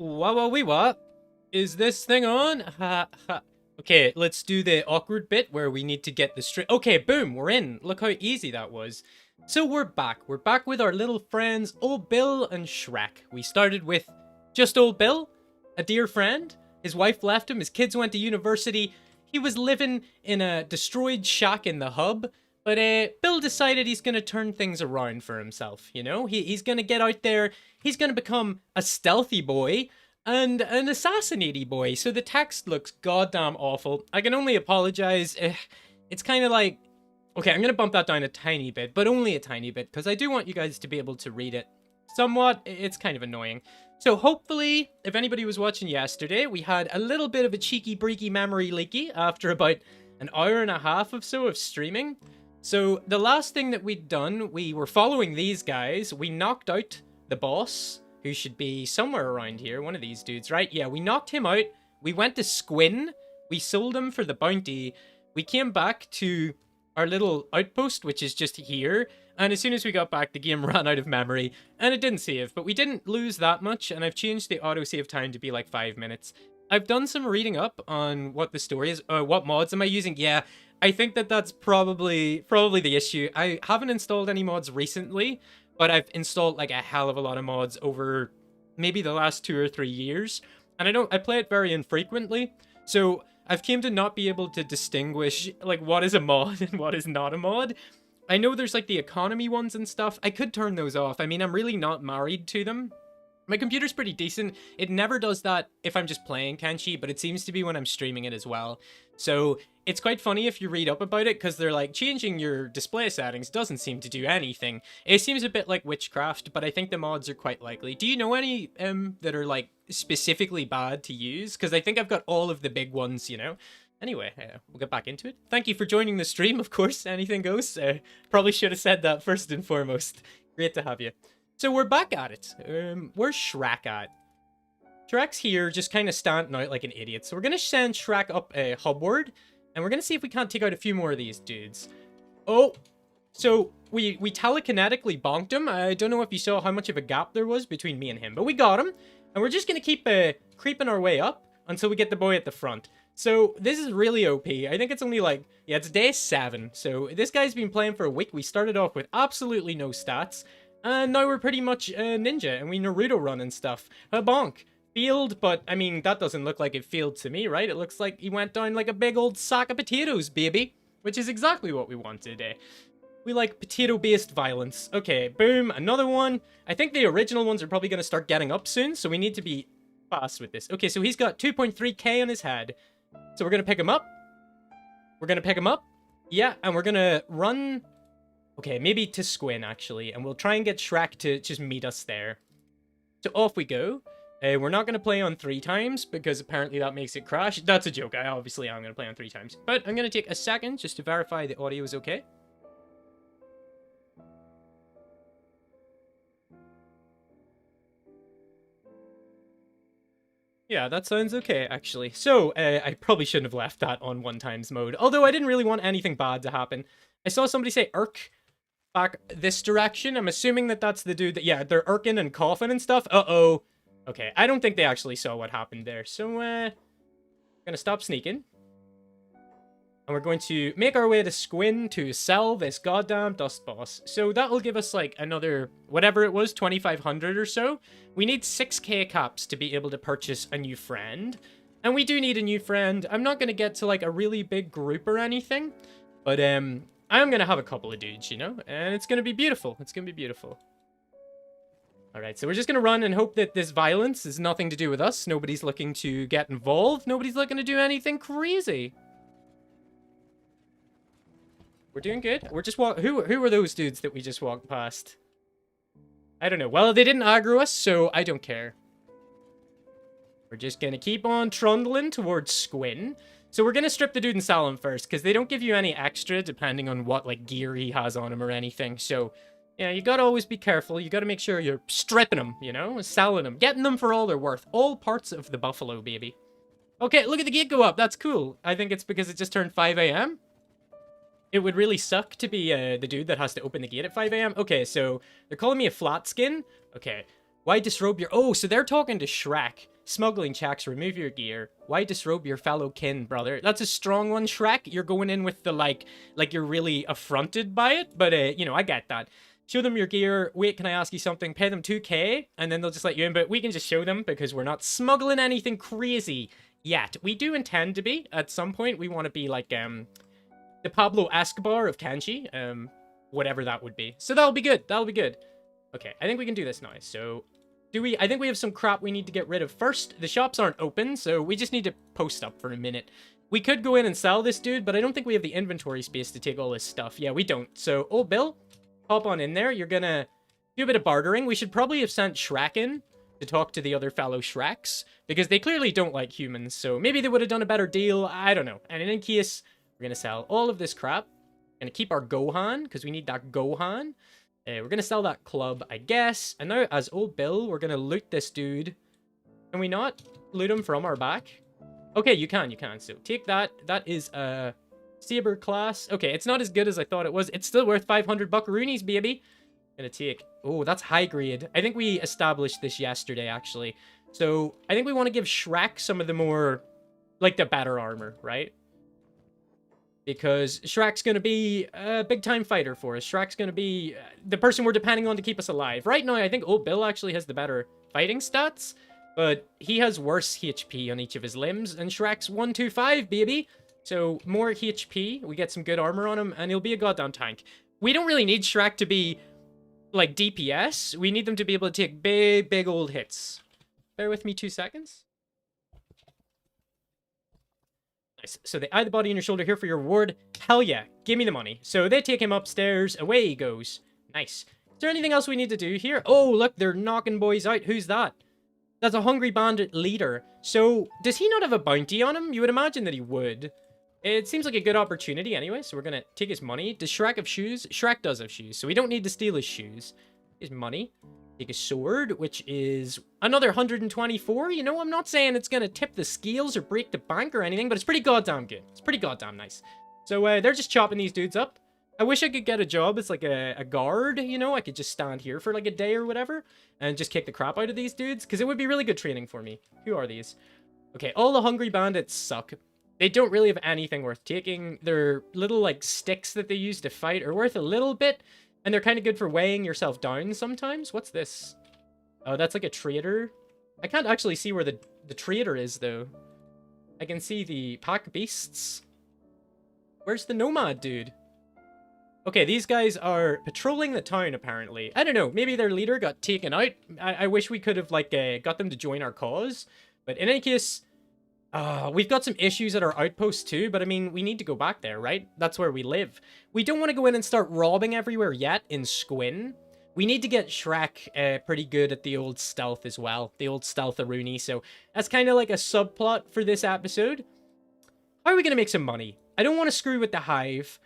What? Is this thing on? Ha ha. Okay, let's do the awkward bit where we need to get the string. Okay, boom, we're in. Look how easy that was. So we're back. We're back with our little friends, Old Bill and Shrek. We started with just Old Bill, a dear friend. His wife left him, his kids went to university. He was living in a destroyed shack in the hub. But Bill decided he's going to turn things around for himself, you know? He's going to get out there, he's going to become a stealthy boy and an assassinaty boy. So the text looks goddamn awful. I can only apologize. It's kind of like... Okay, I'm going to bump that down a tiny bit, but only a tiny bit, because I do want you guys to be able to read it somewhat. It's kind of annoying. So hopefully, if anybody was watching yesterday, we had a little bit of a cheeky breaky memory leaky after about an hour and a half or so of streaming. So the last thing that we'd done, we were following these guys. We knocked out the boss, who should be somewhere around here. One of these dudes, right? Yeah, we knocked him out. We went to Squin. We sold him for the bounty. We came back to our little outpost, which is just here. And as soon as we got back, the game ran out of memory. And it didn't save. But we didn't lose that much. And I've changed the autosave time to be like 5 minutes. I've done some reading up on what the story is. What mods am I using? Yeah, I think that's probably the issue. I haven't installed any mods recently, but I've installed like a hell of a lot of mods over maybe the last 2 or 3 years, and I play it very infrequently, so I've came to not be able to distinguish like what is a mod and what is not a mod. I know there's like the economy ones and stuff. I could turn those off. I mean, I'm really not married to them. My computer's pretty decent. It never does that if I'm just playing Kenshi, but it seems to be when I'm streaming it as well. So it's quite funny if you read up about it, because they're like, changing your display settings doesn't seem to do anything. It seems a bit like witchcraft, but I think the mods are quite likely. Do you know any that are like specifically bad to use? Because I think I've got all of the big ones, you know? Anyway, we'll get back into it. Thank you for joining the stream, of course. Anything goes. Probably should have said that first and foremost. Great to have you. So we're back at it. Where's Shrek at? Shrek's here, just kind of standing out like an idiot. So we're going to send Shrek up a hubward, and we're going to see if we can't take out a few more of these dudes. Oh, so we telekinetically bonked him. I don't know if you saw how much of a gap there was between me and him, but we got him. And we're just going to keep creeping our way up until we get the boy at the front. So this is really OP. I think it's only like, yeah, it's day 7. So this guy's been playing for a week. We started off with absolutely no stats. And now we're pretty much a ninja, and we Naruto run and stuff. Bonk. Field, but I mean, that doesn't look like it failed to me, right? It looks like he went down like a big old sack of potatoes, baby. Which is exactly what we wanted, eh? We like potato-based violence. Okay, boom, another one. I think the original ones are probably going to start getting up soon, so we need to be fast with this. Okay, so he's got 2.3k on his head. So we're going to pick him up. We're going to pick him up. Yeah, and we're going to run... Okay, maybe to Squin, actually, and we'll try and get Shrek to just meet us there. So off we go. We're not going to play on 3 times, because apparently that makes it crash. That's a joke. I obviously am going to play on 3 times. But I'm going to take a second just to verify the audio is okay. Yeah, that sounds okay, actually. So, I probably shouldn't have left that on 1 times mode. Although I didn't really want anything bad to happen. I saw somebody say Irk back this direction. I'm assuming that that's the dude that... Yeah, they're irking and coughing and stuff. Uh-oh. Okay, I don't think they actually saw what happened there. So, gonna stop sneaking. And we're going to make our way to Squin to sell this goddamn dust boss. So that'll give us, like, another... Whatever it was, 2,500 or so. We need 6k caps to be able to purchase a new friend. And we do need a new friend. I'm not gonna get to, like, a really big group or anything. But, I'm gonna have a couple of dudes, you know? And it's gonna be beautiful. It's gonna be beautiful. Alright, so we're just gonna run and hope that this violence is nothing to do with us. Nobody's looking to get involved. Nobody's looking to do anything crazy. We're doing good. We're just who were those dudes that we just walked past? I don't know. Well, they didn't aggro us, so I don't care. We're just gonna keep on trundling towards Squin. So we're gonna strip the dude and sell him first, because they don't give you any extra depending on what, like, gear he has on him or anything. So... yeah, you gotta always be careful. You gotta make sure you're stripping them, you know? Selling them. Getting them for all they're worth. All parts of the buffalo, baby. Okay, look at the gate go up. That's cool. I think it's because it just turned 5 a.m. It would really suck to be the dude that has to open the gate at 5 a.m. Okay, so they're calling me a flat skin. Okay, why disrobe your... Oh, so they're talking to Shrek. Smuggling checks, remove your gear. Why disrobe your fellow kin, brother? That's a strong one, Shrek. You're going in with the, like you're really affronted by it. But, you know, I get that. Show them your gear. Wait, can I ask you something? Pay them 2k, and then they'll just let you in. But we can just show them because we're not smuggling anything crazy yet. We do intend to be. At some point, we want to be like, the Pablo Escobar of Kenshi. Whatever that would be. So that'll be good. That'll be good. Okay, I think we can do this now. So, I think we have some crap we need to get rid of first. The shops aren't open, so we just need to post up for a minute. We could go in and sell this dude, but I don't think we have the inventory space to take all this stuff. Yeah, we don't. So, old Bill, hop on in there. You're gonna do a bit of bartering. We should probably have sent Shrek in to talk to the other fellow Shreks, because they clearly don't like humans, so maybe they would have done a better deal. I don't know. And in any case, we're gonna sell all of this crap. Gonna keep our Gohan, because we need that Gohan. We're gonna sell that club, I guess. And now, as old Bill, we're gonna loot this dude. Can we not loot him from our back? Okay, you can. So take that. That is a Saber class. Okay, it's not as good as I thought it was. It's still worth 500 buckaroonies, baby. Gonna take... Oh, that's high grade. I think we established this yesterday, actually. So, I think we want to give Shrek some of the more... like, the better armor, right? Because Shrek's going to be a big-time fighter for us. Shrek's going to be the person we're depending on to keep us alive. Right now, I think old Bill actually has the better fighting stats, but he has worse HP on each of his limbs, and Shrek's 125, baby. So, more HP, we get some good armor on him, and he'll be a goddamn tank. We don't really need Shrek to be, like, DPS. We need them to be able to take big, big old hits. Bear with me 2 seconds. So they eye the body on your shoulder here for your reward. Hell yeah, give me the money. So they take him upstairs, away he goes. Nice. Is there anything else we need to do here? Oh, look, they're knocking boys out. Who's that? That's a hungry bandit leader. So, does he not have a bounty on him? You would imagine that he would. It seems like a good opportunity anyway, so we're gonna take his money. Does Shrek have shoes? Shrek does have shoes, so we don't need to steal his shoes. His money. Take a sword, which is another 124. You know, I'm not saying it's gonna tip the scales or break the bank or anything, but it's pretty goddamn good. It's pretty goddamn nice. So, they're just chopping these dudes up. I wish I could get a job as, like, a guard, you know? I could just stand here for, like, a day or whatever and just kick the crap out of these dudes, because it would be really good training for me. Who are these? Okay, all the hungry bandits suck. They don't really have anything worth taking. Their little, like, sticks that they use to fight are worth a little bit, and they're kind of good for weighing yourself down sometimes. What's this? Oh, that's like a trader. I can't actually see where the trader is, though. I can see the pack beasts. Where's the nomad dude? Okay, these guys are patrolling the town, apparently. I don't know, maybe their leader got taken out. I wish we could have, like, got them to join our cause. But in any case, we've got some issues at our outpost too, but I mean, we need to go back there, right? That's where we live. We don't want to go in and start robbing everywhere yet in Squin. We need to get Shrek pretty good at the old stealth as well. The old stealth-a-rooney. So that's kind of like a subplot for this episode. How are we going to make some money? I don't want to screw with the Hive.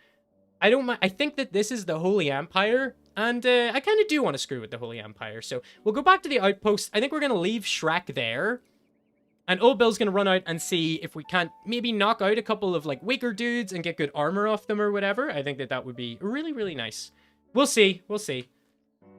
I think that this is the Holy Empire, and I kind of do want to screw with the Holy Empire. So we'll go back to the outpost. I think we're going to leave Shrek there. And old Bill's going to run out and see if we can't maybe knock out a couple of, like, weaker dudes and get good armor off them or whatever. I think that that would be really, really nice. We'll see. We'll see.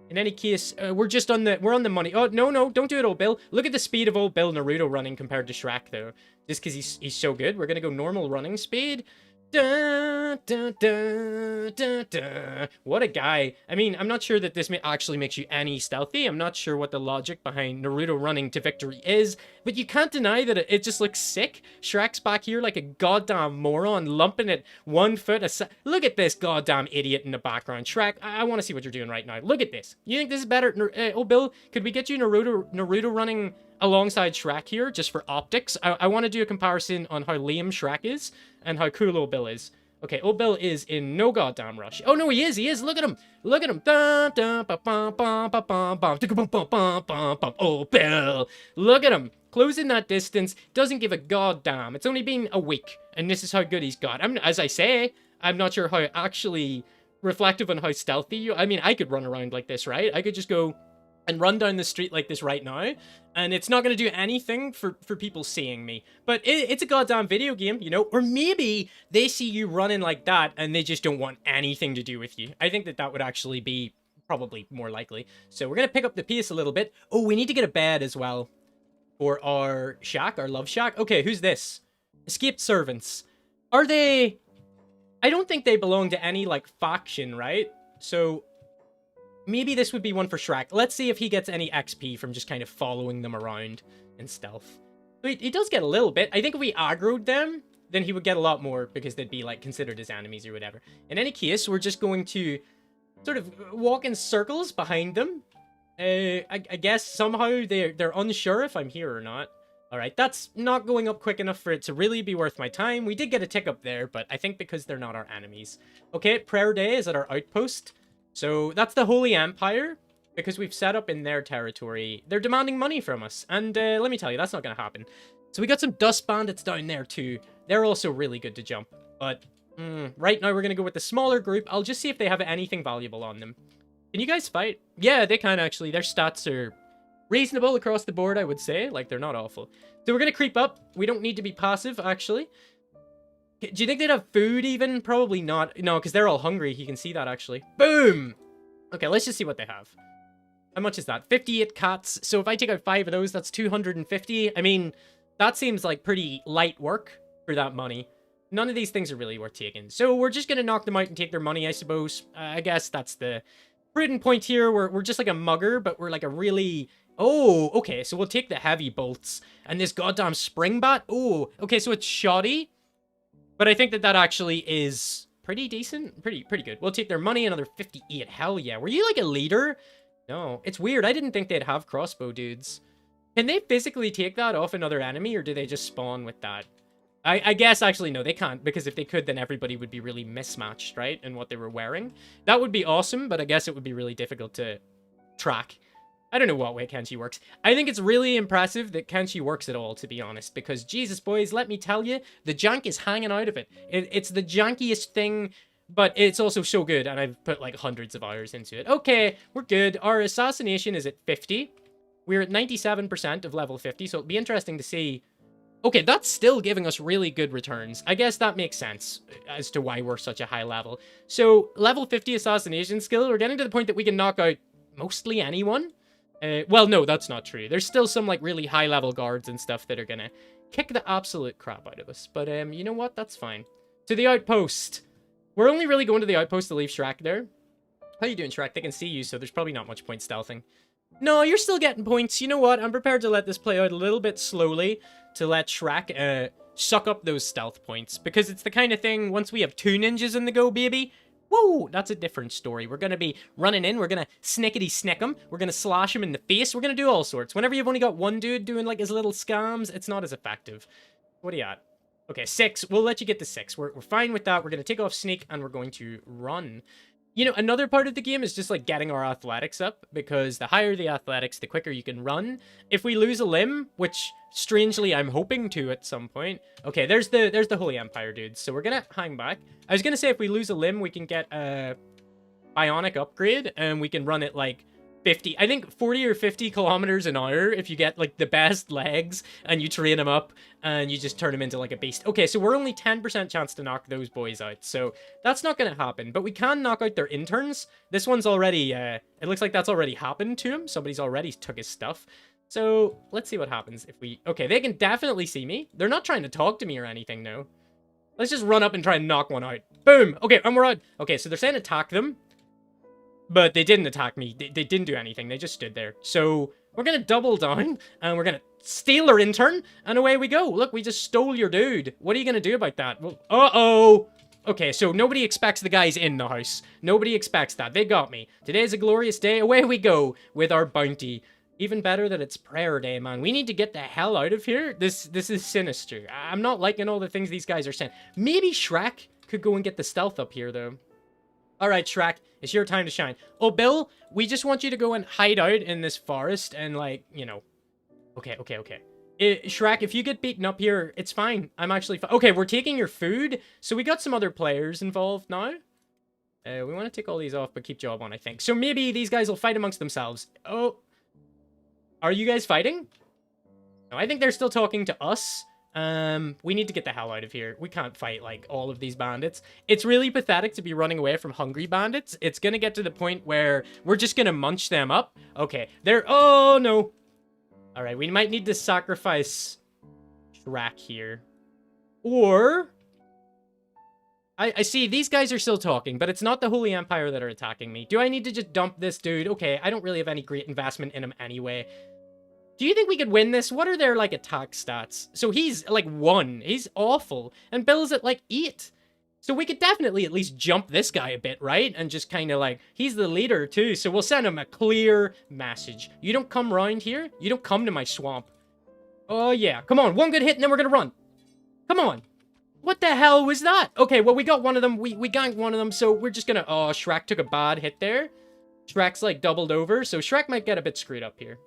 In any case, we're on the money. Oh, no, don't do it, old Bill. Look at the speed of old Bill Naruto running compared to Shrek, though. Just because he's so good. We're going to go normal running speed. Da, da, da, da, da. What a guy. I mean, I'm not sure that this actually makes you any stealthy. I'm not sure what the logic behind Naruto running to victory is, but you can't deny that it just looks sick. Shrek's back here like a goddamn moron, lumping it 1 foot Look at this goddamn idiot in the background. Shrek, I want to see what you're doing right now. Look at this. You think this is better? Oh, Bill, could we get you Naruto running alongside Shrek here, just for optics? I want to do a comparison on how lame Shrek is and how cool old Bill is. Okay, old Bill is in no goddamn rush. Oh, no, he is. Look at him. Look at him. Dun, dun, ba, bum, bum, ba, bum, bum, bum, bum, bum, bum, bum. Old Bill. Look at him. Closing that distance. Doesn't give a goddamn. It's only been a week, and this is how good he's got. As I say, I'm not sure how actually reflective on how stealthy you... I mean, I could run around like this, right? I could just go and run down the street like this right now, and it's not going to do anything for people seeing me. But it's a goddamn video game, you know? Or maybe they see you running like that, and they just don't want anything to do with you. I think that that would actually be probably more likely. So we're going to pick up the pace a little bit. Oh, we need to get a bed as well. for our shack, our love shack. Okay, who's this? Escaped servants. Are they... I don't think they belong to any, like, faction, right? So, maybe this would be one for Shrek. Let's see if he gets any XP from just kind of following them around in stealth. He does get a little bit. I think if we aggroed them, then he would get a lot more because they'd be, like, considered as enemies or whatever. In any case, we're just going to sort of walk in circles behind them. I guess somehow they're unsure if I'm here or not. Alright, that's not going up quick enough for it to really be worth my time. We did get a tick up there, but I think because they're not our enemies. Okay, Prayer Day is at our outpost. So that's the Holy Empire. Because we've set up in their territory, they're demanding money from us. And let me tell you, that's not going to happen. So we got some Dust Bandits down there too. They're also really good to jump. But right now we're going to go with the smaller group. I'll just see if they have anything valuable on them. Can you guys fight? Yeah, they can actually. Their stats are reasonable across the board, I would say. Like, they're not awful. So we're going to creep up. We don't need to be passive, actually. Do you think they'd have food even? Probably not. No, because they're all hungry. You can see that, actually. Boom! Okay, let's just see what they have. How much is that? 58 cats. So if I take out 5 of those, that's 250. I mean, that seems like pretty light work for that money. None of these things are really worth taking. So we're just going to knock them out and take their money, I suppose. I guess that's the prudent point here. We're just like a mugger, but we're like a really... Oh, okay, so we'll take the heavy bolts. And this goddamn spring bat? Oh, okay, so it's shoddy. But I think that actually is pretty decent. Pretty good. We'll take their money, another 58. Hell yeah. Were you like a leader? No. It's weird. I didn't think they'd have crossbow dudes. Can they physically take that off another enemy, or do they just spawn with that? I guess, actually, no, they can't, because if they could, then everybody would be really mismatched, right, in what they were wearing. That would be awesome, but I guess it would be really difficult to track. I don't know what way Kenshi works. I think it's really impressive that Kenshi works at all, to be honest, because, Jesus, boys, let me tell you, the jank is hanging out of it. It's the jankiest thing, but it's also so good, and I've put, like, hundreds of hours into it. Okay, we're good. Our assassination is at 50. We're at 97% of level 50, so it'll be interesting to see... Okay, that's still giving us really good returns. I guess that makes sense as to why we're such a high level. So, level 50 assassination skill, we're getting to the point that we can knock out mostly anyone. Well, no, that's not true. There's still some, like, really high-level guards and stuff that are gonna kick the absolute crap out of us. But, you know what? That's fine. To the outpost. We're only really going to the outpost to leave Shrek there. How you doing, Shrek? They can see you, so there's probably not much point stealthing. No, you're still getting points. You know what? I'm prepared to let this play out a little bit slowly to let Shrek suck up those stealth points. Because it's the kind of thing, once we have 2 ninjas in the go, baby, woo, that's a different story. We're going to be running in. We're going to snickety-snick them. We're going to slash them in the face. We're going to do all sorts. Whenever you've only got one dude doing, like, his little scams, it's not as effective. What are you at? Okay, 6. We'll let you get to 6. We're fine with that. We're going to take off sneak, and we're going to run. You know, another part of the game is just, like, getting our athletics up, because the higher the athletics, the quicker you can run. If we lose a limb, which, strangely, I'm hoping to at some point... Okay, there's the Holy Empire, dudes, so we're gonna hang back. I was gonna say if we lose a limb, we can get a bionic upgrade, and we can run it, like, 50... I think 40 or 50 kilometers an hour if you get, like, the best legs, and you train them up, and you just turn them into, like, a beast. Okay, so we're only 10% chance to knock those boys out, so that's not gonna happen. But we can knock out their interns. This one's already, it looks like that's already happened to him. Somebody's already took his stuff. So, let's see what happens if we... Okay, they can definitely see me. They're not trying to talk to me or anything, no. Let's just run up and try and knock one out. Boom! Okay, and we're out. Okay, so they're saying attack them. But they didn't attack me. They didn't do anything. They just stood there. So, we're gonna double down, and we're gonna steal their intern, and away we go. Look, we just stole your dude. What are you gonna do about that? Well, uh-oh! Okay, so nobody expects the guys in the house. Nobody expects that. They got me. Today's a glorious day. Away we go with our bounty. Even better that it's prayer day, man. We need to get the hell out of here. This is sinister. I'm not liking all the things these guys are saying. Maybe Shrek could go and get the stealth up here, though. Alright, Shrek, it's your time to shine. Oh, Bill, we just want you to go and hide out in this forest and, like, you know... Okay. Shrek, if you get beaten up here, it's fine. I'm actually fine. Okay, we're taking your food. So we got some other players involved now. We want to take all these off, but keep job on, I think. So maybe these guys will fight amongst themselves. Oh. Are you guys fighting? No, I think they're still talking to us. We need to get the hell out of here. We can't fight, like, all of these bandits. It's really pathetic to be running away from hungry bandits. It's gonna get to the point where we're just gonna munch them up. Okay, they're... Oh, no. All right, we might need to sacrifice Shrek here. Or... I see, these guys are still talking, but it's not the Holy Empire that are attacking me. Do I need to just dump this dude? Okay, I don't really have any great investment in him anyway. Do you think we could win this? What are their, like, attack stats? So he's, like, 1. He's awful. And Bill's at, like, 8. So we could definitely at least jump this guy a bit, right? And just kind of, like, he's the leader, too. So we'll send him a clear message. You don't come round here. You don't come to my swamp. Oh, yeah. Come on. One good hit, and then we're gonna run. Come on. What the hell was that? Okay, well, we got one of them. We ganked one of them, so we're just gonna... Oh, Shrek took a bad hit there. Shrek's, like, doubled over, so Shrek might get a bit screwed up here.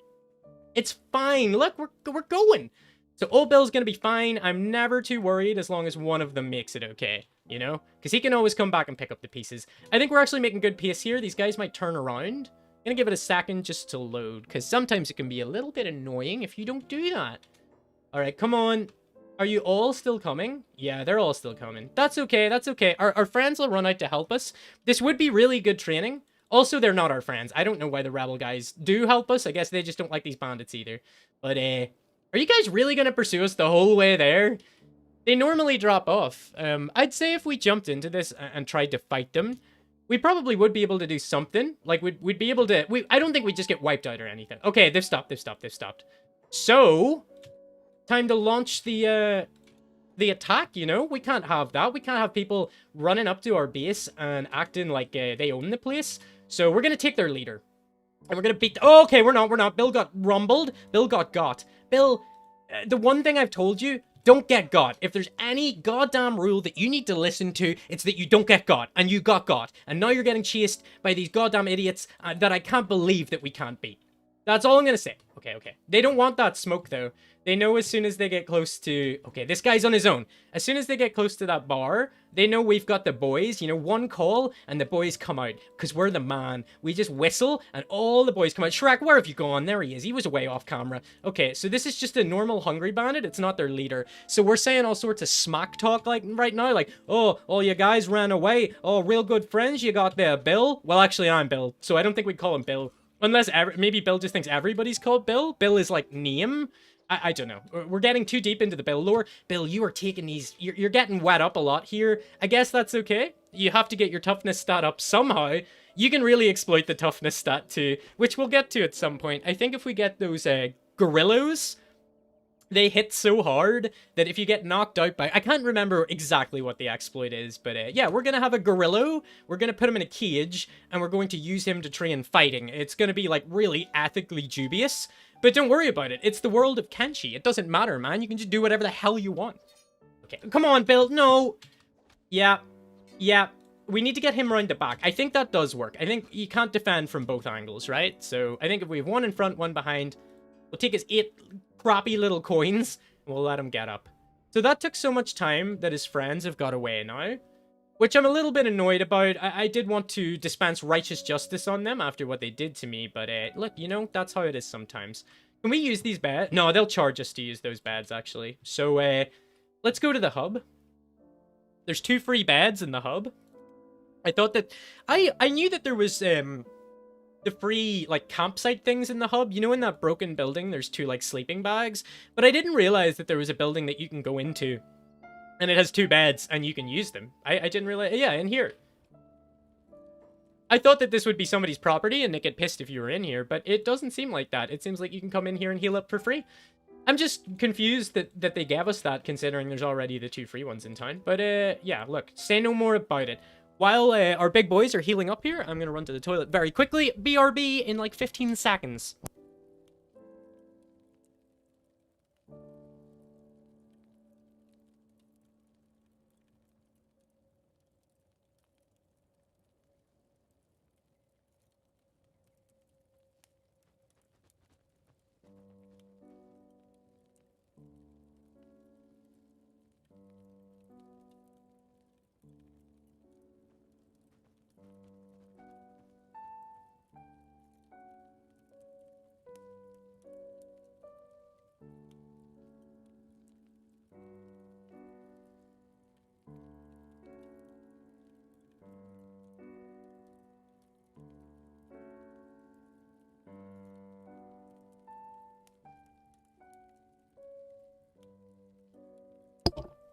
It's fine. Look, we're going. So old Bill's gonna be fine. I'm never too worried as long as one of them makes it okay, you know? Because he can always come back and pick up the pieces. I think we're actually making good pace here. These guys might turn around. Gonna give it a second just to load, because sometimes it can be a little bit annoying if you don't do that. All right, come on. Are you all still coming? Yeah, they're all still coming. That's okay, that's okay. Our friends will run out to help us. This would be really good training. Also, they're not our friends. I don't know why the rebel guys do help us. I guess they just don't like these bandits either. But, are you guys really going to pursue us the whole way there? They normally drop off. I'd say if we jumped into this and tried to fight them, we probably would be able to do something. Like, we'd be able to... I don't think we'd just get wiped out or anything. Okay, they've stopped. So... time to launch the attack, you know? We can't have that. We can't have people running up to our base and acting like they own the place. So we're gonna take their leader. And we're gonna beat... Oh, okay, we're not. Bill got rumbled. Bill got. Bill, the one thing I've told you, don't get got. If there's any goddamn rule that you need to listen to, it's that you don't get got. And you got got. And now you're getting chased by these goddamn idiots that I can't believe that we can't beat. That's all I'm gonna say. Okay. They don't want that smoke, though. They know as soon as they get close to... Okay, this guy's on his own. As soon as they get close to that bar, they know we've got the boys. You know, one call, and the boys come out. Because we're the man. We just whistle, and all the boys come out. Shrek, where have you gone? There he is. He was away off camera. Okay, so this is just a normal hungry bandit. It's not their leader. So we're saying all sorts of smack talk like right now. Like, oh, all you guys ran away. Oh, real good friends you got there, Bill. Well, actually, I'm Bill. So I don't think we'd call him Bill. Unless maybe Bill just thinks everybody's called Bill. Bill is like name. I don't know. We're getting too deep into the Bill lore. Bill, you are taking these... You're getting wet up a lot here. I guess that's okay. You have to get your toughness stat up somehow. You can really exploit the toughness stat too, which we'll get to at some point. I think if we get those gorillas, they hit so hard that if you get knocked out by... I can't remember exactly what the exploit is, but yeah, we're going to have a gorilla. We're going to put him in a cage, and we're going to use him to train fighting. It's going to be, like, really ethically dubious. But don't worry about it. It's the world of Kenshi. It doesn't matter, man. You can just do whatever the hell you want. Okay, come on, Bill. No. Yeah. We need to get him around the back. I think that does work. I think you can't defend from both angles, right? So I think if we have one in front, one behind, we'll take his 8 crappy little coins, and we'll let him get up. So that took so much time that his friends have got away now, which I'm a little bit annoyed about. I did want to dispense righteous justice on them after what they did to me, but look, you know, that's how it is sometimes. Can we use these beds? No, they'll charge us to use those beds, actually. So, let's go to the hub. There's 2 free beds in the hub. I thought that... I knew that there was, the free, like, campsite things in the hub. You know, in that broken building, there's 2, like, sleeping bags. But I didn't realize that there was a building that you can go into, and it has 2 beds, and you can use them. I didn't realize... Yeah, in here. I thought that this would be somebody's property, and they'd get pissed if you were in here, but it doesn't seem like that. It seems like you can come in here and heal up for free. I'm just confused that they gave us that, considering there's already the 2 free ones in town. But, yeah, look, say no more about it. While our big boys are healing up here, I'm gonna run to the toilet very quickly. BRB in, like, 15 seconds.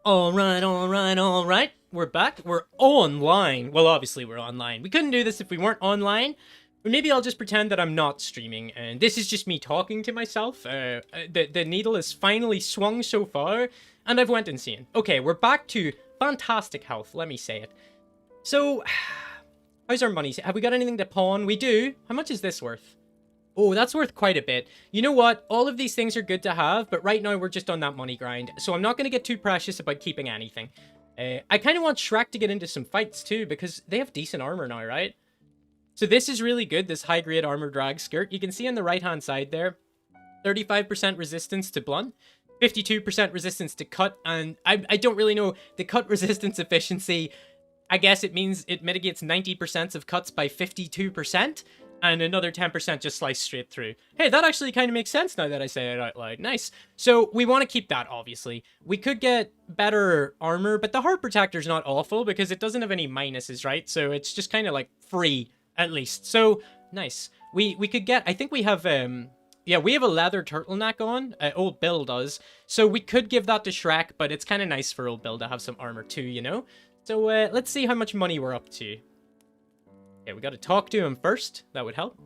All right, all right, all right. We're back. We're online. Well, obviously we're online. We couldn't do this if we weren't online. But maybe I'll just pretend that I'm not streaming, and this is just me talking to myself. The needle has finally swung so far, and I've went insane. Okay, we're back to fantastic health, let me say it. So, how's our money? Have we got anything to pawn? We do. How much is this worth? Oh, that's worth quite a bit. You know what? All of these things are good to have, but right now we're just on that money grind. So I'm not going to get too precious about keeping anything. I kind of want Shrek to get into some fights too, because they have decent armor now, right? So this is really good, this high-grade armor drag skirt. You can see on the right-hand side there, 35% resistance to blunt, 52% resistance to cut, and I don't really know the cut resistance efficiency. I guess it means it mitigates 90% of cuts by 52%. And another 10% just slice straight through. Hey, that actually kind of makes sense now that I say it out loud. Nice. So we want to keep that, obviously. We could get better armor, but the heart protector's not awful because it doesn't have any minuses, right? So it's just kind of like free, at least. So, nice. We could get, I think we have, yeah, we have a leather turtleneck on. Old Bill does. So we could give that to Shrek, but it's kind of nice for Old Bill to have some armor too, you know? So let's see how much money we're up to. Okay, we gotta talk to him first. That would help.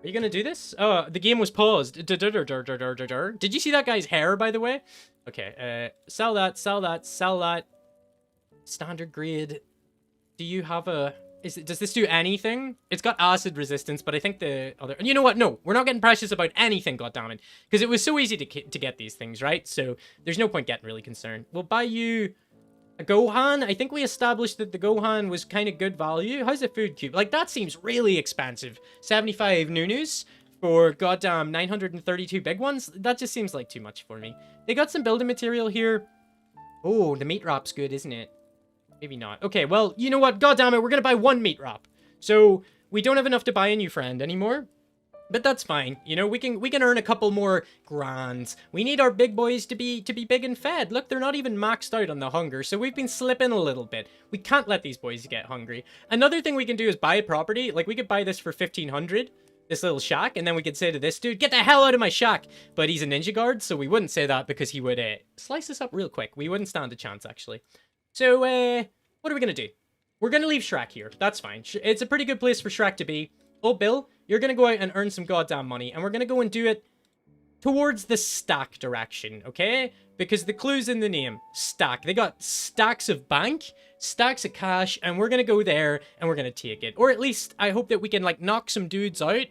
Are you gonna do this? Oh, the game was paused. Did you see that guy's hair, by the way? Okay, sell that, sell that, sell that. Standard grade. Do you have a... Does this do anything? It's got acid resistance, but I think the other... You know what? No, we're not getting precious about anything, goddammit. Because it was so easy to get these things, right? So there's no point getting really concerned. We'll buy you... a Gohan? I think we established that the Gohan was kind of good value. How's the food cube? Like, that seems really expensive. 75 Nunus for goddamn 932 big ones? That just seems like too much for me. They got some building material here. Oh, the meat wrap's good, isn't it? Maybe not. Okay, well, you know what? Goddamn it, we're gonna buy one meat wrap. So, we don't have enough to buy a new friend anymore. But that's fine, you know, we can earn a couple more grands. We need our big boys to be big and fed. Look, they're not even maxed out on the hunger, so we've been slipping a little bit. We can't let these boys get hungry. Another thing we can do is buy a property. Like, we could buy this for 1,500, this little shack, and then we could say to this dude, get the hell out of my shack! But he's a ninja guard, so we wouldn't say that because he would slice us up real quick. We wouldn't stand a chance, actually. So, what are we gonna do? We're gonna leave Shrek here. That's fine. It's a pretty good place for Shrek to be. Oh, Bill, you're going to go out and earn some goddamn money, and we're going to go and do it towards the stack direction, okay? Because the clue's in the name, stack. They got stacks of bank, stacks of cash, and we're going to go there, and we're going to take it. Or at least, I hope that we can, like, knock some dudes out,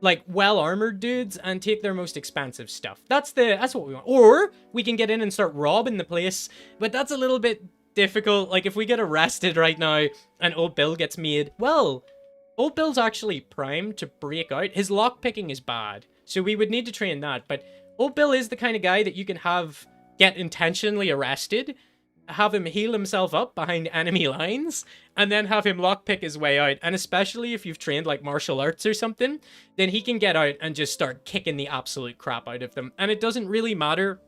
like, well-armored dudes, and take their most expensive stuff. That's what we want. Or, we can get in and start robbing the place, but that's a little bit difficult. Like, if we get arrested right now, and Old Bill gets made, well... Old Bill's actually primed to break out. His lockpicking is bad, so we would need to train that. But Old Bill is the kind of guy that you can have get intentionally arrested, have him heal himself up behind enemy lines, and then have him lockpick his way out. And especially if you've trained like martial arts or something, then he can get out and just start kicking the absolute crap out of them. And it doesn't really matter.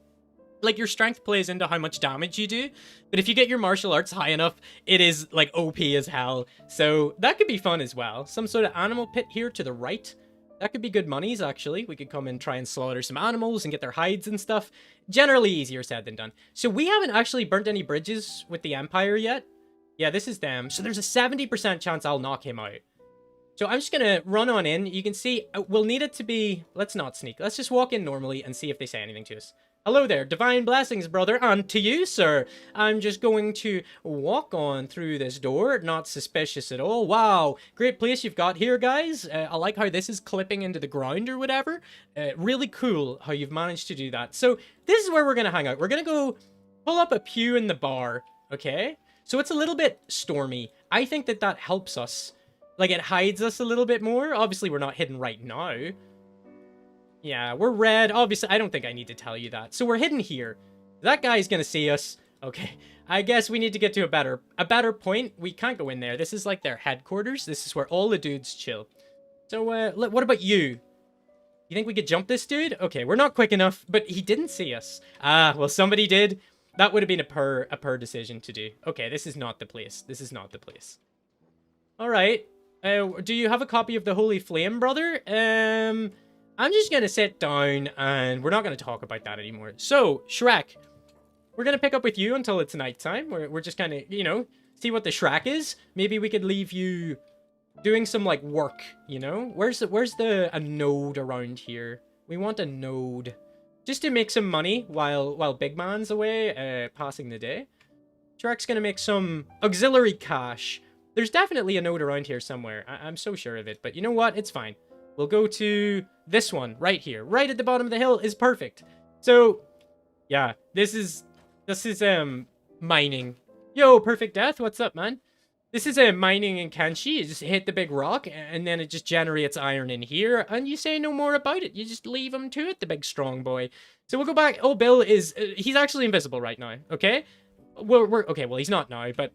Like, your strength plays into how much damage you do, but if you get your martial arts high enough, it is, like, OP as hell. So, that could be fun as well. Some sort of animal pit here to the right. That could be good monies, actually. We could come and try and slaughter some animals and get their hides and stuff. Generally easier said than done. So, we haven't actually burnt any bridges with the Empire yet. Yeah, this is them. So, there's a 70% chance I'll knock him out. So, I'm just gonna run on in. You can see, we'll need it to be... Let's not sneak. Let's just walk in normally and see if they say anything to us. Hello there, divine blessings, brother, and to you, sir. I'm just going to walk on through this door, not suspicious at all. Wow, great place you've got here, guys. I like how this is clipping into the ground or whatever. Really cool how you've managed to do that. So this is where we're going to hang out. We're going to go pull up a pew in the bar, okay? So it's a little bit stormy. I think that helps us. Like, it hides us a little bit more. Obviously, we're not hidden right now. Yeah, we're red. Obviously, I don't think I need to tell you that. So we're hidden here. That guy's gonna see us. Okay, I guess we need to get to a better point. We can't go in there. This is like their headquarters. This is where all the dudes chill. So, what about you? You think we could jump this dude? Okay, we're not quick enough, but he didn't see us. Ah, well, somebody did. That would have been a per decision to do. Okay, this is not the place. This is not the place. All right. Do you have a copy of the Holy Flame, brother? I'm just gonna sit down and we're not gonna talk about that anymore. So, Shrek, we're gonna pick up with you until it's nighttime. We're just kind of, you know, see what the Shrek is. Maybe we could leave you doing some like work, you know? Where's a node around here? We want a node just to make some money while Big Man's away, passing the day. Shrek's gonna make some auxiliary cash. There's definitely a node around here somewhere. I'm so sure of it, but you know what? It's fine. We'll go to this one right here. Right at the bottom of the hill is perfect. So, yeah, this is mining. Yo, Perfect Death, what's up, man? This is mining in Kenshi. You just hit the big rock, and then it just generates iron in here, and you say no more about it. You just leave him to it, the big strong boy. So we'll go back. Oh, Bill is... he's actually invisible right now, okay? Okay, well, he's not now, but...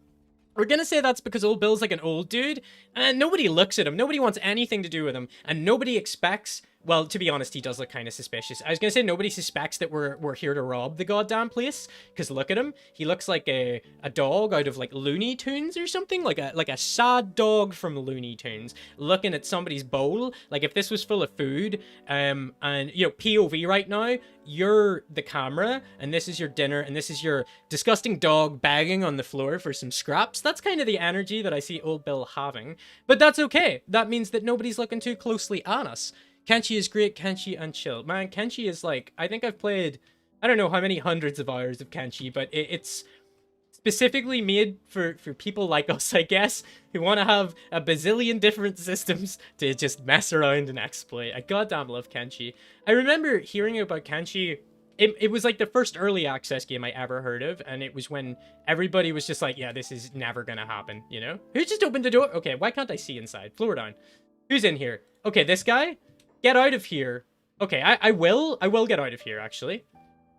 we're gonna say that's because old Bill's like an old dude, and nobody looks at him, nobody wants anything to do with him, and nobody expects... well, to be honest, he does look kind of suspicious. I was gonna say nobody suspects that we're here to rob the goddamn place, because look at him. He looks like a dog out of, like, Looney Tunes or something, like a sad dog from Looney Tunes, looking at somebody's bowl. Like, if this was full of food, and, you know, POV right now, you're the camera, and this is your dinner, and this is your disgusting dog begging on the floor for some scraps. That's kind of the energy that I see old Bill having, but that's okay. That means that nobody's looking too closely at us. Kenshi is great, Kenshi and chill. Man, Kenshi is like, I think I've played, I don't know how many hundreds of hours of Kenshi, but it's specifically made for people like us, I guess, who want to have a bazillion different systems to just mess around and exploit. I goddamn love Kenshi. I remember hearing about Kenshi. It was like the first early access game I ever heard of, and it was when everybody was just like, yeah, this is never gonna happen, you know? Who just opened the door? Okay, why can't I see inside? Floor down. Who's in here? Okay, this guy? Get out of here. Okay, I will get out of here, actually.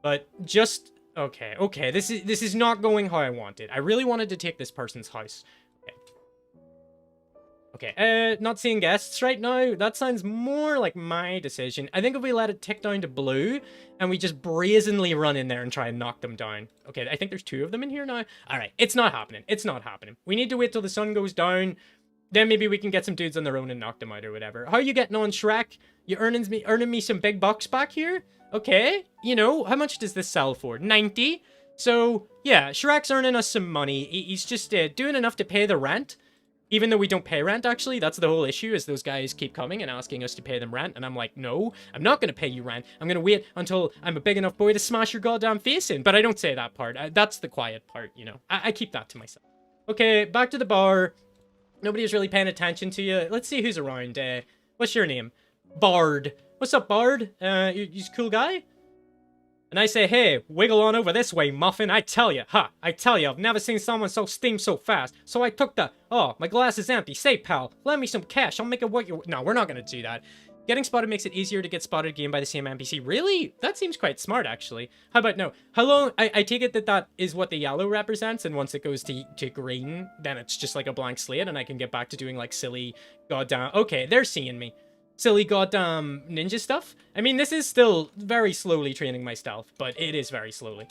But just... okay, this is not going how I wanted. I really wanted to take this person's house. Okay, not seeing guests right now. That sounds more like my decision. I think if we let it tick down to blue, and we just brazenly run in there and try and knock them down. Okay, I think there's 2 of them in here now. Alright, it's not happening. It's not happening. We need to wait till the sun goes down. Then maybe we can get some dudes on their own and knock them out or whatever. How are you getting on, Shrek? You earning me some big bucks back here? Okay, you know, how much does this sell for? 90? So, yeah, Shrek's earning us some money. He's just doing enough to pay the rent. Even though we don't pay rent, actually. That's the whole issue, is those guys keep coming and asking us to pay them rent. And I'm like, no, I'm not going to pay you rent. I'm going to wait until I'm a big enough boy to smash your goddamn face in. But I don't say that part. That's the quiet part, you know. I keep that to myself. Okay, back to the bar. Nobody's really paying attention to you. Let's see who's around. What's your name? Bard. What's up, Bard? You a cool guy? And I say, hey, wiggle on over this way, Muffin. I tell you, I've never seen someone so steam so fast. So I took the, oh, my glass is empty. Say, pal, lend me some cash. I'll make it worth your... No, we're not going to do that. Getting spotted makes it easier to get spotted again by the same NPC. Really? That seems quite smart, actually. How about no? How long... I take it that is what the yellow represents, and once it goes to green, then it's just like a blank slate, and I can get back to doing, like, silly goddamn... Okay, they're seeing me. Silly goddamn ninja stuff. I mean, this is still very slowly training my stealth, but it is very slowly.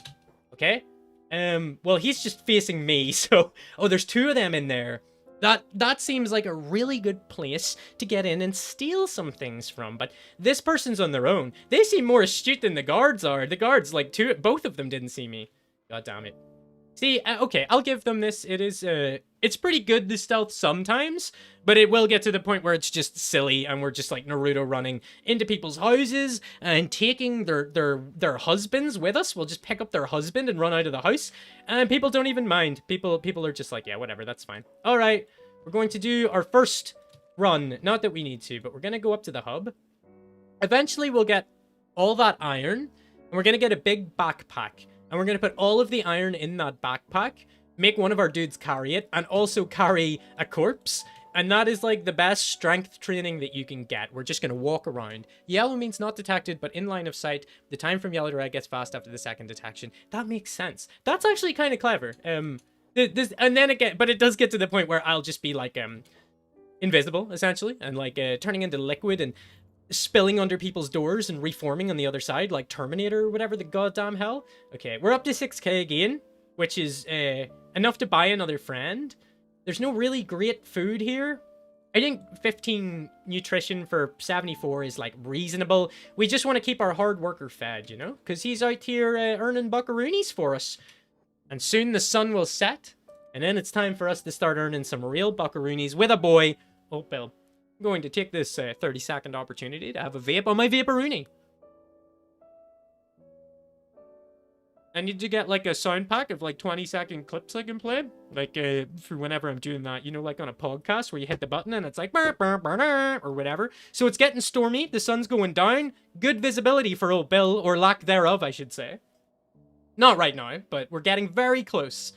Okay? Well, he's just facing me, so... Oh, there's 2 of them in there. That seems like a really good place to get in and steal some things from, but this person's on their own. They seem more astute than the guards are. The guards, like, both of them didn't see me. God damn it. See, okay, I'll give them this. It is, it's pretty good, the stealth sometimes, but it will get to the point where it's just silly, and we're just like Naruto running into people's houses and taking their husbands with us. We'll just pick up their husband and run out of the house, and people don't even mind. People are just like, yeah, whatever, that's fine. All right, we're going to do our first run. Not that we need to, but we're going to go up to the hub. Eventually, we'll get all that iron, and we're going to get a big backpack. And we're going to put all of the iron in that backpack, make one of our dudes carry it, and also carry a corpse. And that is like the best strength training that you can get. We're just going to walk around. Yellow means not detected, but in line of sight. The time from yellow to red gets fast after the second detection. That makes sense. That's actually kind of clever. And then again, but it does get to the point where I'll just be like invisible, essentially, and like turning into liquid and spilling under people's doors and reforming on the other side, like Terminator or whatever the goddamn hell. Okay, we're up to 6k again, which is enough to buy another friend. There's no really great food here. I think 15 nutrition for 74 is, like, reasonable. We just want to keep our hard worker fed, you know? Because he's out here earning buckaroonies for us. And soon the sun will set. And then it's time for us to start earning some real buckaroonies with a boy. Oh, Bill. I'm going to take this 30-second opportunity to have a vape on my vaporoonie. I need to get, like, a sound pack of, like, 20-second clips I can play. Like, for whenever I'm doing that. You know, like on a podcast where you hit the button and it's like, burr, burr, burr, burr, or whatever. So it's getting stormy. The sun's going down. Good visibility for old Bill, or lack thereof, I should say. Not right now, but we're getting very close.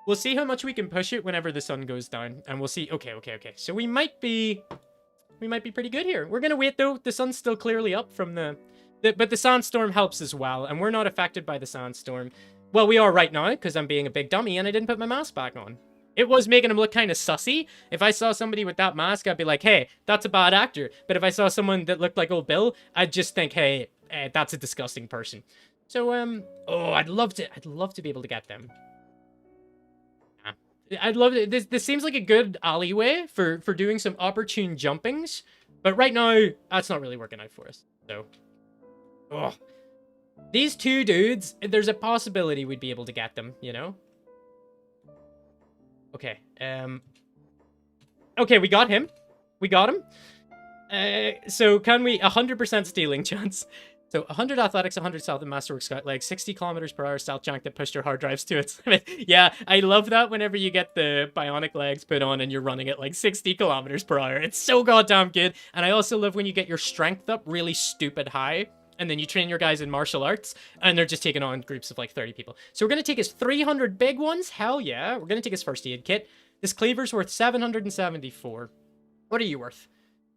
We'll see how much we can push it whenever the sun goes down. And we'll see. Okay. So we might be pretty good here. We're going to wait, though. The sun's still clearly up from but the sandstorm helps as well, and we're not affected by the sandstorm. Well, we are right now, because I'm being a big dummy, and I didn't put my mask back on. It was making him look kind of sussy. If I saw somebody with that mask, I'd be like, hey, that's a bad actor. But if I saw someone that looked like old Bill, I'd just think, hey, that's a disgusting person. So, oh, I'd love to be able to get them. I'd love to. This seems like a good alleyway for doing some opportune jumpings. But right now, that's not really working out for us. So... oh, these two dudes, there's a possibility we'd be able to get them, you know? Okay, okay, we got him. We got him. So can we... 100% stealing chance. So 100 athletics, 100 stealth, and masterwork scout legs, 60 kilometers per hour stealth jank that pushed your hard drives to its limit. Yeah, I love that whenever you get the bionic legs put on and you're running at like 60 kilometers per hour. It's so goddamn good. And I also love when you get your strength up really stupid high. And then you train your guys in martial arts, and they're just taking on groups of like 30 people. So we're going to take his 300 big ones. Hell yeah. We're going to take his first aid kit. This cleaver's worth 774. What are you worth?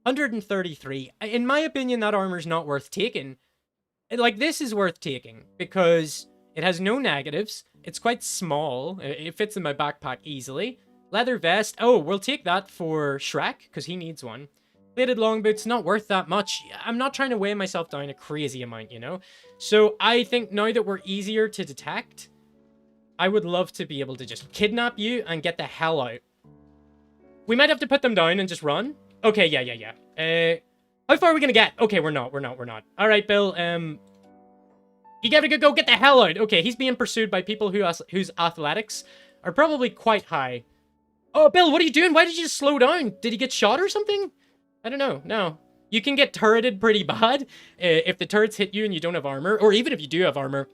133. In my opinion, that armor's not worth taking. Like, this is worth taking because it has no negatives. It's quite small. It fits in my backpack easily. Leather vest. Oh, we'll take that for Shrek because he needs one. Bladed long boots, not worth that much. I'm not trying to weigh myself down a crazy amount, you know? So I think now that we're easier to detect, I would love to be able to just kidnap you and get the hell out. We might have to put them down and just run. Okay, yeah. How far are we gonna get? Okay, we're not. All right, Bill, you gotta go get the hell out. Okay, he's being pursued by people whose athletics are probably quite high. Oh, Bill, what are you doing? Why did you just slow down? Did he get shot or something? I don't know. No. You can get turreted pretty bad if the turrets hit you and you don't have armor. Or even if you do have armor,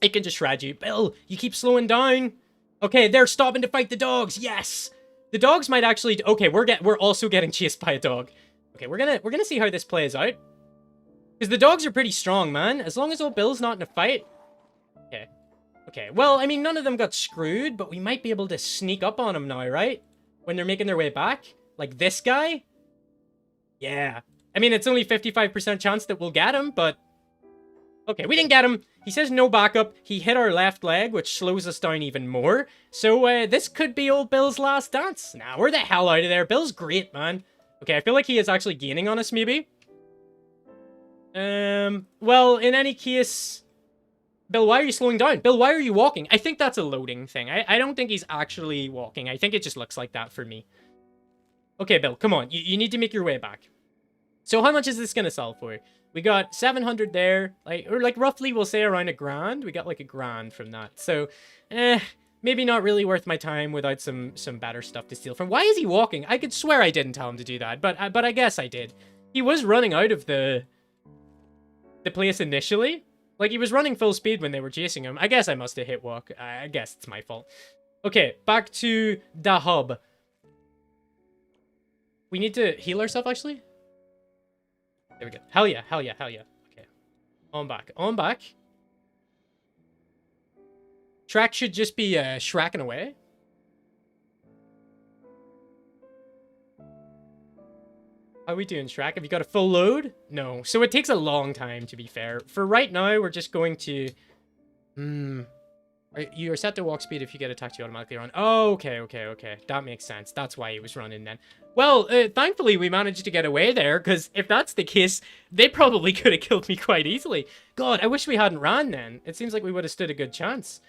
it can just shred you. Bill, you keep slowing down. Okay, they're stopping to fight the dogs. Yes. The dogs might actually... okay, we're also getting chased by a dog. Okay, we're gonna see how this plays out. Because the dogs are pretty strong, man. As long as old Bill's not in a fight. Okay. Okay, well, I mean, none of them got screwed, but we might be able to sneak up on them now, right? When they're making their way back. Like this guy. Yeah. I mean, it's only 55% chance that we'll get him, but... okay, we didn't get him. He says no backup. He hit our left leg, which slows us down even more. So, this could be old Bill's last dance. Nah, we're the hell out of there. Bill's great, man. Okay, I feel like he is actually gaining on us, maybe. Well, in any case... Bill, why are you slowing down? Bill, why are you walking? I think that's a loading thing. I don't think he's actually walking. I think it just looks like that for me. Okay, Bill, come on. You need to make your way back. So how much is this going to sell for? We got 700 there. Or roughly, we'll say around $1,000. We got like $1,000 from that. So, maybe not really worth my time without some better stuff to steal from. Why is he walking? I could swear I didn't tell him to do that, but I guess I did. He was running out of the place initially. Like, he was running full speed when they were chasing him. I guess I must have hit walk. I guess it's my fault. Okay, back to the hub. We need to heal ourselves, actually. There we go. Hell yeah. Okay. On back. Track should just be shracking away. How are we doing, Shrek? Have you got a full load? No. So it takes a long time, to be fair. For right now, we're just going to... You are set to walk speed if you get attacked, you automatically run. Oh, okay. That makes sense. That's why he was running then. Well, thankfully, we managed to get away there, because if that's the case, they probably could have killed me quite easily. God, I wish we hadn't ran then. It seems like we would have stood a good chance.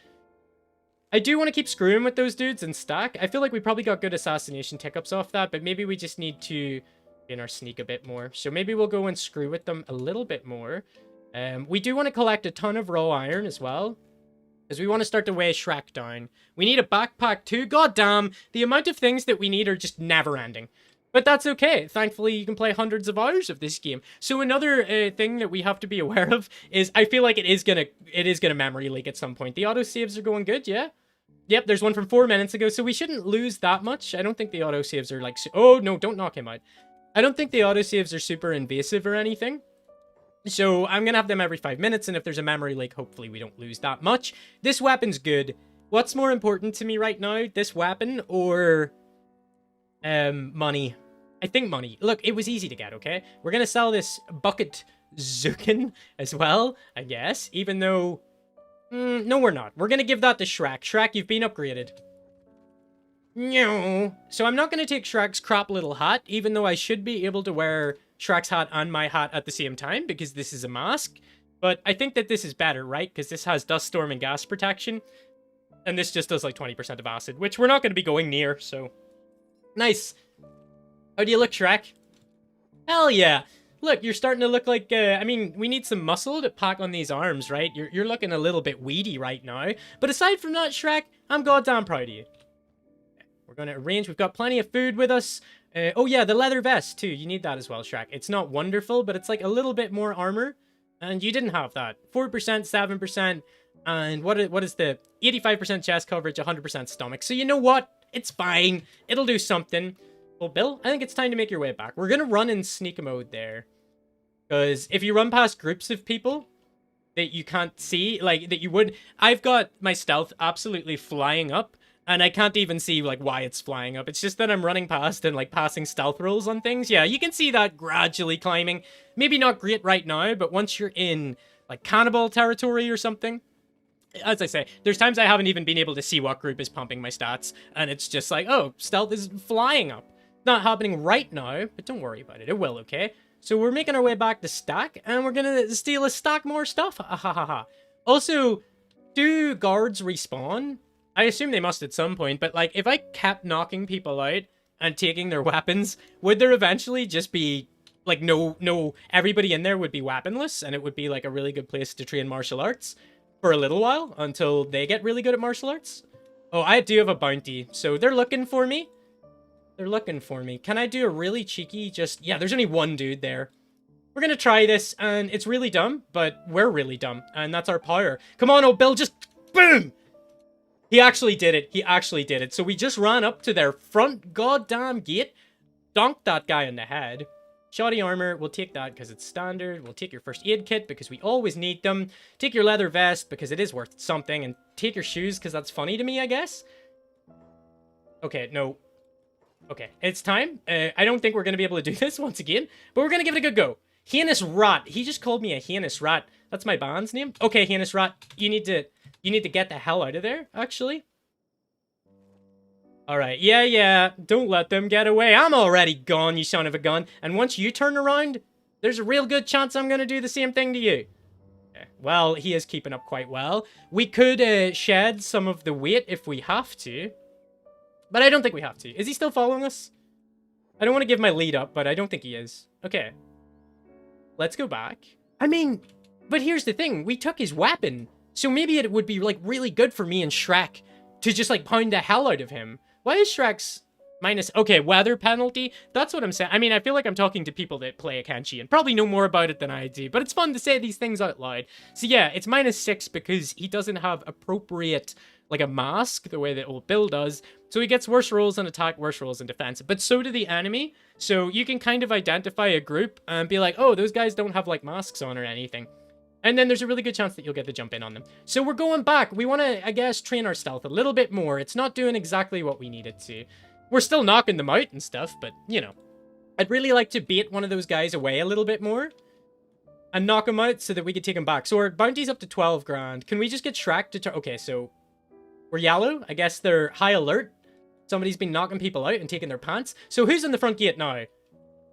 I do want to keep screwing with those dudes and stack. I feel like we probably got good assassination tick-ups off that, but maybe we just need to in our sneak a bit more. So maybe we'll go and screw with them a little bit more. We do want to collect a ton of raw iron as well, because we want to start to weigh Shrek down. We need a backpack too. God damn, the amount of things that we need are just never ending. But that's okay. Thankfully, you can play hundreds of hours of this game. So another thing that we have to be aware of is I feel like it is gonna memory leak at some point. The autosaves are going good, yeah? Yep, there's one from 4 minutes ago, so we shouldn't lose that much. I don't think the autosaves are like... Oh, no, don't knock him out. I don't think the autosaves are super invasive or anything. So I'm gonna have them every 5 minutes, and if there's a memory leak, hopefully we don't lose that much. This weapon's good. What's more important to me right now? This weapon or... money? I think money. Look, it was easy to get, okay? We're gonna sell this bucket Zukin as well, I guess. Even though... no, we're not. We're gonna give that to Shrek. Shrek, you've been upgraded. No. So I'm not gonna take Shrek's crap little hat, even though I should be able to wear Shrek's hat and my hat at the same time, because this is a mask. But I think that this is better, right? Because this has dust storm and gas protection. And this just does like 20% of acid, which we're not gonna be going near, so... Nice. How do you look, Shrek? Hell yeah. Look, you're starting to look like, I mean, we need some muscle to pack on these arms, right? You're looking a little bit weedy right now. But aside from that, Shrek, I'm goddamn proud of you. We're going to arrange. We've got plenty of food with us. Oh yeah, the leather vest too. You need that as well, Shrek. It's not wonderful, but it's like a little bit more armor. And you didn't have that. 4%, 7%, and what is the 85% chest coverage, 100% stomach. So you know what? It's fine. It'll do something. Well, Bill, I think it's time to make your way back. We're going to run in sneak mode there. Because if you run past groups of people that you can't see, like, that you would... I've got my stealth absolutely flying up, and I can't even see, like, why it's flying up. It's just that I'm running past and, like, passing stealth rolls on things. Yeah, you can see that gradually climbing. Maybe not great right now, but once you're in, like, cannibal territory or something... As I say, there's times I haven't even been able to see what group is pumping my stats, and it's just like, oh, stealth is flying up. Not happening right now, but don't worry about it. It will, okay? So we're making our way back to stack, and we're gonna steal a stack more stuff. Ha. Also, do guards respawn? I assume they must at some point, but like, if I kept knocking people out and taking their weapons, would there eventually just be, like, no, everybody in there would be weaponless, and it would be like a really good place to train martial arts for a little while until they get really good at martial arts? Oh, I do have a bounty, so they're looking for me. They're looking for me. Can I do a really cheeky yeah, there's only one dude there. We're gonna try this, and it's really dumb, but we're really dumb, and that's our power. Come on, old Bill, just boom! He actually did it. He actually did it. So we just ran up to their front goddamn gate, donked that guy in the head. Shoddy armor, we'll take that because it's standard. We'll take your first aid kit because we always need them. Take your leather vest because it is worth something, and take your shoes because that's funny to me, I guess. Okay, no. Okay, it's time. I don't think we're going to be able to do this once again, but we're going to give it a good go. Heinous Rat. He just called me a Heinous Rat. That's my band's name. Okay, Heinous Rat, you need to get the hell out of there, actually. Alright, yeah, don't let them get away. I'm already gone, you son of a gun. And once you turn around, there's a real good chance I'm going to do the same thing to you. Okay. Well, he is keeping up quite well. We could shed some of the weight if we have to. But I don't think we have to. Is he still following us? I don't want to give my lead up, but I don't think he is. Okay. Let's go back. I mean, but here's the thing. We took his weapon. So maybe it would be, like, really good for me and Shrek to just, like, pound the hell out of him. Why is Shrek's minus... Okay, weather penalty? That's what I'm saying. I mean, I feel like I'm talking to people that play a Kenshi and probably know more about it than I do, but it's fun to say these things out loud. So yeah, it's -6 because he doesn't have appropriate, like, a mask the way that old Bill does. So he gets worse rolls in attack, worse rolls in defense. But so do the enemy. So you can kind of identify a group and be like, oh, those guys don't have, like, masks on or anything. And then there's a really good chance that you'll get the jump in on them. So we're going back. We want to, I guess, train our stealth a little bit more. It's not doing exactly what we need it to. We're still knocking them out and stuff, but, you know. I'd really like to bait one of those guys away a little bit more. And knock him out so that we can take him back. So our bounty's up to 12 grand. Can we just get Shrek to... Okay, so... We're yellow. I guess they're high alert. Somebody's been knocking people out and taking their pants. So who's in the front gate now?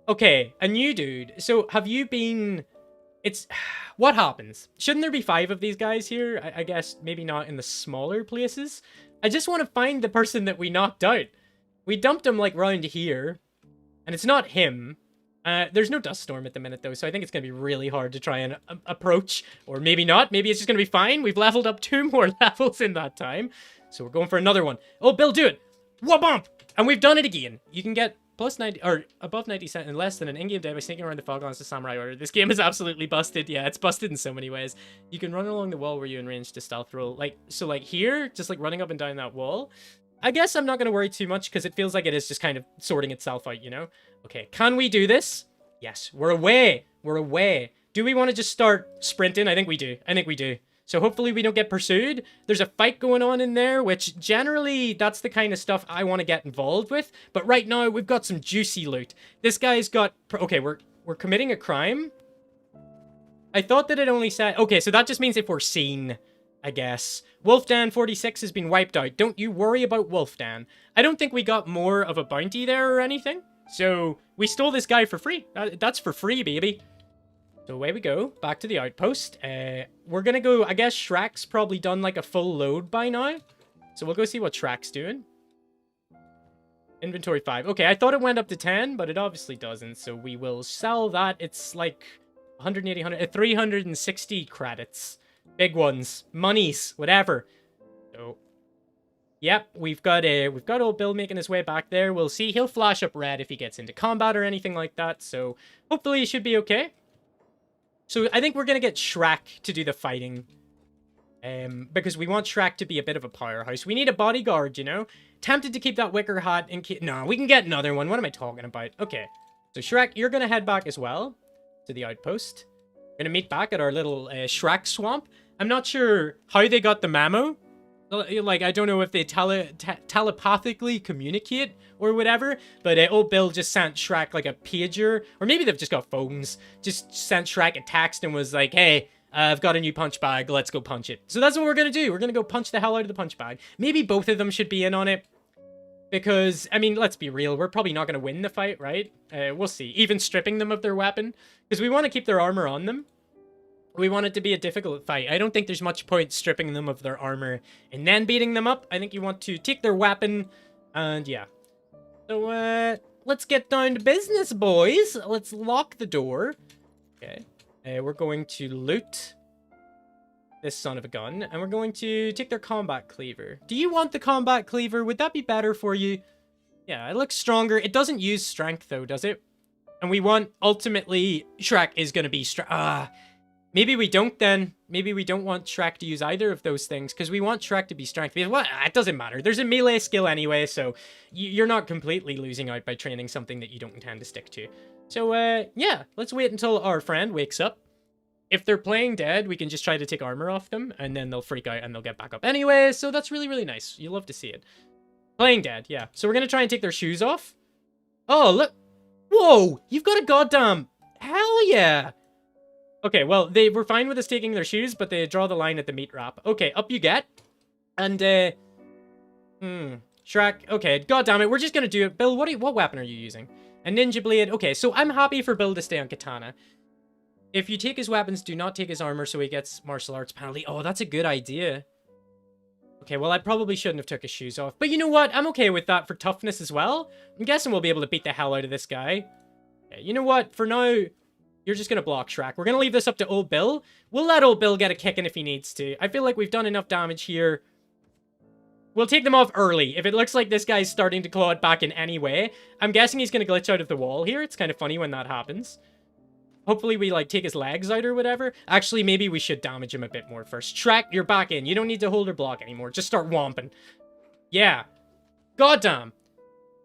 Okay, a new dude. So have you been... It's... What happens? Shouldn't there be 5 of these guys here? I guess maybe not in the smaller places. I just want to find the person that we knocked out. We dumped him, like, round here. And it's not him. There's no dust storm at the minute, though, so I think it's going to be really hard to try and approach. Or maybe not. Maybe it's just going to be fine. We've leveled up 2 more levels in that time. So we're going for another one. Oh, Bill, do it! Wha-bump! And we've done it again. You can get plus 90, or above 90 cent and less than an in-game day by sneaking around the fog lines to samurai order. This game is absolutely busted. Yeah, it's busted in so many ways. You can run along the wall where you're in range to stealth roll. Like, so like here, just like running up and down that wall. I guess I'm not going to worry too much because it feels like it is just kind of sorting itself out, you know? Okay, can we do this? Yes, we're away. We're away. Do we want to just start sprinting? I think we do. I think we do. So hopefully we don't get pursued. There's a fight going on in there, which generally that's the kind of stuff I want to get involved with. But right now we've got some juicy loot. This guy's got... Okay, we're committing a crime. I thought that it only said... Okay, so that just means if we're seen, I guess. Wolfdan 46 has been wiped out. Don't you worry about Wolfdan. I don't think we got more of a bounty there or anything. So we stole this guy for free. That's for free, baby. So away we go, back to the outpost. We're gonna go, I guess Shrek's probably done like a full load by now. So we'll go see what Shrek's doing. Inventory 5. Okay, I thought it went up to 10, but it obviously doesn't. So we will sell that. It's like 180, 360 credits. Big ones. Monies, whatever. So, yep, we've got old Bill making his way back there. We'll see. He'll flash up red if he gets into combat or anything like that. So hopefully he should be okay. So I think we're going to get Shrek to do the fighting. Because we want Shrek to be a bit of a powerhouse. We need a bodyguard, you know? Tempted to keep that wicker hat and keep... No, we can get another one. What am I talking about? Okay. So Shrek, you're going to head back as well to the outpost. We're going to meet back at our little Shrek swamp. I'm not sure how they got the memo. Like, I don't know if they telepathically communicate or whatever, but old Bill just sent Shrek like a pager, or maybe they've just got phones, just sent Shrek a text and was like, hey, I've got a new punch bag, let's go punch it. So that's what we're going to do. We're going to go punch the hell out of the punch bag. Maybe both of them should be in on it, because, I mean, let's be real, we're probably not going to win the fight, right? We'll see. Even stripping them of their weapon, because we want to keep their armor on them. We want it to be a difficult fight. I don't think there's much point stripping them of their armor and then beating them up. I think you want to take their weapon, and yeah. So, let's get down to business, boys. Let's lock the door. Okay. We're going to loot this son of a gun, and we're going to take their combat cleaver. Do you want the combat cleaver? Would that be better for you? Yeah, it looks stronger. It doesn't use strength, though, does it? And we want, ultimately, Shrek is going to be maybe we don't then. Maybe we don't want Shrek to use either of those things, because we want Shrek to be strength. Well, it doesn't matter. There's a melee skill anyway, so you're not completely losing out by training something that you don't intend to stick to. So, yeah, let's wait until our friend wakes up. If they're playing dead, we can just try to take armor off them, and then they'll freak out and they'll get back up anyway, so that's really, really nice. You love to see it. Playing dead, yeah. So we're going to try and take their shoes off. Oh, look. Whoa, you've got a goddamn... Hell yeah. Okay, well, they were fine with us taking their shoes, but they draw the line at the meat wrap. Okay, up you get. And, Shrek, okay, god damn it, we're just gonna do it. Bill, what weapon are you using? A ninja blade. Okay, so I'm happy for Bill to stay on katana. If you take his weapons, do not take his armor so he gets martial arts penalty. Oh, that's a good idea. Okay, well, I probably shouldn't have took his shoes off. But you know what? I'm okay with that for toughness as well. I'm guessing we'll be able to beat the hell out of this guy. Okay, you know what? For now... You're just going to block Shrek. We're going to leave this up to old Bill. We'll let old Bill get a kick in if he needs to. I feel like we've done enough damage here. We'll take them off early. If it looks like this guy's starting to claw it back in any way, I'm guessing he's going to glitch out of the wall here. It's kind of funny when that happens. Hopefully we, like, take his legs out or whatever. Actually, maybe we should damage him a bit more first. Shrek, you're back in. You don't need to hold or block anymore. Just start whomping. Yeah. Goddamn.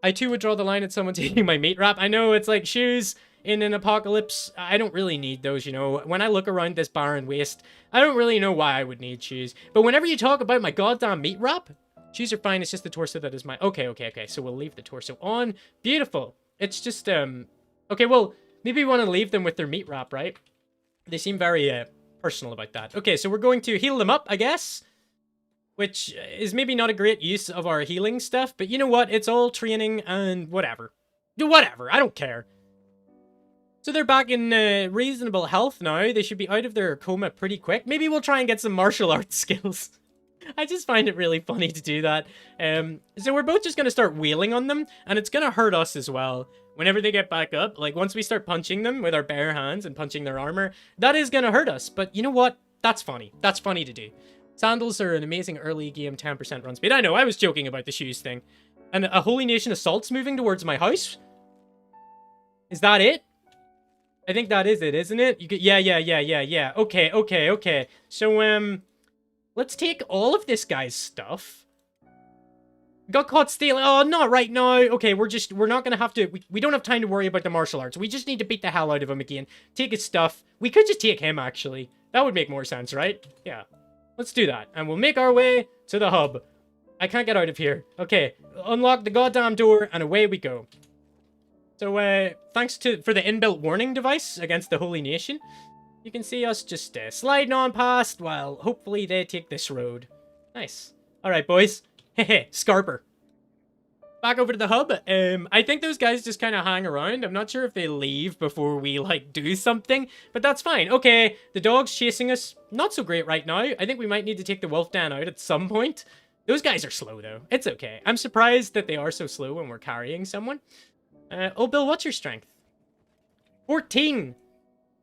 I, too, would draw the line at someone taking my meat wrap. I know, it's like shoes... In an apocalypse, I don't really need those, you know. When I look around this barren waste, I don't really know why I would need shoes. But whenever you talk about my goddamn meat wrap, shoes are fine. It's just the torso that is my... Okay. So we'll leave the torso on. Beautiful. It's just, okay, well, maybe we want to leave them with their meat wrap, right? They seem very, personal about that. Okay, so we're going to heal them up, I guess. Which is maybe not a great use of our healing stuff. But you know what? It's all training and whatever. Do whatever. I don't care. So they're back in reasonable health now. They should be out of their coma pretty quick. Maybe we'll try and get some martial arts skills. I just find it really funny to do that. So we're both just going to start wheeling on them, and it's going to hurt us as well. Whenever they get back up, like once we start punching them with our bare hands and punching their armor, that is going to hurt us. But you know what? That's funny. That's funny to do. Sandals are an amazing early game 10% run speed. I know, I was joking about the shoes thing. And a Holy Nation assault's moving towards my house? Is that it? I think that is it, isn't it? You could, yeah. Okay. So, let's take all of this guy's stuff. Got caught stealing. Oh, not right now. Okay, we're not gonna have to, we don't have time to worry about the martial arts. We just need to beat the hell out of him again. Take his stuff. We could just take him, actually. That would make more sense, right? Yeah. Let's do that. And we'll make our way to the hub. I can't get out of here. Okay, unlock the goddamn door, and away we go. So, thanks for the inbuilt warning device against the Holy Nation. You can see us just sliding on past while hopefully they take this road. Nice. Alright, boys. Hehe, Scarper. Back over to the hub. I think those guys just kind of hang around. I'm not sure if they leave before we, like, do something, but that's fine. Okay, the dog's chasing us. Not so great right now. I think we might need to take the wolf den out at some point. Those guys are slow, though. It's okay. I'm surprised that they are so slow when we're carrying someone. Oh, Bill, what's your strength? 14.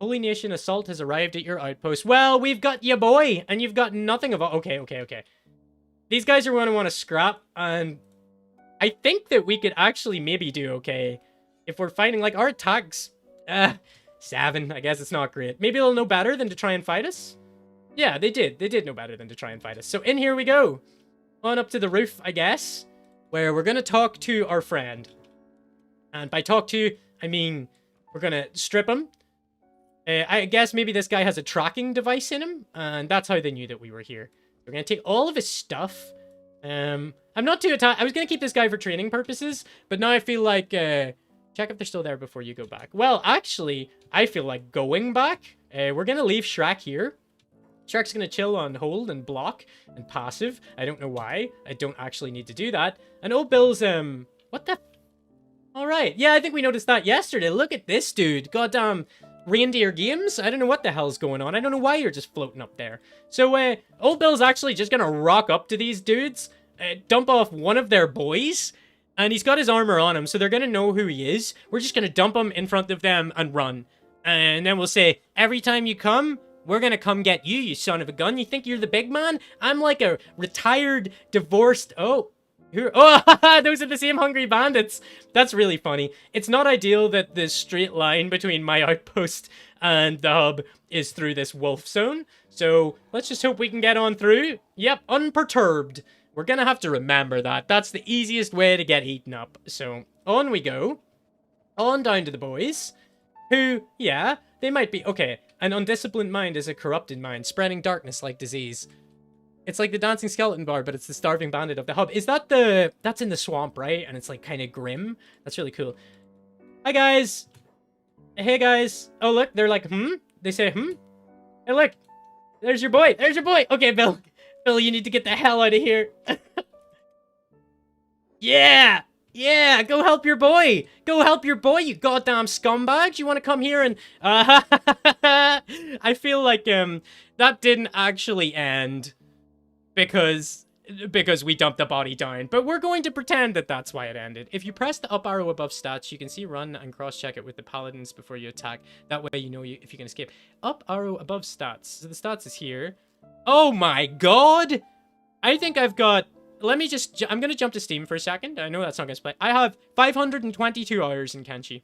Holy Nation assault has arrived at your outpost. Well, we've got you, boy, and you've got nothing of... Okay. These guys are going to want to scrap, and I think that we could actually maybe do okay if we're fighting, like, our attacks. 7. I guess it's not great. Maybe they'll know better than to try and fight us? Yeah, they did. They did know better than to try and fight us. So in here we go. On up to the roof, I guess, where we're going to talk to our friend. And by talk to, I mean, we're going to strip him. I guess maybe this guy has a tracking device in him, and that's how they knew that we were here. We're going to take all of his stuff. I'm not too attached. I was going to keep this guy for training purposes, but now I feel like, check if they're still there before you go back. Well, actually, I feel like going back. We're going to leave Shrek here. Shrek's going to chill on hold and block and passive. I don't know why. I don't actually need to do that. And old Bill's, what the... Alright, yeah, I think we noticed that yesterday. Look at this dude. Goddamn reindeer games? I don't know what the hell's going on. I don't know why you're just floating up there. So, old Bill's actually just gonna rock up to these dudes, dump off one of their boys, and he's got his armor on him, so they're gonna know who he is. We're just gonna dump him in front of them and run. And then we'll say, every time you come, we're gonna come get you, you son of a gun. You think you're the big man? I'm like a retired, divorced... Oh, those are the same hungry bandits. That's really funny. It's not ideal that the straight line between my outpost and the hub is through this wolf zone. So let's just hope we can get on through. Yep, unperturbed. We're gonna have to remember that. That's the easiest way to get eaten up. So on we go. On down to the boys. Who, yeah, they might be... Okay, an undisciplined mind is a corrupted mind, spreading darkness like disease. It's like the dancing skeleton bar, but it's the starving bandit of the hub. Is that the... That's in the swamp, right? And it's like kind of grim. That's really cool. Hi, guys. Hey, guys. Oh, look. They're like, They say, Hey, look. There's your boy. There's your boy. Okay, Bill. Bill, you need to get the hell out of here. Yeah. Yeah, go help your boy. Go help your boy, you goddamn scumbags. You want to come here and... I feel like that didn't actually end... Because we dumped the body down. But we're going to pretend that that's why it ended. If you press the up arrow above stats, you can see run and cross-check it with the paladins before you attack. That way you know if you can escape. Up arrow above stats. So the stats is here. Oh my god! I think I've got... Let me just... I'm going to jump to Steam for a second. I know that's not going to play. I have 522 hours in Kenshi.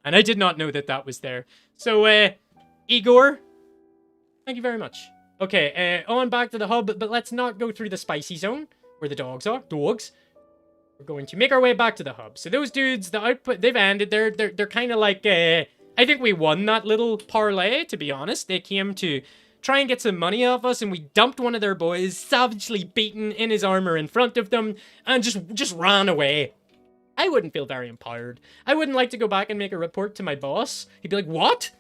And I did not know that that was there. So, Igor, thank you very much. Okay, on back to the hub, but let's not go through the spicy zone, where the dogs are. Dogs. We're going to make our way back to the hub. So those dudes, the output, they've ended. They're kind of like, I think we won that little parlay, to be honest. They came to try and get some money off us, and we dumped one of their boys, savagely beaten in his armor in front of them, and just ran away. I wouldn't feel very empowered. I wouldn't like to go back and make a report to my boss. He'd be like, what?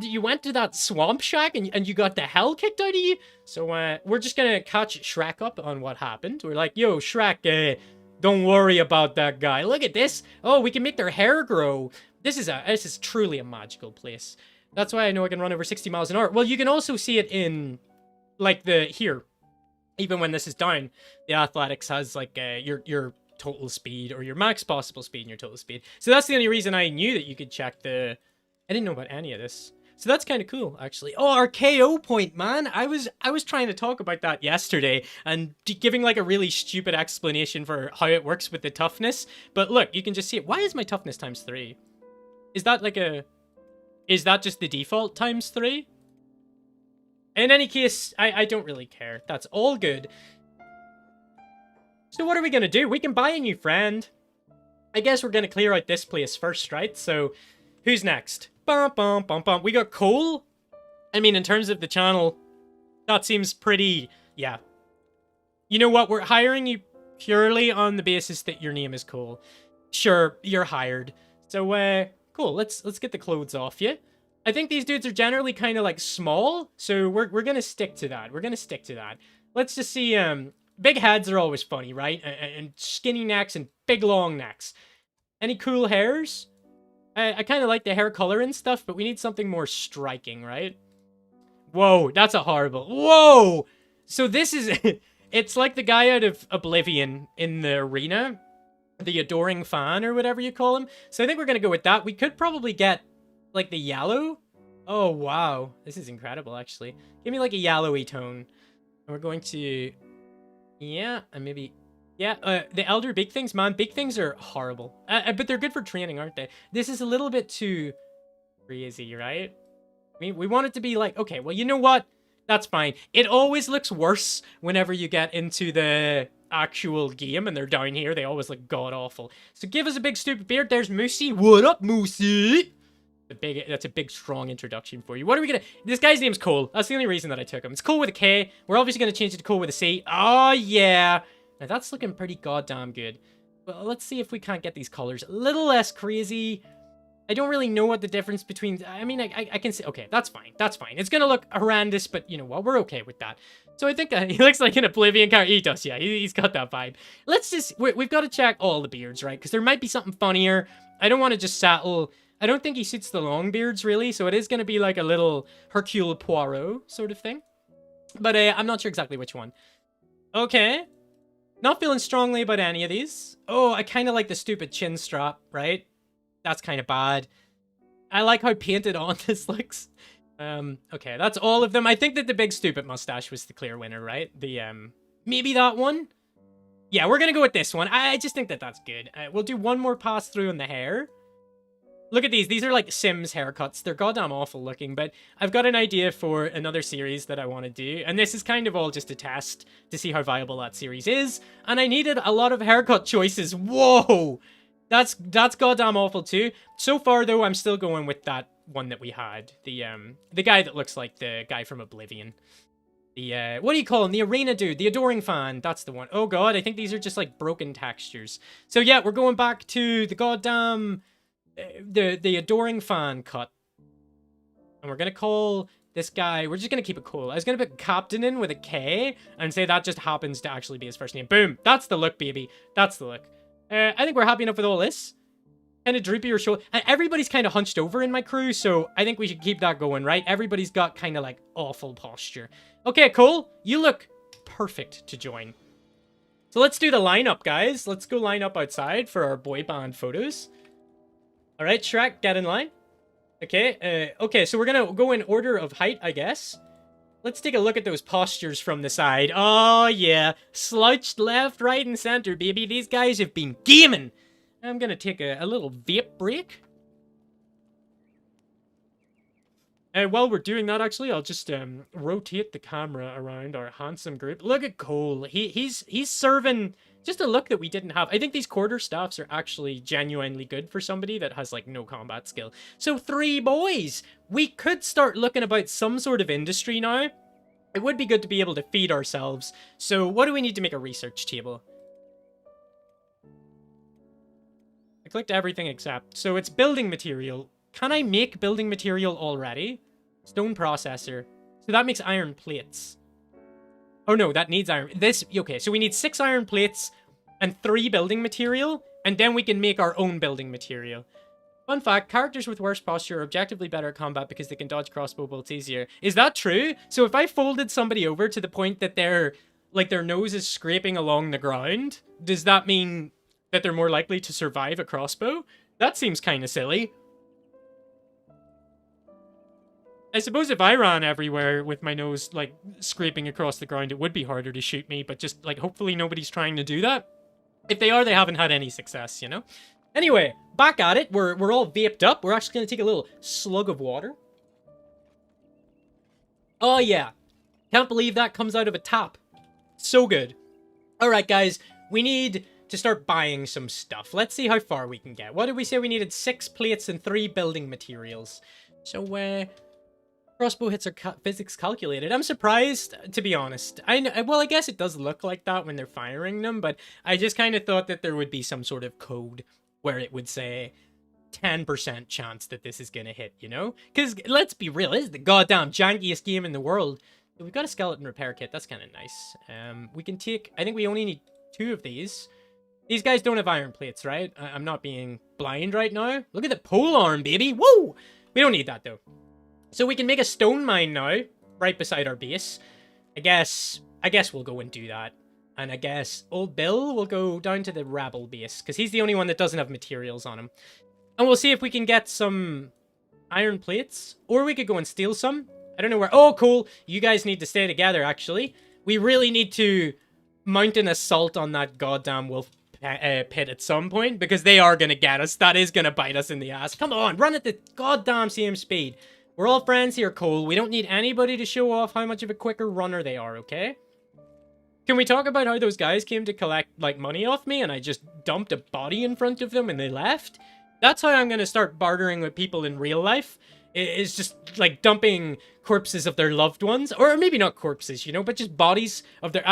You went to that swamp shack and you got the hell kicked out of you? So, we're just gonna catch Shrek up on what happened. We're like, yo, Shrek, don't worry about that guy. Look at this. Oh, we can make their hair grow. This is truly a magical place. That's why I know I can run over 60 miles an hour. Well, you can also see it in, like, here. Even when this is down, the athletics has, like, your total speed, or your max possible speed and your total speed. So that's the only reason I knew that you could check the... I didn't know about any of this. So that's kind of cool, actually. Oh, our KO point, man. I was trying to talk about that yesterday and giving like a really stupid explanation for how it works with the toughness. But look, you can just see it. Why is my toughness times 3? Is that like is that just the default times 3? In any case, I don't really care. That's all good. So what are we going to do? We can buy a new friend. I guess we're going to clear out this place first, right? So who's next? Bum, bum, bum, bum. We got Cole. I mean, in terms of the channel, that seems pretty... Yeah. You know what? We're hiring you purely on the basis that your name is Cole. Sure, you're hired. So, cool. Let's get the clothes off you. I think these dudes are generally kind of, like, small. So we're going to stick to that. We're going to stick to that. Let's just see... Big heads are always funny, right? And skinny necks and big long necks. Any cool hairs? I kind of like the hair color and stuff, but we need something more striking, right? Whoa, that's a horrible... Whoa! So this is... It's like the guy out of Oblivion in the arena. The adoring fan, or whatever you call him. So I think we're going to go with that. We could probably get, like, the yellow. Oh, wow. This is incredible, actually. Give me, like, a yellowy tone. And we're going to... Yeah, and maybe... Yeah, the elder big things, man. Big things are horrible. But they're good for training, aren't they? This is a little bit too crazy, right? We want it to be like, okay, well, you know what? That's fine. It always looks worse whenever you get into the actual game and they're down here. They always look god-awful. So give us a big stupid beard. There's Moosey. What up, Moosey? That's a big, strong introduction for you. What are we gonna... This guy's name's Cole. That's the only reason that I took him. It's Cole with a K. We're obviously gonna change it to Cole with a C. Oh, yeah. Now, that's looking pretty goddamn good. Well, let's see if we can't get these colors a little less crazy. I don't really know what the difference between... I mean, I can see... Okay, that's fine. That's fine. It's gonna look horrendous, but you know what? We're okay with that. So I think he looks like an Oblivion character. He does, yeah. He's got that vibe. Let's just... We've got to check all the beards, right? Because there might be something funnier. I don't want to just settle... I don't think he suits the long beards, really. So it is going to be like a little Hercule Poirot sort of thing. But I'm not sure exactly which one. Okay. Not feeling strongly about any of these. Oh, I kind of like the stupid chin strap, right? That's kind of bad. I like how painted on this looks. Okay, that's all of them. I think that the big stupid mustache was the clear winner, right? The, maybe that one? Yeah, we're gonna go with this one. I just think that that's good. We'll do one more pass through on the hair. Look at these. These are like Sims haircuts. They're goddamn awful looking, but I've got an idea for another series that I want to do. And this is kind of all just a test to see how viable that series is. And I needed a lot of haircut choices. Whoa! That's goddamn awful too. So far though, I'm still going with that one that we had. The guy that looks like the guy from Oblivion. The, what do you call him? The arena dude, the adoring fan. That's the one. Oh god, I think these are just like broken textures. So yeah, we're going back to the goddamn... the adoring fan cut. And we're gonna call this guy... We're just gonna keep it cool. I was gonna put Captain in with a K and say that just happens to actually be his first name. Boom! That's the look, baby. That's the look. I think we're happy enough with all this. Kind of droopy or shoulder. And everybody's kind of hunched over in my crew, so I think we should keep that going, right? Everybody's got kind of like awful posture. Okay, Cole. You look perfect to join. So let's do the lineup, guys. Let's go line up outside for our boy band photos. All right, Shrek, get in line. Okay, okay, so we're gonna go in order of height, I guess. Let's take a look at those postures from the side. Oh, yeah. Slouched left, right, and center, baby. These guys have been gaming. I'm gonna take a little vape break. And while we're doing that, actually, I'll just rotate the camera around our handsome group. Look at Cole. He's serving just a look that we didn't have. I think these quarter staffs are actually genuinely good for somebody that has, like, no combat skill. So 3 boys. We could start looking about some sort of industry now. It would be good to be able to feed ourselves. So what do we need to make a research table? I clicked everything except. So it's building material. Can I make building material already? Stone processor. So that makes iron plates. Oh no, that needs iron. Okay, so we need 6 iron plates and 3 building material. And then we can make our own building material. Fun fact, characters with worse posture are objectively better at combat because they can dodge crossbow bolts easier. Is that true? So if I folded somebody over to the point that their nose is scraping along the ground, does that mean that they're more likely to survive a crossbow? That seems kind of silly. I suppose if I ran everywhere with my nose, like, scraping across the ground, it would be harder to shoot me, but just, like, hopefully nobody's trying to do that. If they are, they haven't had any success, you know? Anyway, back at it. We're all vaped up. We're actually going to take a little slug of water. Oh, yeah. Can't believe that comes out of a tap. So good. All right, guys. We need to start buying some stuff. Let's see how far we can get. What did we say? We needed 6 plates and 3 building materials. So, crossbow hits are physics calculated. I'm surprised, to be honest. Well, I guess it does look like that when they're firing them, but I just kind of thought that there would be some sort of code where it would say 10% chance that this is gonna hit, you know? Because, let's be real, this is the goddamn jankiest game in the world. We've got a skeleton repair kit, that's kind of nice. We can take, I think we only need 2 of these. These guys don't have iron plates, right? I'm not being blind right now. Look at the pole arm, baby, woo! We don't need that, though. So we can make a stone mine now, right beside our base. I guess we'll go and do that. And I guess old Bill will go down to the Rabble base, because he's the only one that doesn't have materials on him. And we'll see if we can get some iron plates, or we could go and steal some. I don't know where. Oh, cool. You guys need to stay together, actually. We really need to mount an assault on that goddamn wolf pit at some point, because they are going to get us. That is going to bite us in the ass. Come on, run at the goddamn same speed. We're all friends here, Cole. We don't need anybody to show off how much of a quicker runner they are, okay? Can we talk about how those guys came to collect, like, money off me and I just dumped a body in front of them and they left? That's how I'm going to start bartering with people in real life. It's just, like, dumping corpses of their loved ones. Or maybe not corpses, you know, but just bodies of their...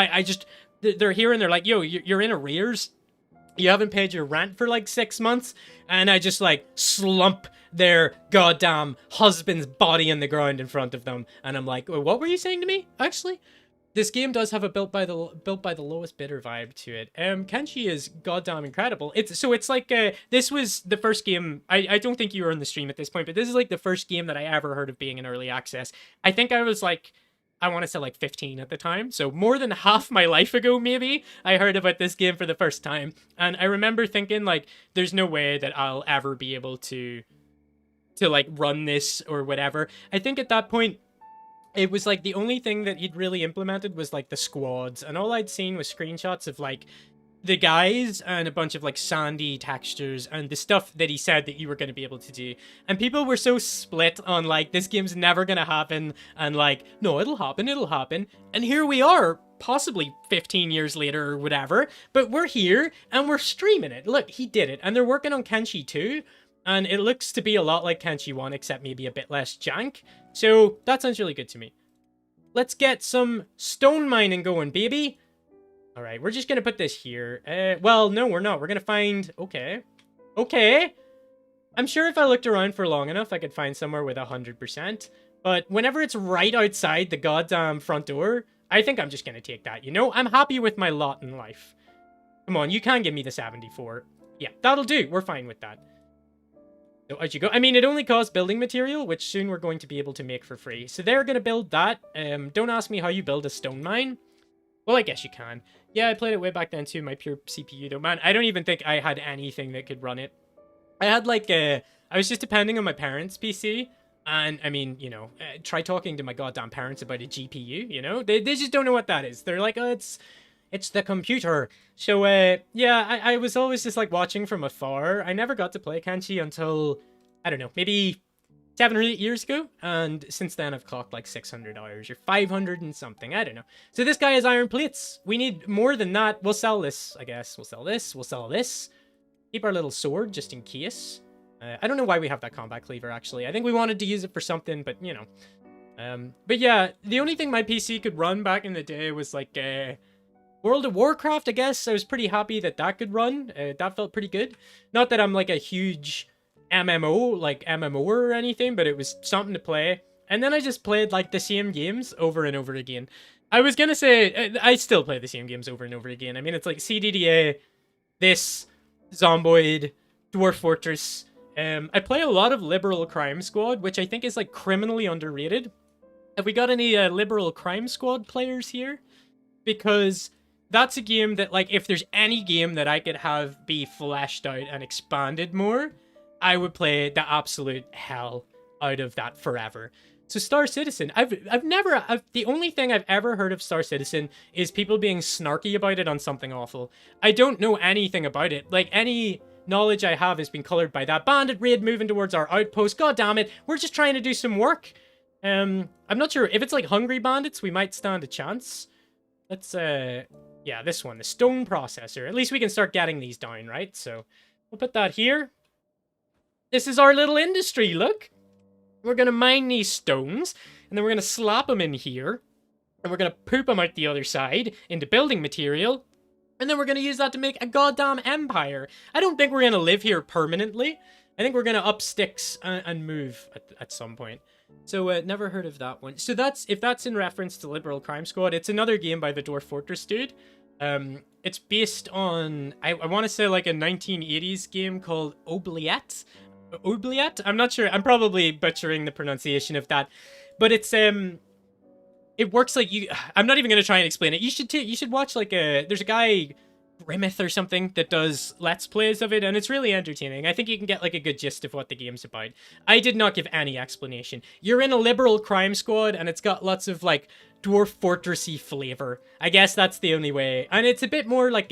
They're here and they're like, yo, you're in arrears. You haven't paid your rent for, like, 6 months. And I just, like, slump their goddamn husband's body in the ground in front of them. And I'm like, what were you saying to me, actually? This game does have a built by the lowest bidder vibe to it. Kenshi is goddamn incredible. It's like this was the first game. I don't think you were on the stream at this point, but this is like the first game that I ever heard of being in early access. I think I was like, I want to say like 15 at the time, so more than half my life ago maybe I heard about this game for the first time, and I remember thinking like, there's no way that I'll ever be able to like run this or whatever. I think at that point it was like the only thing that he'd really implemented was like the squads, and all I'd seen was screenshots of like the guys and a bunch of like sandy textures and the stuff that he said that you were going to be able to do. And people were so split on like, this game's never going to happen, and like, no, it'll happen. And here we are, possibly 15 years later or whatever, but we're here and we're streaming it. Look, he did it. And they're working on Kenshi 2. And it looks to be a lot like Kenshi 1, except maybe a bit less jank. So that sounds really good to me. Let's get some stone mining going, baby. All right, we're just going to put this here. Well, no, we're not. We're going to find... Okay. I'm sure if I looked around for long enough, I could find somewhere with 100%. But whenever it's right outside the goddamn front door, I think I'm just going to take that, you know? I'm happy with my lot in life. Come on, you can give me the 74. Yeah, that'll do. We're fine with that. So out you go. I mean, it only costs building material, which soon we're going to be able to make for free. So they're going to build that. Don't ask me how you build a stone mine. Well, I guess you can. Yeah, I played it way back then too, my pure CPU though. Man, I don't even think I had anything that could run it. I had like I was just depending on my parents' PC. And I mean, you know, try talking to my goddamn parents about a GPU, you know? They just don't know what that is. They're like, oh, it's the computer. So, yeah, I was always just, like, watching from afar. I never got to play Kenshi until, I don't know, maybe 7 or 8 years ago. And since then, I've clocked, like, 600 hours or 500 and something. I don't know. So this guy has iron plates. We need more than that. We'll sell this, I guess. We'll sell this. We'll sell this. Keep our little sword just in case. I don't know why we have that combat cleaver, actually. I think we wanted to use it for something, but, you know. But, yeah, the only thing my PC could run back in the day was, like, World of Warcraft, I guess. I was pretty happy that that could run. That felt pretty good. Not that I'm like a huge MMO or anything, but it was something to play. And then I just played like the same games over and over again. I was gonna say, I still play the same games over and over again. I mean, it's like CDDA, this, Zomboid, Dwarf Fortress, I play a lot of Liberal Crime Squad, which I think is like criminally underrated. Have we got any Liberal Crime Squad players here? Because that's a game that, like, if there's any game that I could have be fleshed out and expanded more, I would play the absolute hell out of that forever. So Star Citizen, the only thing I've ever heard of Star Citizen is people being snarky about it on Something Awful. I don't know anything about it. Like, any knowledge I have has been colored by that bandit raid moving towards our outpost. God damn it, we're just trying to do some work. I'm not sure. If it's like Hungry Bandits, we might stand a chance. Let's, yeah, this one, the stone processor. At least we can start getting these down, right? So we'll put that here. This is our little industry, look. We're going to mine these stones, and then we're going to slap them in here, and we're going to poop them out the other side into building material, and then we're going to use that to make a goddamn empire. I don't think we're going to live here permanently. I think we're going to up sticks and move at some point. So, never heard of that one. So if that's in reference to Liberal Crime Squad, it's another game by the Dwarf Fortress dude. It's based on, I want to say like a 1980s game called Oubliette. Oubliette? I'm not sure. I'm probably butchering the pronunciation of that. But it's, it works like I'm not even going to try and explain it. You should watch like there's a guy, Grimmeth or something, that does Let's Plays of it, and it's really entertaining. I think you can get like a good gist of what the game's about. I did not give any explanation. You're in a Liberal Crime Squad, and it's got lots of like Dwarf Fortressy flavor. I guess that's the only way. And it's a bit more like,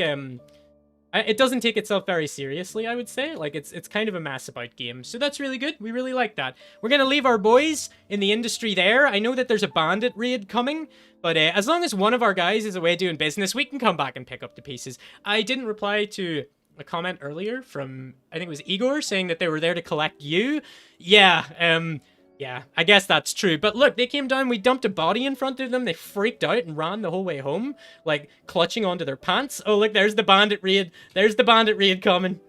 it doesn't take itself very seriously, I would say. Like, it's kind of a mess about game. So that's really good. We really like that. We're going to leave our boys in the industry there. I know that there's a bandit raid coming, but as long as one of our guys is away doing business, we can come back and pick up the pieces. I didn't reply to a comment earlier from, I think it was Igor, saying that they were there to collect you. Yeah, I guess that's true. But look, they came down, we dumped a body in front of them, they freaked out and ran the whole way home, like, clutching onto their pants. Oh, look, there's the bandit raid. There's the bandit raid coming.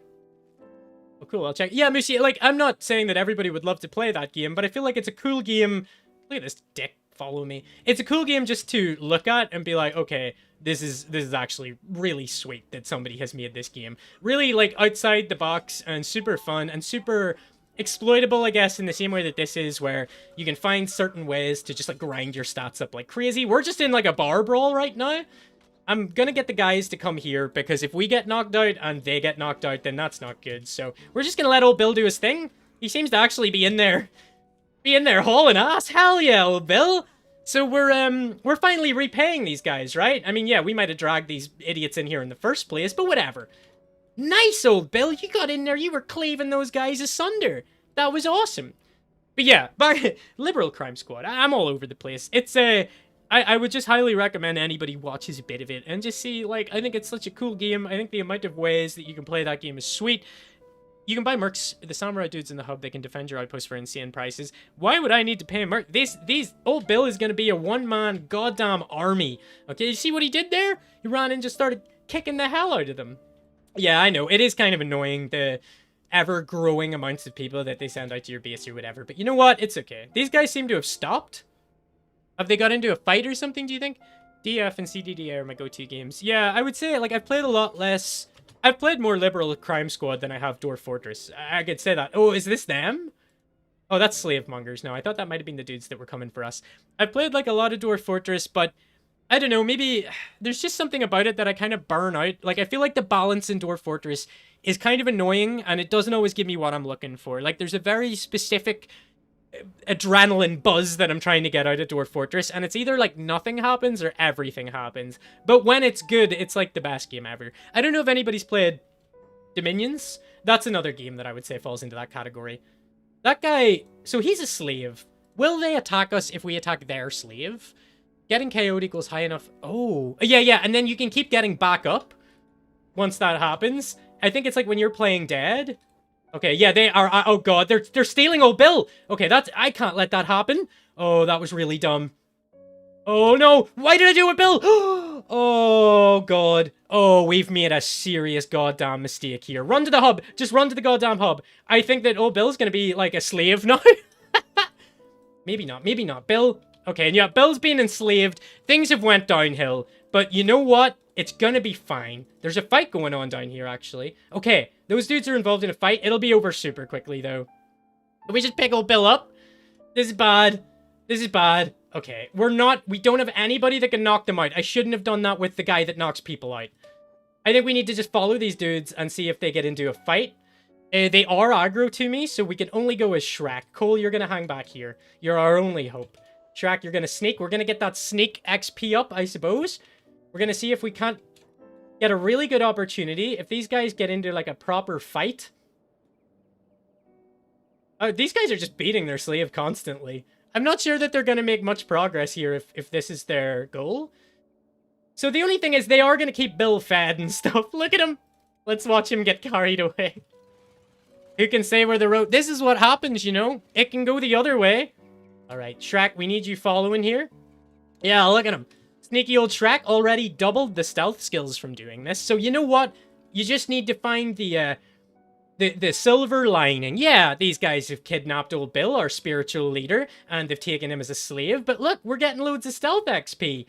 Oh, cool, I'll check. Yeah, Musi, like, I'm not saying that everybody would love to play that game, but I feel like it's a cool game. Look at this dick follow me. It's a cool game just to look at and be like, okay, this is actually really sweet that somebody has made this game. Really, like, outside the box and super fun and super exploitable, I guess, in the same way that this is, where you can find certain ways to just, like, grind your stats up like crazy. We're just in, like, a bar brawl right now. I'm gonna get the guys to come here, because if we get knocked out and they get knocked out, then that's not good. So we're just gonna let old Bill do his thing. He seems to actually be in there hauling ass. Hell yeah, old Bill. So we're finally repaying these guys, right? I mean, yeah, we might have dragged these idiots in here in the first place, but whatever. Nice, old Bill. You got in there. You were cleaving those guys asunder. That was awesome. But yeah, back Liberal Crime Squad. I'm all over the place. It's I would just highly recommend anybody watches a bit of it and just see, like, I think it's such a cool game. I think the amount of ways that you can play that game is sweet. You can buy mercs. The samurai dudes in the hub, they can defend your outpost for insane prices. Why would I need to pay merc? These old Bill is going to be a one-man goddamn army. Okay, you see what he did there? He ran in and just started kicking the hell out of them. Yeah, I know. It is kind of annoying, the ever-growing amounts of people that they send out to your base or whatever. But you know what? It's okay. These guys seem to have stopped. Have they got into a fight or something, do you think? DF and CDDA are my go-to games. Yeah, I would say, like, I've played a lot less. I've played more Liberal Crime Squad than I have Dwarf Fortress. I could say that. Oh, is this them? Oh, that's Slave Mongers. No, I thought that might have been the dudes that were coming for us. I've played, like, a lot of Dwarf Fortress, but I don't know, maybe there's just something about it that I kind of burn out. Like, I feel like the balance in Dwarf Fortress is kind of annoying, and it doesn't always give me what I'm looking for. Like, there's a very specific adrenaline buzz that I'm trying to get out of Dwarf Fortress, and it's either, like, nothing happens or everything happens. But when it's good, it's, like, the best game ever. I don't know if anybody's played Dominions. That's another game that I would say falls into that category. That guy, so he's a slave. Will they attack us if we attack their slave? Getting KO'd equals high enough. Oh, yeah, and then you can keep getting back up once that happens. I think it's like when you're playing dead. Okay, yeah, they are. Oh god, they're stealing old Bill. Okay, I can't let that happen. Oh, that was really dumb. Oh no, why did I do it, Bill? Oh god. Oh, we've made a serious goddamn mistake here. Run to the hub. Just run to the goddamn hub. I think that old Bill's gonna be like a slave now. Maybe not. Bill. Okay, yeah, Bill's being enslaved. Things have went downhill. But you know what? It's gonna be fine. There's a fight going on down here, actually. Okay, Those dudes are involved in a fight. It'll be over super quickly, though. Can we just pick old Bill up? This is bad. This is bad. Okay, we don't have anybody that can knock them out. I shouldn't have done that with the guy that knocks people out. I think we need to just follow these dudes and see if they get into a fight. They are aggro to me, so we can only go as Shrek. Cole, you're gonna hang back here. You're our only hope. Shrek, you're gonna sneak. We're gonna get that sneak XP up, I suppose. We're gonna see if we can't get a really good opportunity. If these guys get into, like, a proper fight. Oh, these guys are just beating their slave constantly. I'm not sure that they're gonna make much progress here if this is their goal. So the only thing is they are gonna keep Bill fed and stuff. Look at him. Let's watch him get carried away. Who can say where the road... This is what happens, you know? It can go the other way. Alright, Shrek, we need you following here. Yeah, look at him. Sneaky old Shrek already doubled the stealth skills from doing this. So you know what? You just need to find the silver lining. Yeah, these guys have kidnapped old Bill, our spiritual leader, and they've taken him as a slave. But look, we're getting loads of stealth XP.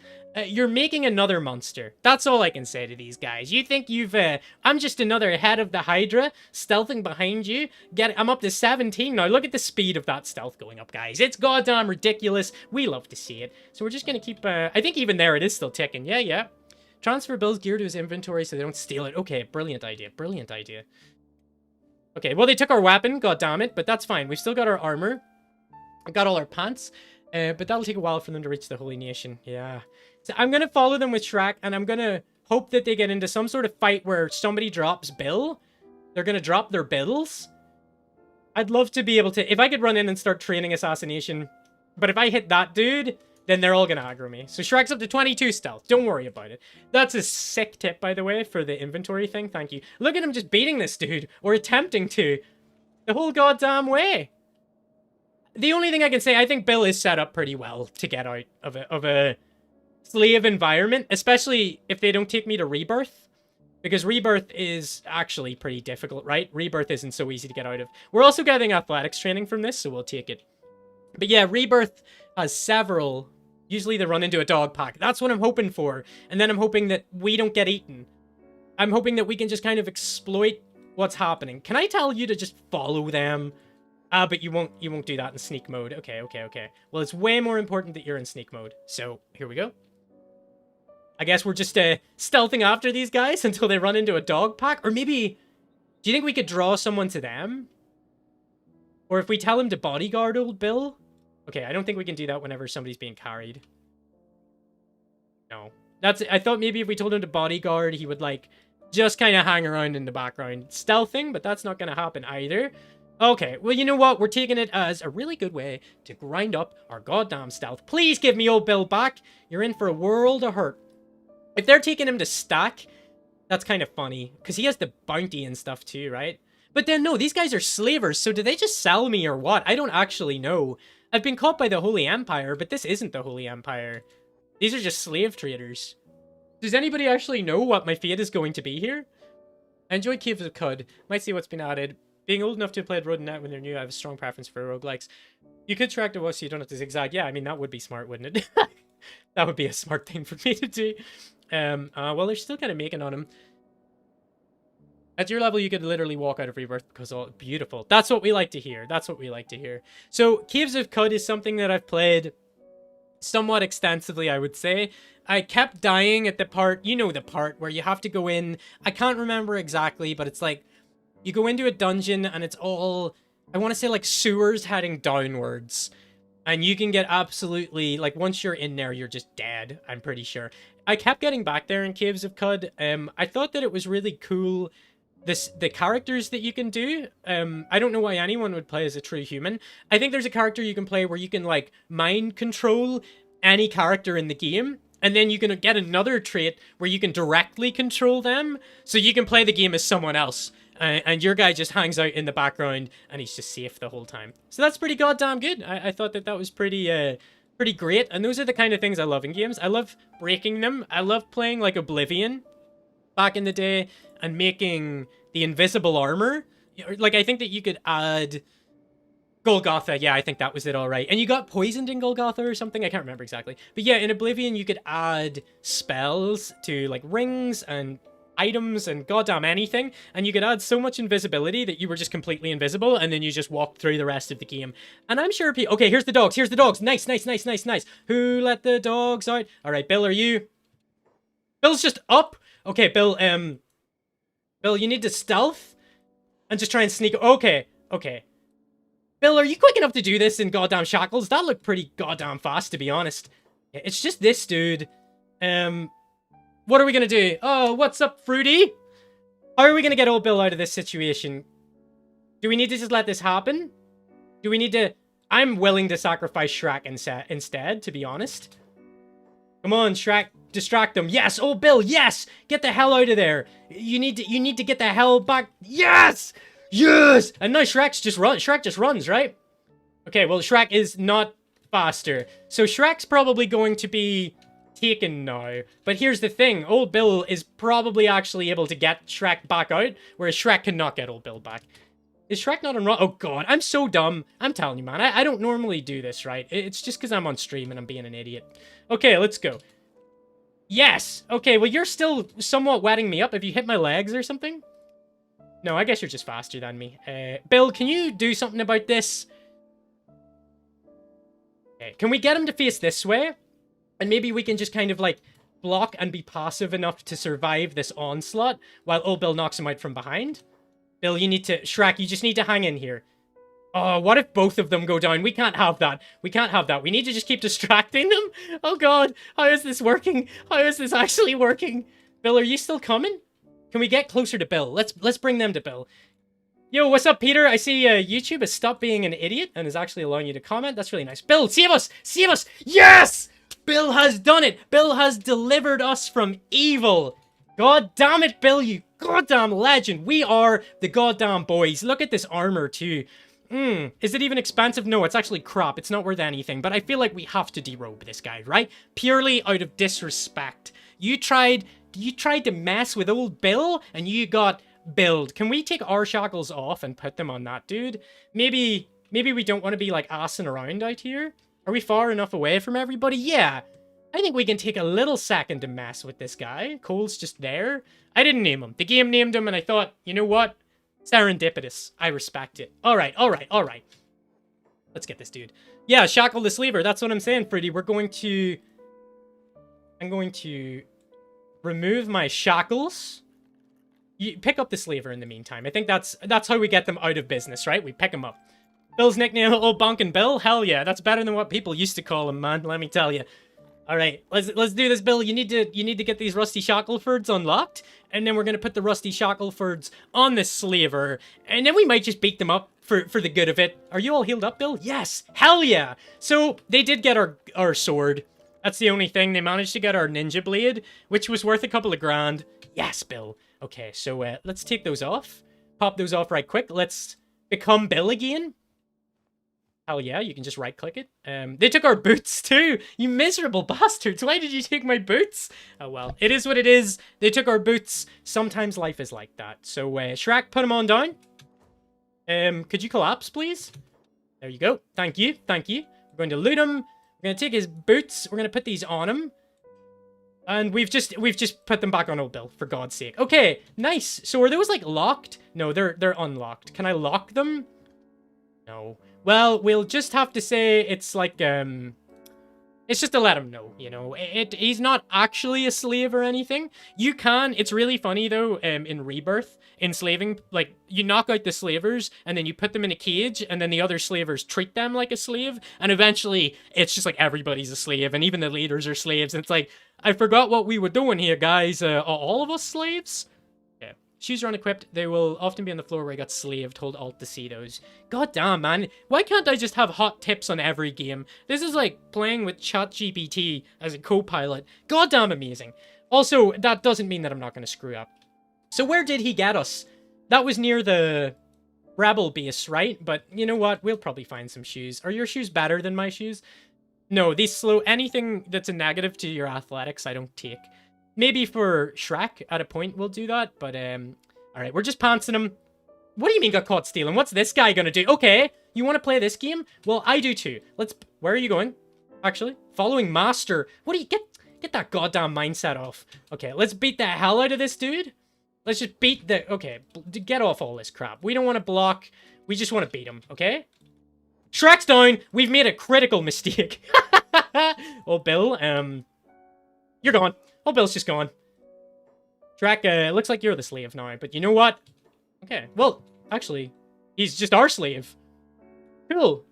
You're making another monster. That's all I can say to these guys. You think you've... I'm just another head of the Hydra, stealthing behind you. I'm up to 17 now. Look at the speed of that stealth going up, guys. It's goddamn ridiculous. We love to see it. So we're just going to keep... I think even there it is still ticking. Yeah, yeah. Transfer Bill's gear to his inventory so they don't steal it. Okay, brilliant idea. Brilliant idea. Okay, well, they took our weapon. God damn it. But that's fine. We've still got our armor. We got all our pants. But that'll take a while for them to reach the Holy Nation. Yeah. So I'm going to follow them with Shrek, and I'm going to hope that they get into some sort of fight where somebody drops Bill. They're going to drop their bills. I'd love to be able to... If I could run in and start training assassination, but if I hit that dude, then they're all going to aggro me. So Shrek's up to 22 stealth. Don't worry about it. That's a sick tip, by the way, for the inventory thing. Thank you. Look at him just beating this dude, or attempting to, the whole goddamn way. The only thing I can say, I think Bill is set up pretty well to get out of a slave environment, especially if they don't take me to Rebirth, because Rebirth is actually pretty difficult, right? Rebirth isn't so easy to get out of. We're also getting athletics training from this, so we'll take it. But yeah, Rebirth has several... Usually they run into a dog pack. That's what I'm hoping for. And then I'm hoping that we don't get eaten. I'm hoping that we can just kind of exploit what's happening. Can I tell you to just follow them? But you won't do that in sneak mode. Okay, okay, okay. Well, it's way more important that you're in sneak mode. So, here we go. I guess we're just stealthing after these guys until they run into a dog pack. Or maybe... Do you think we could draw someone to them? Or if we tell him to bodyguard old Bill? Okay, I don't think we can do that whenever somebody's being carried. No. I thought maybe if we told him to bodyguard, he would, like, just kind of hang around in the background stealthing, but that's not going to happen either. Okay, well, you know what? We're taking it as a really good way to grind up our goddamn stealth. Please give me old Bill back. You're in for a world of hurt. If they're taking him to stack, that's kind of funny, because he has the bounty and stuff too, right? But then, no, these guys are slavers, so do they just sell me or what? I don't actually know. I've been caught by the Holy Empire, but this isn't the Holy Empire. These are just slave traders. Does anybody actually know what my fate is going to be here? I enjoy Caves of Cud. Might see what's been added. Being old enough to have played Road and Net when they're new, I have a strong preference for roguelikes. You could track the walk so you don't have to zigzag. Yeah, I mean, that would be smart, wouldn't it? That would be a smart thing for me to do. Well, they're still kind of making on him. At your level, you could literally walk out of Rebirth because all beautiful. That's what we like to hear. That's what we like to hear. So, Caves of Cud is something that I've played somewhat extensively, I would say. I kept dying at the part, you know the part where you have to go in. I can't remember exactly, but it's like, you go into a dungeon and it's all, I want to say like sewers heading downwards. And you can get absolutely, like once you're in there, you're just dead, I'm pretty sure. I kept getting back there in Caves of Cud. I thought that it was really cool. The characters that you can do, I don't know why anyone would play as a true human. I think there's a character you can play where you can like mind control any character in the game, and then you can get another trait where you can directly control them, so you can play the game as someone else, and your guy just hangs out in the background and he's just safe the whole time. So that's pretty goddamn good. I thought that was pretty great, and those are the kind of things I love in games. I love breaking them. I love playing like Oblivion back in the day and making the invisible armor. Like, I think that you could add Golgotha. Yeah, I think that was it, all right. And you got poisoned in Golgotha or something? I can't remember exactly. But yeah, in Oblivion, you could add spells to, like, rings and items and goddamn anything, and you could add so much invisibility that you were just completely invisible, and then you just walked through the rest of the game. And I'm sure people... Okay, here's the dogs. Here's the dogs. Nice, nice, nice, nice, nice. Who let the dogs out? All right, Bill, are you... Bill's just up. Okay, Bill, Bill, you need to stealth and just try and sneak... Okay, okay. Bill, are you quick enough to do this in goddamn shackles? That looked pretty goddamn fast, to be honest. It's just this dude. What are we gonna do? Oh, what's up, Fruity? How are we gonna get old Bill out of this situation? Do we need to just let this happen? Do we need to... I'm willing to sacrifice Shrek instead, to be honest. Come on, Shrek. Distract them. Yes! Oh, Bill, yes! Get the hell out of there. You need to get the hell back. Yes! Yes! And now Shrek just runs, right? Okay, well, Shrek is not faster. So Shrek's probably going to be taken now. But here's the thing. Old Bill is probably actually able to get Shrek back out, whereas Shrek cannot get Old Bill back. Is Shrek not on run? Oh, God. I'm so dumb. I'm telling you, man. I don't normally do this, right? It's just because I'm on stream and I'm being an idiot. Okay, let's go. Yes! Okay, well, you're still somewhat wetting me up. Have you hit my legs or something? No, I guess you're just faster than me. Bill, can you do something about this? Okay, can we get him to face this way? And maybe we can just kind of, like, block and be passive enough to survive this onslaught while Old Bill knocks him out from behind? Bill, you need to... Shrek, you just need to hang in here. Oh, what if both of them go down? We can't have that. We can't have that. We need to just keep distracting them. Oh, God. How is this working? How is this actually working? Bill, are you still coming? Can we get closer to Bill? Let's bring them to Bill. Yo, what's up, Peter? I see YouTube has stopped being an idiot and is actually allowing you to comment. That's really nice. Bill, save us! Save us! Yes! Bill has done it! Bill has delivered us from evil! God damn it, Bill, you goddamn legend! We are the goddamn boys. Look at this armor, too. Is it even expensive? No, it's actually crap. It's not worth anything. But I feel like we have to derobe this guy, right? Purely out of disrespect. You tried to mess with old Bill, and you got billed. Can we take our shackles off and put them on that dude? Maybe we don't want to be, like, assing around out here? Are we far enough away from everybody? Yeah. I think we can take a little second to mess with this guy. Cole's just there. I didn't name him. The game named him, and I thought, you know what? Serendipitous. I respect it. Alright, alright, alright. Let's get this dude. Yeah, shackle the sleever. That's what I'm saying, Fruity. I'm going to remove my shackles. You pick up the sleever in the meantime. I think that's how we get them out of business, right? We pick them up. Bill's nickname, Old Bonkin' Bill? Hell yeah, that's better than what people used to call him, man. Let me tell you. All right, let's do this, Bill. You need to get these rusty Shacklefords unlocked, and then we're gonna put the rusty Shacklefords on the slaver, and then we might just beat them up for the good of it. Are you all healed up, Bill? Yes, hell yeah. So they did get our sword. That's the only thing. They managed to get our ninja blade, which was worth a couple of grand. Yes, Bill. Okay, so let's take those off. Pop those off right quick. Let's become Bill again. Hell yeah, you can just right-click it. They took our boots too! You miserable bastards! Why did you take my boots? Oh well, it is what it is. They took our boots. Sometimes life is like that. So, Shrek, put him on down. Could you collapse, please? There you go. Thank you, thank you. We're going to loot him. We're going to take his boots. We're going to put these on him. And we've just put them back on Old Bill, for God's sake. Okay, nice. So are those, like, locked? No, they're unlocked. Can I lock them? No. Well, we'll just have to say it's like, it's just to let him know, you know. He's not actually a slave or anything. You can, it's really funny though, in Rebirth, enslaving, like, you knock out the slavers, and then you put them in a cage, and then the other slavers treat them like a slave, and eventually, it's just like everybody's a slave, and even the leaders are slaves, and it's like, I forgot what we were doing here, guys. Are all of us slaves? Yeah. Shoes are unequipped. They will often be on the floor where I got slaved. Hold Alt to see those. God damn, man. Why can't I just have hot tips on every game? This is like playing with ChatGPT as a co-pilot. God damn amazing. Also, that doesn't mean that I'm not going to screw up. So where did he get us? That was near the Rebel base, right? But you know what? We'll probably find some shoes. Are your shoes better than my shoes? No, these slow... Anything that's a negative to your athletics, I don't take. Maybe for Shrek, at a point, we'll do that, but, alright, we're just pantsing him. What do you mean got caught stealing? What's this guy gonna do? Okay, you want to play this game? Well, I do too. Let's... Where are you going? Actually, following Master. What do you... Get that goddamn mindset off. Okay, let's beat the hell out of this dude. Let's just beat the... Okay, get off all this crap. We don't want to block. We just want to beat him, okay? Shrek's down! We've made a critical mistake. Oh, Bill, you're gone. Oh, Bill's just gone. Shrek, looks like you're the slave now, but you know what? Okay, well, actually, he's just our slave. Cool.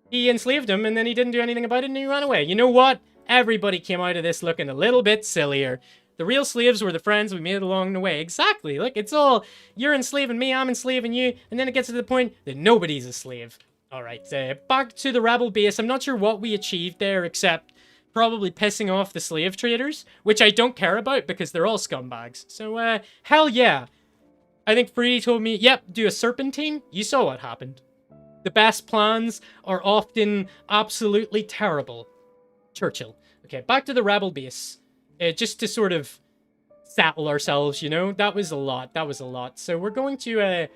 He enslaved him, and then he didn't do anything about it, and he ran away. You know what? Everybody came out of this looking a little bit sillier. The real slaves were the friends we made along the way. Exactly. Look, it's all, you're enslaving me, I'm enslaving you, and then it gets to the point that nobody's a slave. Alright, back to the rebel base. I'm not sure what we achieved there, except probably pissing off the slave traders, which I don't care about because they're all scumbags. So, hell yeah. I think Free told me, yep, do a serpentine. You saw what happened. The best plans are often absolutely terrible. Churchill. Okay, back to the rebel base. Just to sort of settle ourselves, you know? That was a lot. That was a lot. So we're going to,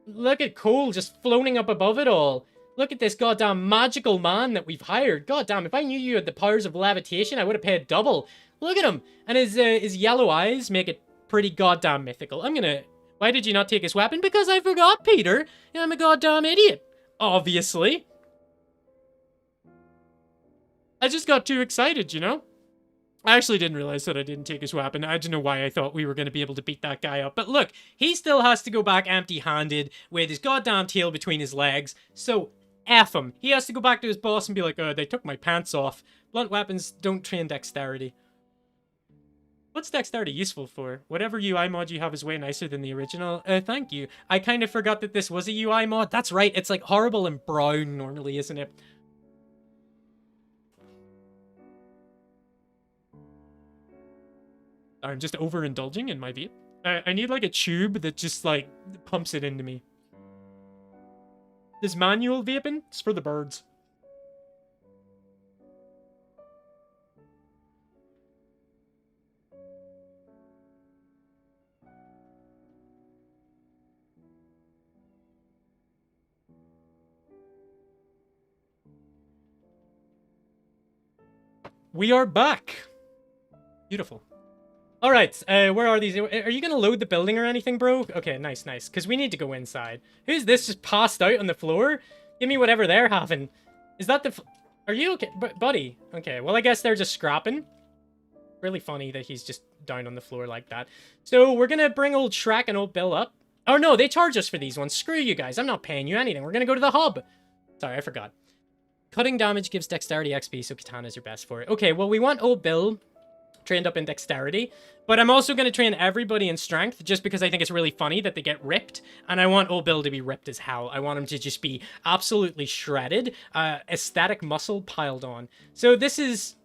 look at Cole just floating up above it all. Look at this goddamn magical man that we've hired. Goddamn, if I knew you had the powers of levitation, I would have paid double. Look at him. And his yellow eyes make it pretty goddamn mythical. I'm gonna... Why did you not take his weapon? Because I forgot, Peter. I'm a goddamn idiot. Obviously. I just got too excited, you know? I actually didn't realize that I didn't take his weapon. I don't know why I thought we were going to be able to beat that guy up. But look, he still has to go back empty-handed with his goddamn tail between his legs. So, F him. He has to go back to his boss and be like, they took my pants off. Blunt weapons don't train dexterity. What's dexterity useful for? Whatever UI mod you have is way nicer than the original. Thank you. I kind of forgot that this was a UI mod. That's right. It's like horrible and brown normally, isn't it? I'm just overindulging in my vape. I need like a tube that just like pumps it into me. This manual vaping, it's for the birds. We are back. Beautiful. All right, where are these? Are you gonna load the building or anything, bro? Okay, nice, nice. Because we need to go inside. Who's this just passed out on the floor? Give me whatever they're having. Is that the... Are you okay? Buddy? Okay, well, I guess they're just scrapping. Really funny that he's just down on the floor like that. So we're gonna bring old Shrek and old Bill up. Oh, no, they charge us for these ones. Screw you guys. I'm not paying you anything. We're gonna go to the hub. Sorry, I forgot. Cutting damage gives dexterity XP, so Katana's your best for it. Okay, well, we want old Bill trained up in dexterity, but I'm also going to train everybody in strength just because I think it's really funny that they get ripped, and I want old Bill to be ripped as hell. I want him to just be absolutely shredded, aesthetic muscle piled on. So this is,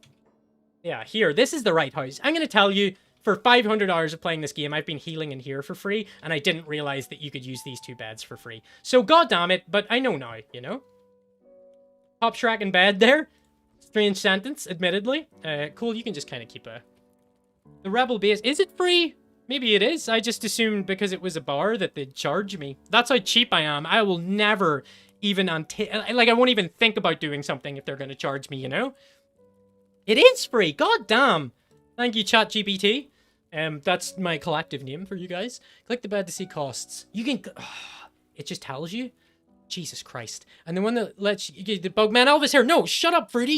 yeah, here, this is the right house. I'm going to tell you, for 500 hours of playing this game, I've been healing in here for free, and I didn't realize that you could use these two beds for free. So goddamn it, but I know now, you know? Pop Shrek in bed there. Strange sentence, admittedly. Cool, you can just kind of keep a... The rebel base, is it free? Maybe it is. I just assumed because it was a bar that they'd charge me. That's how cheap I am. I will never even... Like, I won't even think about doing something if they're going to charge me, you know? It is free, god damn. Thank you, ChatGPT. That's my collective name for you guys. Click the bed to see costs. You can... it just tells you. Jesus Christ. And the one that lets you get the bug man Elvis here. No, shut up, Fruity.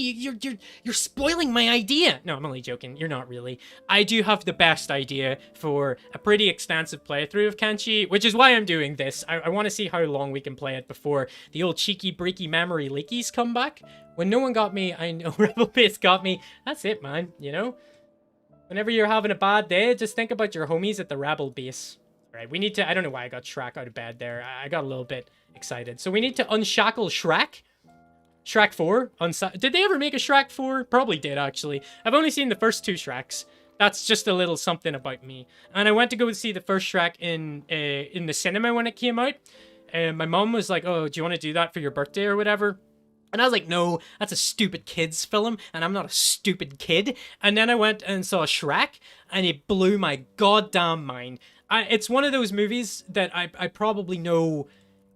You're spoiling my idea. No, I'm only joking. You're not really. I do have the best idea for a pretty extensive playthrough of Kenshi, which is why I'm doing this. I want to see how long we can play it before the old cheeky, breaky memory leakies come back. When no one got me, I know Rebel Base got me. That's it, man. You know? Whenever you're having a bad day, just think about your homies at the Rebel Base. Right, we need to... I don't know why I got Shrek out of bed there. I got a little bit excited. So we need to unshackle Shrek. Shrek 4. Did they ever make a Shrek 4? Probably did, actually. I've only seen the first two Shreks. That's just a little something about me. And I went to go see the first Shrek in the cinema when it came out. And my mom was like, oh, do you want to do that for your birthday or whatever? And I was like, no, that's a stupid kid's film, and I'm not a stupid kid. And then I went and saw Shrek, and it blew my goddamn mind. It's one of those movies that I probably know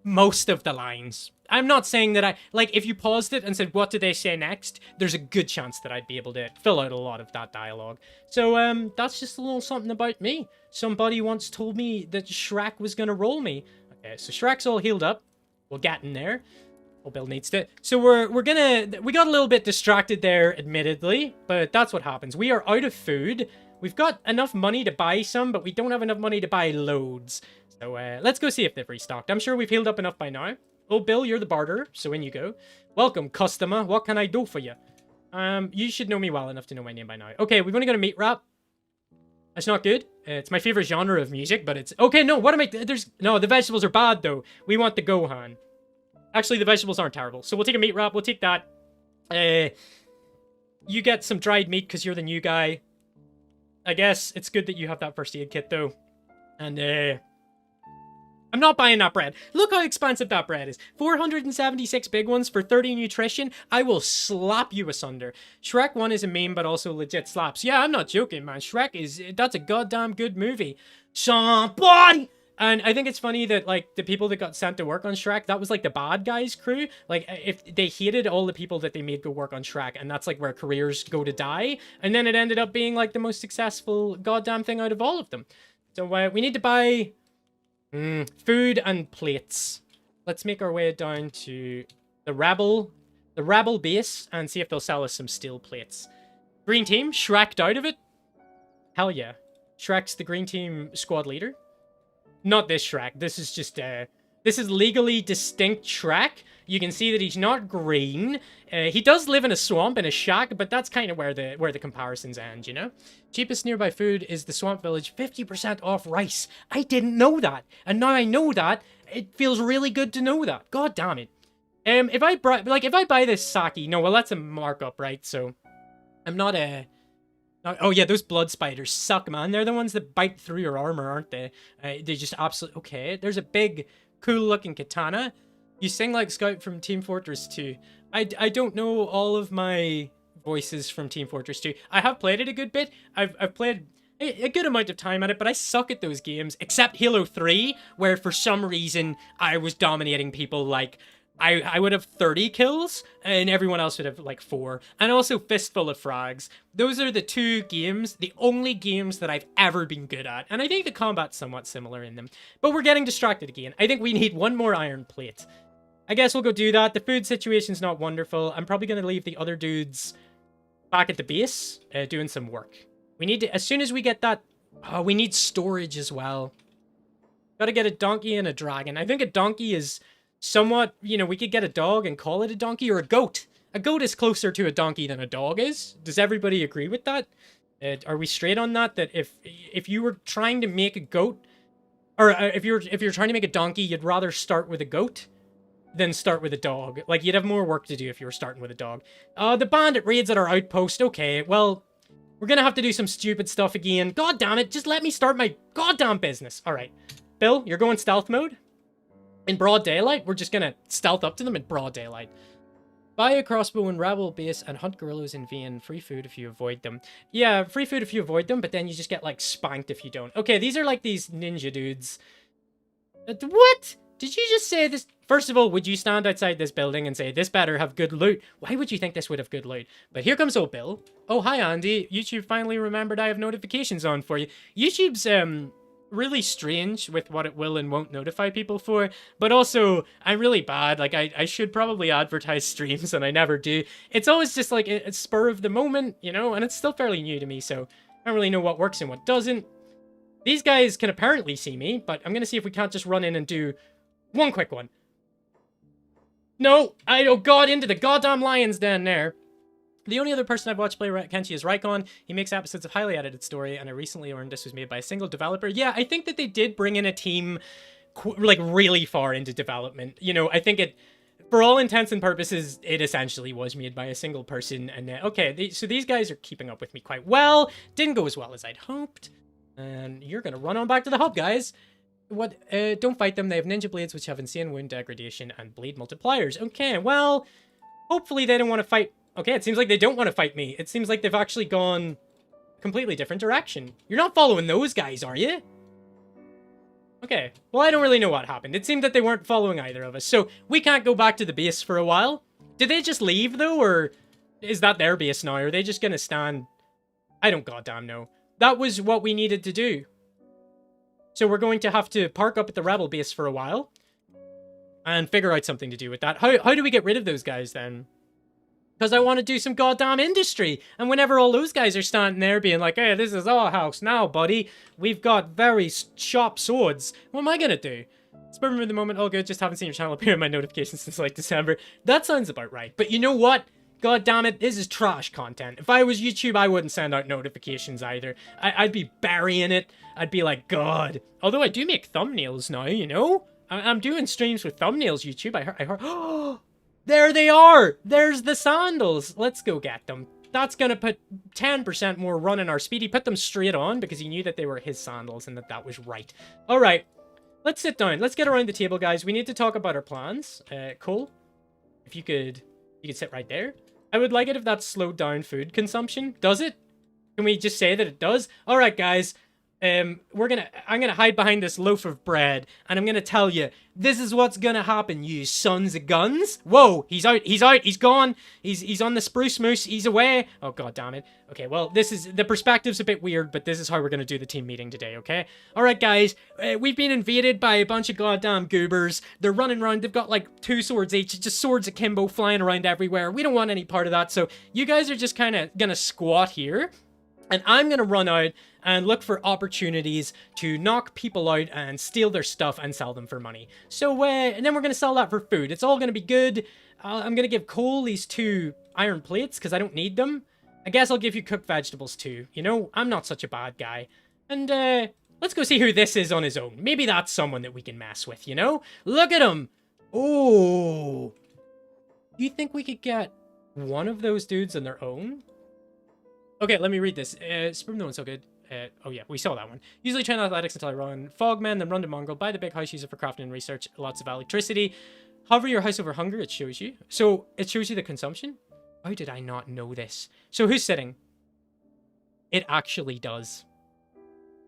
most of the lines. I'm not saying that like, if you paused it and said, what do they say next? There's a good chance that I'd be able to fill out a lot of that dialogue. So, that's just a little something about me. Somebody once told me that Shrek was gonna roll me. Okay, so Shrek's all healed up. We'll get in there. Oh, Bill needs to. So we got a little bit distracted there, admittedly, but that's what happens. We are out of food. We've got enough money to buy some, but we don't have enough money to buy loads. So let's go see if they've restocked. I'm sure we've healed up enough by now. Oh, Bill, you're the barter, so in you go. Welcome, customer. What can I do for you? You should know me well enough to know my name by now. Okay, we've only got a meat wrap. That's not good. It's my favorite genre of music, but it's... Okay, no, what am I... No, the vegetables are bad, though. We want the Gohan. Actually, the vegetables aren't terrible. So we'll take a meat wrap. We'll take that. You get some dried meat because you're the new guy. I guess it's good that you have that first aid kit, though. And, I'm not buying that bread. Look how expensive that bread is. 476 big ones for 30 nutrition. I will slap you asunder. Shrek 1 is a meme, but also legit slaps. Yeah, I'm not joking, man. Shrek is... That's a goddamn good movie. Somebody... And I think it's funny that, like, the people that got sent to work on Shrek, that was, like, the bad guys' crew. Like, if they hated all the people that they made go work on Shrek, and that's, like, where careers go to die. And then it ended up being, like, the most successful goddamn thing out of all of them. So, we need to buy food and plates. Let's make our way down to the Rebel base, and see if they'll sell us some steel plates. Green team, Shrek'd out of it? Hell yeah. Shrek's the green team squad leader. Not this Shrek. This is just, this is legally distinct Shrek. You can see that he's not green. He does live in a swamp, in a shack, but that's kind of where the comparisons end, you know? Cheapest nearby food is the swamp village. 50% off rice. I didn't know that. And now I know that. It feels really good to know that. God damn it. If I buy this sake, no, well, that's a markup, right? So, I'm not a... Oh, yeah, those blood spiders suck, man. They're the ones that bite through your armor, aren't they? They just absolutely... Okay, there's a big, cool-looking katana. You sing like Scout from Team Fortress 2. I don't know all of my voices from Team Fortress 2. I have played it a good bit. I've played a good amount of time at it, but I suck at those games, except Halo 3, where for some reason I was dominating people like... I would have 30 kills, and everyone else would have, like, 4. And also Fistful of Frags. Those are the two games, the only games that I've ever been good at. And I think the combat's somewhat similar in them. But we're getting distracted again. I think we need one more iron plate. I guess we'll go do that. The food situation's not wonderful. I'm probably going to leave the other dudes back at the base, doing some work. We need to, as soon as we get that... Oh, we need storage as well. Gotta get a donkey and a dragon. I think a donkey is... somewhat, you know, we could get a dog and call it a donkey, or a goat. A goat is closer to a donkey than a dog is. Does everybody agree with that? Are we straight on that? That if you were trying to make a goat, or if you're trying to make a donkey, you'd rather start with a goat than start with a dog. Like, you'd have more work to do if you were starting with a dog. The bandit raids at our outpost. Okay, well, we're gonna have to do some stupid stuff again. God damn it, just let me start my goddamn business. All right, Bill, you're going stealth mode. In broad daylight, we're just gonna stealth up to them in broad daylight. Buy a crossbow in Rebel base and hunt gorillas in VN. Free food if you avoid them. Yeah, free food if you avoid them, but then you just get, like, spanked if you don't. Okay, these are like these ninja dudes. What? Did you just say this? First of all, would you stand outside this building and say, this better have good loot? Why would you think this would have good loot? But here comes old Bill. Oh, hi, Andy. YouTube finally remembered I have notifications on for you. YouTube's, really strange with what it will and won't notify people for, but also I'm really bad. Like, I should probably advertise streams and I never do. It's always just like a spur of the moment, you know, and it's still fairly new to me, so I don't really know what works and what doesn't. These guys can apparently see me, but I'm gonna see if we can't just run in and do one quick one. No, oh god, into the goddamn lion's den there. The only other person I've watched play Kenshi is Raikon. He makes episodes of highly edited story, and I recently learned this was made by a single developer. Yeah, I think that they did bring in a team, like, really far into development. You know, I think it, for all intents and purposes, it essentially was made by a single person. And, okay, so these guys are keeping up with me quite well. Didn't go as well as I'd hoped. And you're gonna run on back to the hub, guys. What? Don't fight them. They have ninja blades, which have insane wound degradation and blade multipliers. Okay, well, hopefully they don't want to fight... Okay, it seems like they don't want to fight me. It seems like they've actually gone a completely different direction. You're not following those guys, are you? Okay. Well, I don't really know what happened. It seemed that they weren't following either of us. So we can't go back to the base for a while. Did they just leave, though? Or is that their base now? Are they just going to stand... I don't goddamn know. That was what we needed to do. So we're going to have to park up at the rebel base for a while. And figure out something to do with that. How do we get rid of those guys, then? Because I want to do some goddamn industry. And whenever all those guys are standing there being like, hey, this is our house now, buddy. We've got very sharp swords. What am I going to do? Spurring at the moment, all good. Just haven't seen your channel appear in my notifications since like December. That sounds about right. But you know what? God damn it, this is trash content. If I was YouTube, I wouldn't send out notifications either. I'd be burying it. I'd be like, God. Although I do make thumbnails now, you know? I'm doing streams with thumbnails, YouTube. I heard. Oh, there they are. There's the sandals. Let's go get them. That's going to put 10% more run in our speed. He put them straight on because he knew that they were his sandals and that was right. All right. Let's sit down. Let's get around the table, guys. We need to talk about our plans. Cole, if you could sit right there. I would like it if that slowed down food consumption. Does it? Can we just say that it does? All right, guys. I'm gonna hide behind this loaf of bread, and I'm gonna tell you, this is what's gonna happen, you sons of guns. Whoa, he's out, he's gone, he's on the spruce moose, he's away. Oh, god damn it. Okay, well, the perspective's a bit weird, but this is how we're gonna do the team meeting today, okay? Alright, guys, we've been invaded by a bunch of goddamn goobers. They're running around, they've got like 2 swords each, just swords akimbo flying around everywhere. We don't want any part of that, so you guys are just kind of gonna squat here. And I'm going to run out and look for opportunities to knock people out and steal their stuff and sell them for money. So, and then we're going to sell that for food. It's all going to be good. I'm going to give Cole these 2 iron plates because I don't need them. I guess I'll give you cooked vegetables too. You know, I'm not such a bad guy. And, let's go see who this is on his own. Maybe that's someone that we can mess with, you know? Look at him! Oh! You think we could get one of those dudes on their own? Okay, let me read this. Sperm no one's so good. Oh yeah, we saw that one. Usually train athletics until I run Fogman, then run to Mongol. Buy the big house, use it for crafting and research. Lots of electricity. Hover your house over hunger, it shows you. So, it shows you the consumption? How did I not know this? So, who's sitting? It actually does.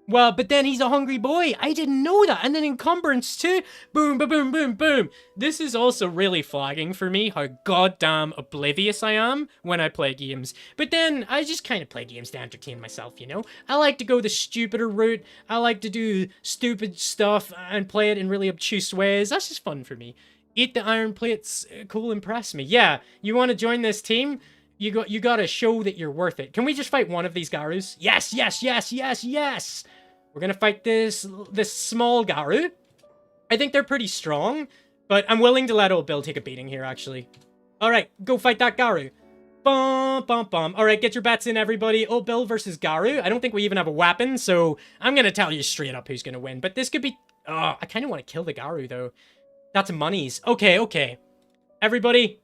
Well, but then he's a hungry boy. I didn't know that. And then encumbrance too. Boom, boom, boom, boom, boom. This is also really flagging for me how goddamn oblivious I am when I play games. But then I just kind of play games to entertain myself, you know? I like to go the stupider route. I like to do stupid stuff and play it in really obtuse ways. That's just fun for me. Eat the iron plates. Cool, impress me. Yeah, you want to join this team? You got to show that you're worth it. Can we just fight one of these Garus? Yes, yes, yes, yes, yes. We're gonna fight this small Garu. I think they're pretty strong, but I'm willing to let old Bill take a beating here, actually. All right, go fight that Garu. Bum, bum, bum. All right, get your bets in, everybody. Old Bill versus Garu. I don't think we even have a weapon, so I'm gonna tell you straight up who's gonna win. But this could be... Oh, I kind of want to kill the Garu, though. That's monies. Okay, okay. Everybody,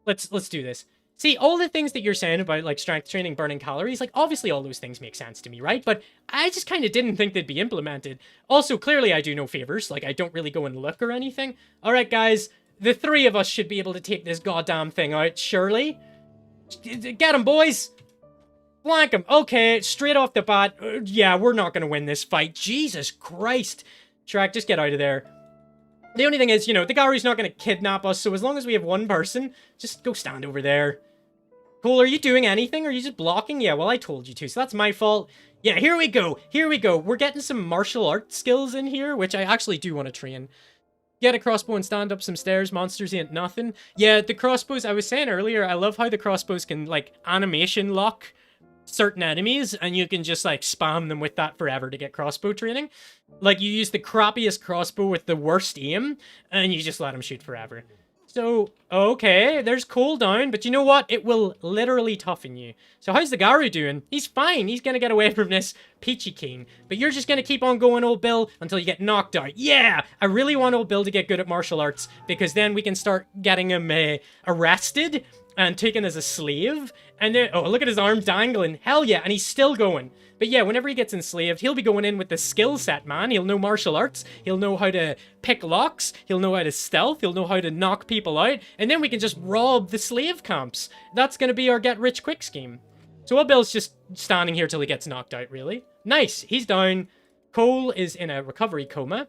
let's do this. See, all the things that you're saying about, like, strength training, burning calories, like, obviously all those things make sense to me, right? But I just kind of didn't think they'd be implemented. Also, clearly I do no favors. Like, I don't really go and look or anything. All right, guys. The 3 of us should be able to take this goddamn thing out, surely. Get him, boys! Flank him. Okay, straight off the bat. Yeah, we're not going to win this fight. Jesus Christ. Shrek, just get out of there. The only thing is, you know, the Garu's not going to kidnap us, so as long as we have one person, just go stand over there. Cole, are you doing anything? Are you just blocking? Yeah, well, I told you to, so that's my fault. Yeah, here we go. Here we go. We're getting some martial arts skills in here, which I actually do want to train. Get a crossbow and stand up some stairs. Monsters ain't nothing. Yeah, the crossbows, I was saying earlier, I love how the crossbows can, like, animation lock certain enemies, and you can just, like, spam them with that forever to get crossbow training. Like, you use the crappiest crossbow with the worst aim, and you just let them shoot forever. So, okay, there's cooldown, but you know what? It will literally toughen you. So how's the Garu doing? He's fine. He's gonna get away from this Peachy King. But you're just gonna keep on going, old Bill, until you get knocked out. Yeah! I really want old Bill to get good at martial arts, because then we can start getting him arrested and taken as a slave. And then, oh, look at his arm dangling. Hell yeah, and he's still going. But yeah, whenever he gets enslaved, he'll be going in with the skill set, man. He'll know martial arts. He'll know how to pick locks. He'll know how to stealth. He'll know how to knock people out. And then we can just rob the slave camps. That's going to be our get-rich-quick scheme. So old Bill's just standing here till he gets knocked out, really. Nice. He's down. Cole is in a recovery coma.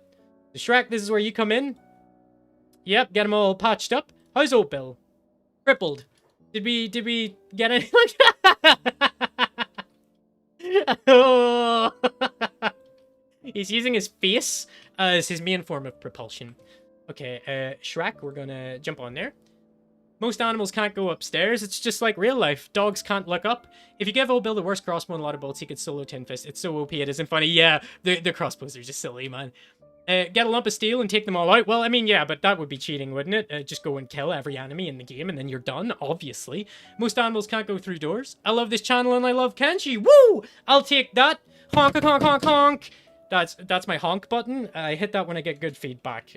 Shrek, this is where you come in. Yep, get them all patched up. How's old Bill? Crippled. Did we get any like Oh. He's using his face as his main form of propulsion. Okay, Shrek, we're gonna jump on there. Most animals can't go upstairs. It's just like real life. Dogs can't look up. If you give old Bill the worst crossbow and a lot of bolts, he could solo Tin Fist. It's so OP, it isn't funny. Yeah, the crossbows are just silly, man. Get a lump of steel and take them all out. Well, I mean, yeah, but that would be cheating, wouldn't it? Just go and kill every enemy in the game and then you're done, obviously. Most animals can't go through doors. I love this channel and I love Kenshi. Woo! I'll take that. Honk, honk, honk, honk. That's my honk button. I hit that when I get good feedback.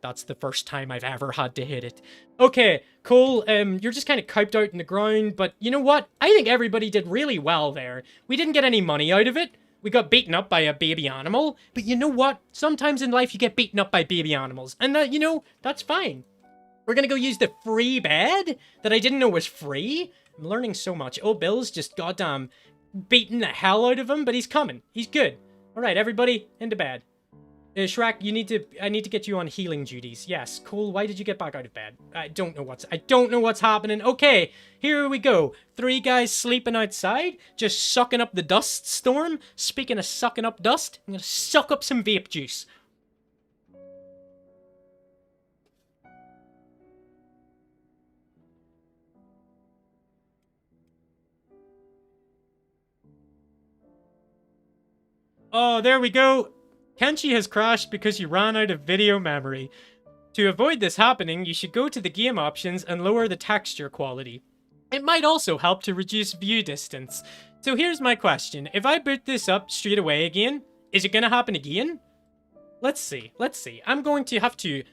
That's the first time I've ever had to hit it. Okay, cool. You're just kind of coped out in the ground, but you know what? I think everybody did really well there. We didn't get any money out of it. We got beaten up by a baby animal, but you know what? Sometimes in life you get beaten up by baby animals, and that, you know, that's fine. We're gonna go use the free bed that I didn't know was free. I'm learning so much. Oh, Bill's just goddamn beating the hell out of him, but he's coming. He's good. All right, everybody, into bed. Shrek, I need to get you on healing duties. Yes, cool. Why did you get back out of bed? I don't know what's happening. Okay, here we go. 3 guys sleeping outside, just sucking up the dust storm. Speaking of sucking up dust, I'm gonna suck up some vape juice. Oh, there we go. Kenshi has crashed because you ran out of video memory. To avoid this happening, you should go to the game options and lower the texture quality. It might also help to reduce view distance. So here's my question. If I boot this up straight away again, is it gonna happen again? Let's see. I'm going to have to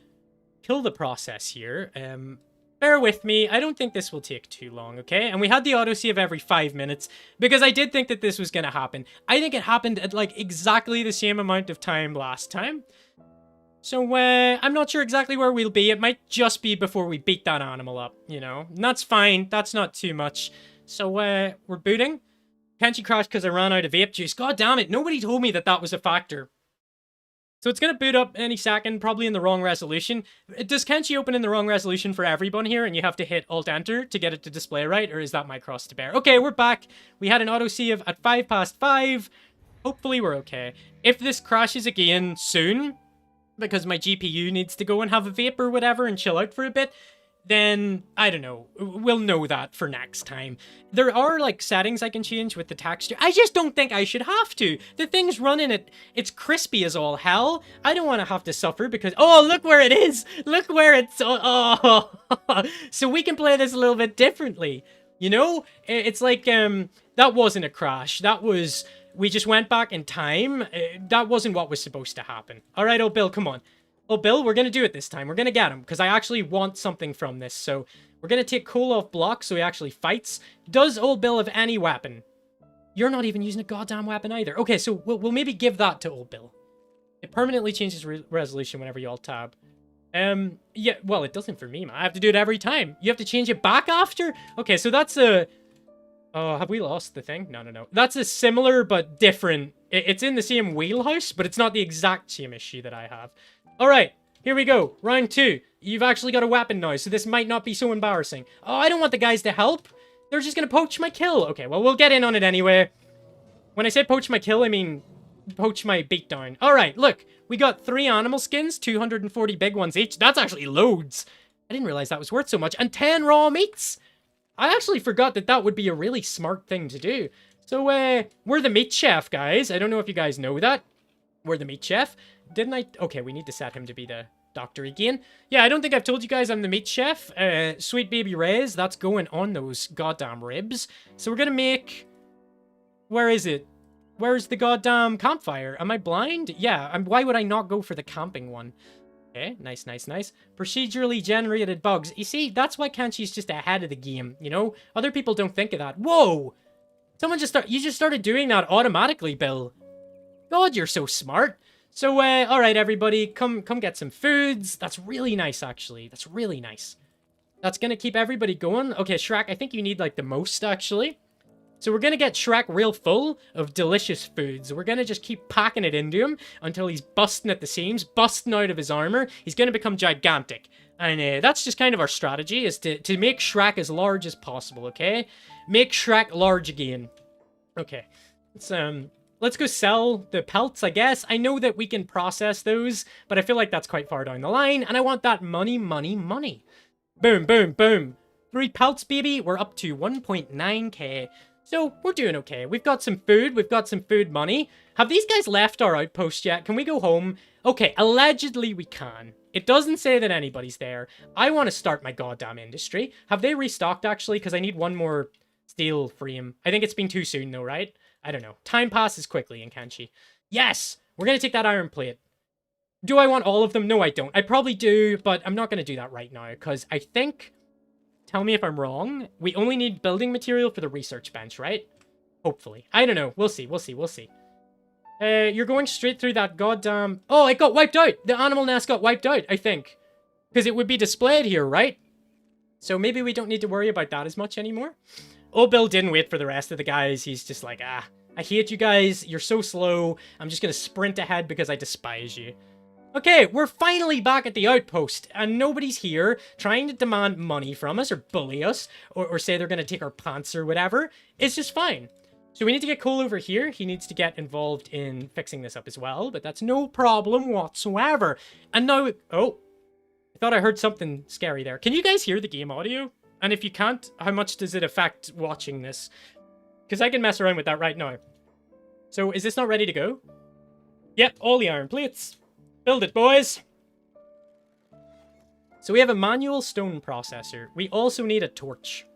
kill the process here. Bear with me. I don't think this will take too long, okay? And we had the autosave every 5 minutes because I did think that this was going to happen. I think it happened at like exactly the same amount of time last time. So, I'm not sure exactly where we'll be. It might just be before we beat that animal up, you know? And that's fine. That's not too much. So, we're booting. Kenshi crashed because I ran out of vape juice. God damn it. Nobody told me that that was a factor. So it's going to boot up any second, probably in the wrong resolution. Does Kenshi open in the wrong resolution for everyone here, and you have to hit Alt-Enter to get it to display right, or is that my cross to bear? Okay, we're back. We had an autosave at 5:05. Hopefully we're okay. If this crashes again soon, because my GPU needs to go and have a vape or whatever and chill out for a bit, then, I don't know, we'll know that for next time. There are, like, settings I can change with the texture. I just don't think I should have to. The thing's running it's crispy as all hell. I don't want to have to suffer because, oh, look where it is! Look where it's, oh. So we can play this a little bit differently, you know? It's like, that wasn't a crash. That was, we just went back in time. That wasn't what was supposed to happen. All right, old Bill, come on. Oh, Bill, we're going to do it this time. We're going to get him, because I actually want something from this. So, we're going to take Cole off block so he actually fights. Does old Bill have any weapon? You're not even using a goddamn weapon either. Okay, so we'll maybe give that to old Bill. It permanently changes resolution whenever you alt-tab. Yeah, well, it doesn't for me, man. I have to do it every time. You have to change it back after? Okay, so that's a... Oh, have we lost the thing? No. That's a similar but different... It's in the same wheelhouse, but it's not the exact same issue that I have. Alright, here we go. Round 2. You've actually got a weapon now, so this might not be so embarrassing. Oh, I don't want the guys to help. They're just gonna poach my kill. Okay, well, we'll get in on it anyway. When I say poach my kill, I mean poach my beatdown. Alright, look. We got 3 animal skins, 240 big ones each. That's actually loads. I didn't realize that was worth so much. And 10 raw meats. I actually forgot that that would be a really smart thing to do. So, we're the meat chef, guys. I don't know if you guys know that. We're the meat chef. Didn't I? Okay, we need to set him to be the doctor again. Yeah, I don't think I've told you guys I'm the meat chef. Sweet baby Ray's, that's going on those goddamn ribs. So we're gonna make... Where is it? Where's the goddamn campfire? Am I blind? Yeah, why would I not go for the camping one? Okay, nice. Procedurally generated bugs. You see, that's why Kenshi's just ahead of the game, you know? Other people don't think of that. Whoa! You just started doing that automatically, Bill. God, you're so smart. So, alright, everybody, come get some foods. That's really nice, actually. That's really nice. That's gonna keep everybody going. Okay, Shrek, I think you need, like, the most, actually. So we're going to get Shrek real full of delicious foods. We're going to just keep packing it into him until he's busting at the seams, busting out of his armor. He's going to become gigantic. And that's just kind of our strategy, is to make Shrek as large as possible, okay? Make Shrek large again. Okay. Let's go sell the pelts, I guess. I know that we can process those, but I feel like that's quite far down the line, and I want that money, money, money. Boom, boom, boom. 3 pelts, baby. We're up to 1.9k. So, we're doing okay. We've got some food. We've got some food money. Have these guys left our outpost yet? Can we go home? Okay, allegedly we can. It doesn't say that anybody's there. I want to start my goddamn industry. Have they restocked, actually? Because I need one more steel frame. I think it's been too soon, though, right? I don't know. Time passes quickly in Kenshi. Yes! We're going to take that iron plate. Do I want all of them? No, I don't. I probably do, but I'm not going to do that right now, because I think... Tell me if I'm wrong. We only need building material for the research bench, right? Hopefully. I don't know. We'll see. We'll see. We'll see. You're going straight through that goddamn... Oh, it got wiped out! The animal nest got wiped out, I think. Because it would be displayed here, right? So maybe we don't need to worry about that as much anymore. Oh, Bill didn't wait for the rest of the guys. He's just like, I hate you guys. You're so slow. I'm just going to sprint ahead because I despise you. Okay, we're finally back at the outpost, and nobody's here trying to demand money from us, or bully us, or say they're going to take our pants or whatever. It's just fine. So we need to get Cole over here. He needs to get involved in fixing this up as well, but that's no problem whatsoever. And now... Oh, I thought I heard something scary there. Can you guys hear the game audio? And if you can't, how much does it affect watching this? Because I can mess around with that right now. So is this not ready to go? Yep, all the iron plates. Build it, boys! So we have a manual stone processor. We also need a torch.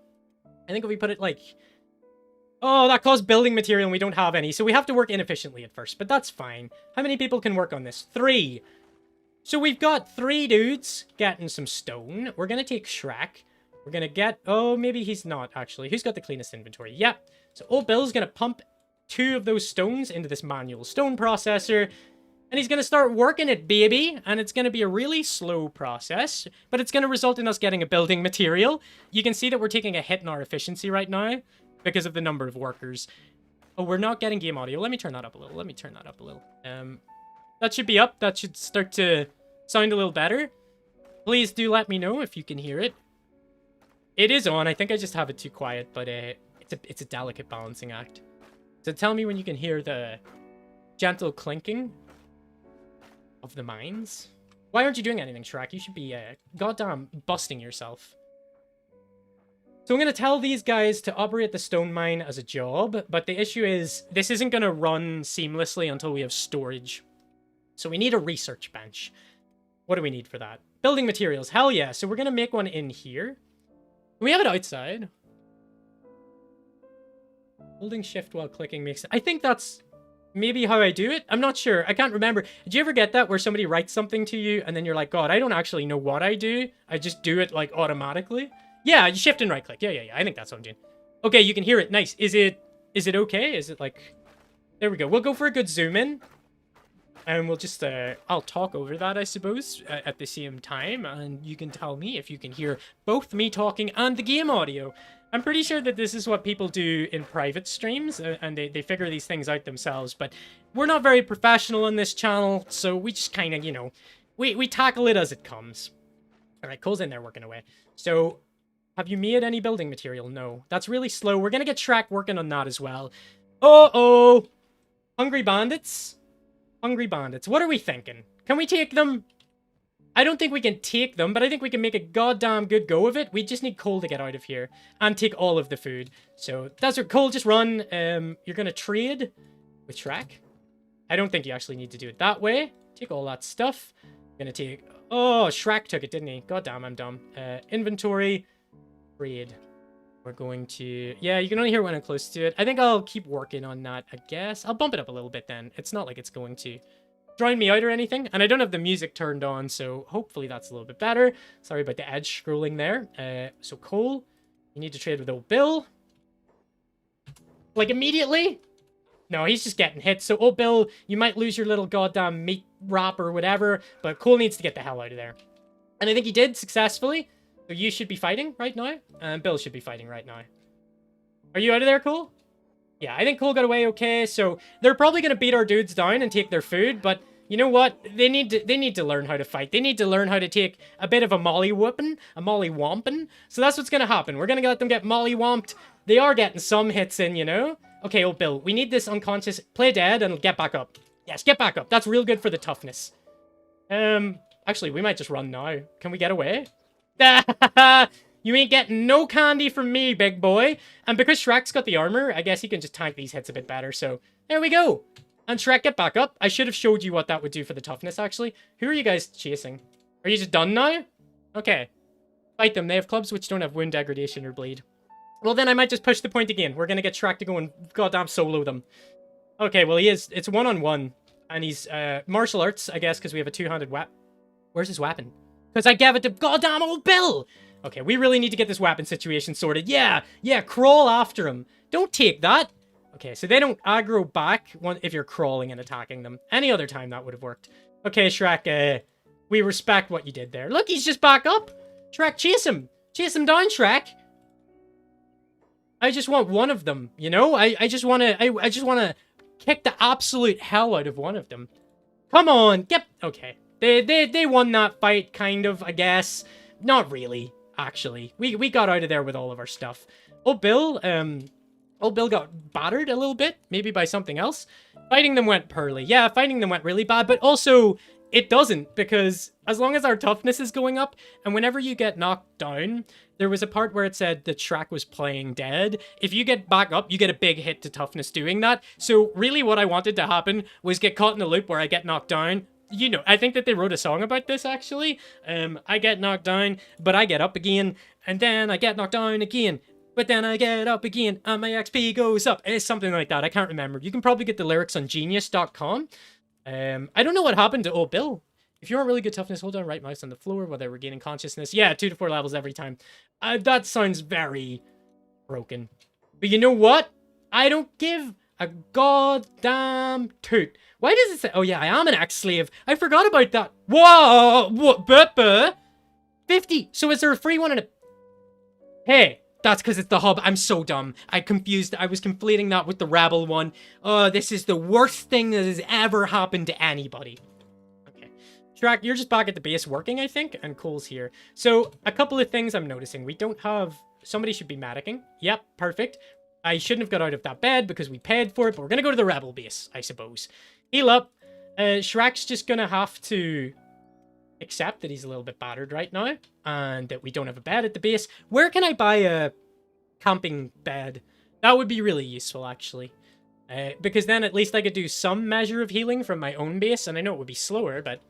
I think if we put it like... Oh, that costs building material and we don't have any, so we have to work inefficiently at first, but that's fine. How many people can work on this? 3. So we've got 3 dudes getting some stone. We're gonna take Shrek. We're gonna get... Oh, maybe he's not, actually. Who's got the cleanest inventory? Yep. So old Bill's gonna pump 2 of those stones into this manual stone processor. And he's going to start working it, baby. And it's going to be a really slow process. But it's going to result in us getting a building material. You can see that we're taking a hit in our efficiency right now. Because of the number of workers. Oh, we're not getting game audio. Let me turn that up a little. Let me turn that up a little. That should be up. That should start to sound a little better. Please do let me know if you can hear it. It is on. I think I just have it too quiet. But it's a delicate balancing act. So tell me when you can hear the gentle clinking of the mines. Why aren't you doing anything, Shrek? You should be goddamn busting yourself. So I'm going to tell these guys to operate the stone mine as a job, but the issue is this isn't going to run seamlessly until we have storage. So we need a research bench. What do we need for that? Building materials. Hell yeah. So we're going to make one in here. We have it outside. Holding shift while clicking makes... I think that's... maybe how I do it? I'm not sure. I can't remember. Did you ever get that where somebody writes something to you and then you're like, God, I don't actually know what I do. I just do it like automatically. Yeah, you shift and right click. Yeah. I think that's what I'm doing. Okay, you can hear it. Nice. Is it okay? Is it like... There we go. We'll go for a good zoom in. And we'll just, I'll talk over that, I suppose, at the same time. And you can tell me if you can hear both me talking and the game audio. I'm pretty sure that this is what people do in private streams, and they figure these things out themselves, but we're not very professional on this channel, so we just kind of, you know, we tackle it as it comes. Alright, Cole's in there working away. So, have you made any building material? No. That's really slow. We're gonna get Shrek working on that as well. Uh-oh! Hungry bandits? Hungry bandits. What are we thinking? Can we take them? I don't think we can take them, but I think we can make a goddamn good go of it. We just need Cole to get out of here and take all of the food. So that's what Cole, just run. You're going to trade with Shrek. I don't think you actually need to do it that way. Take all that stuff. Going to take... Oh, Shrek took it, didn't he? Goddamn, I'm dumb. Inventory. Trade. We're going to... Yeah, you can only hear when I'm close to it. I think I'll keep working on that, I guess. I'll bump it up a little bit then. It's not like it's going to... drown me out or anything, and I don't have the music turned on, so hopefully that's a little bit better. Sorry about the edge scrolling there. So Cole, you need to trade with old Bill. Like immediately? No, he's just getting hit. So old Bill, you might lose your little goddamn meat wrap or whatever, but Cole needs to get the hell out of there. And I think he did successfully. So you should be fighting right now, and Bill should be fighting right now. Are you out of there, Cole? Yeah, I think Cole got away okay, so they're probably gonna beat our dudes down and take their food, but you know what? They need to learn how to fight. They need to learn how to take a bit of a molly whooping, a molly womping. So that's what's gonna happen. We're gonna let them get molly womped. They are getting some hits in, you know? Okay, old Bill, we need this unconscious play dead and get back up. Yes, get back up. That's real good for the toughness. Actually, we might just run now. Can we get away? You ain't getting no candy from me, big boy. And because Shrek's got the armor, I guess he can just tank these hits a bit better. So there we go. And Shrek, get back up. I should have showed you what that would do for the toughness, actually. Who are you guys chasing? Are you just done now? Okay. Fight them. They have clubs which don't have wound degradation or bleed. Well, then I might just push the point again. We're going to get Shrek to go and goddamn solo them. Okay, well, he is. It's one-on-one. And he's martial arts, I guess, because we have a two-handed weapon. Where's his weapon? Because I gave it to goddamn old Bill! Okay, we really need to get this weapon situation sorted. Yeah, crawl after him. Don't take that. Okay, so they don't aggro back if you're crawling and attacking them. Any other time that would have worked. Okay, Shrek, we respect what you did there. Look, he's just back up. Shrek, chase him. Chase him down, Shrek. I just want one of them, you know? I just want to kick the absolute hell out of one of them. Come on, get... Okay. They won that fight, kind of, I guess. Not really, actually. We got out of there with all of our stuff. Old Bill got battered a little bit, maybe by something else. Fighting them went poorly. Yeah, fighting them went really bad, but also it doesn't, because as long as our toughness is going up, and whenever you get knocked down, there was a part where it said the track was playing dead. If you get back up, you get a big hit to toughness doing that. So really what I wanted to happen was get caught in a loop where I get knocked down. You know, I think that they wrote a song about this, actually. I get knocked down, but I get up again, and then I get knocked down again. But then I get up again, and my XP goes up. It's something like that. I can't remember. You can probably get the lyrics on genius.com. I don't know what happened to old Bill. If you want really good toughness, hold down right mouse on the floor while they're regaining consciousness. Yeah, 2 to 4 levels every time. That sounds very broken. But you know what? I don't give a goddamn toot. Why does it say... Oh yeah, I am an ex-slave. I forgot about that. Whoa! What? 50. So is there a free one in a... Hey, that's because it's the hub. I'm so dumb. I was conflating that with the Rebel one. Oh, this is the worst thing that has ever happened to anybody. Okay. Shrek, you're just back at the base working, I think, and Cole's here. So, a couple of things I'm noticing. We don't have... Somebody should be medicing. Yep, perfect. I shouldn't have got out of that bed because we paid for it, but we're going to go to the Rebel base, I suppose. Heal up. Shrek's just going to have to accept that he's a little bit battered right now and that we don't have a bed at the base. Where can I buy a camping bed? That would be really useful, actually. Because then at least I could do some measure of healing from my own base, and I know it would be slower, but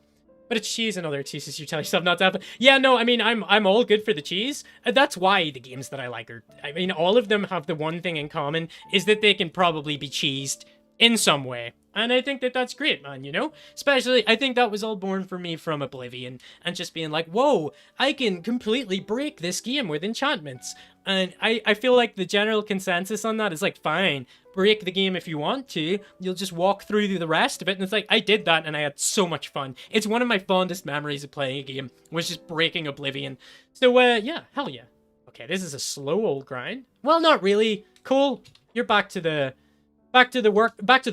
it's cheese and other excuses you tell yourself not to happen. Yeah, no, I mean, I'm all good for the cheese. That's why the games that I like are... I mean, all of them have the one thing in common, is that they can probably be cheesed in some way. And I think that that's great, man, you know? Especially, I think that was all born for me from Oblivion, and just being like, whoa, I can completely break this game with enchantments. And I feel like the general consensus on that is like, fine, break the game if you want to, you'll just walk through the rest of it, and it's like, I did that, and I had so much fun. It's one of my fondest memories of playing a game, was just breaking Oblivion. So, yeah, hell yeah. Okay, this is a slow old grind. Well, not really. Cool, you're back to the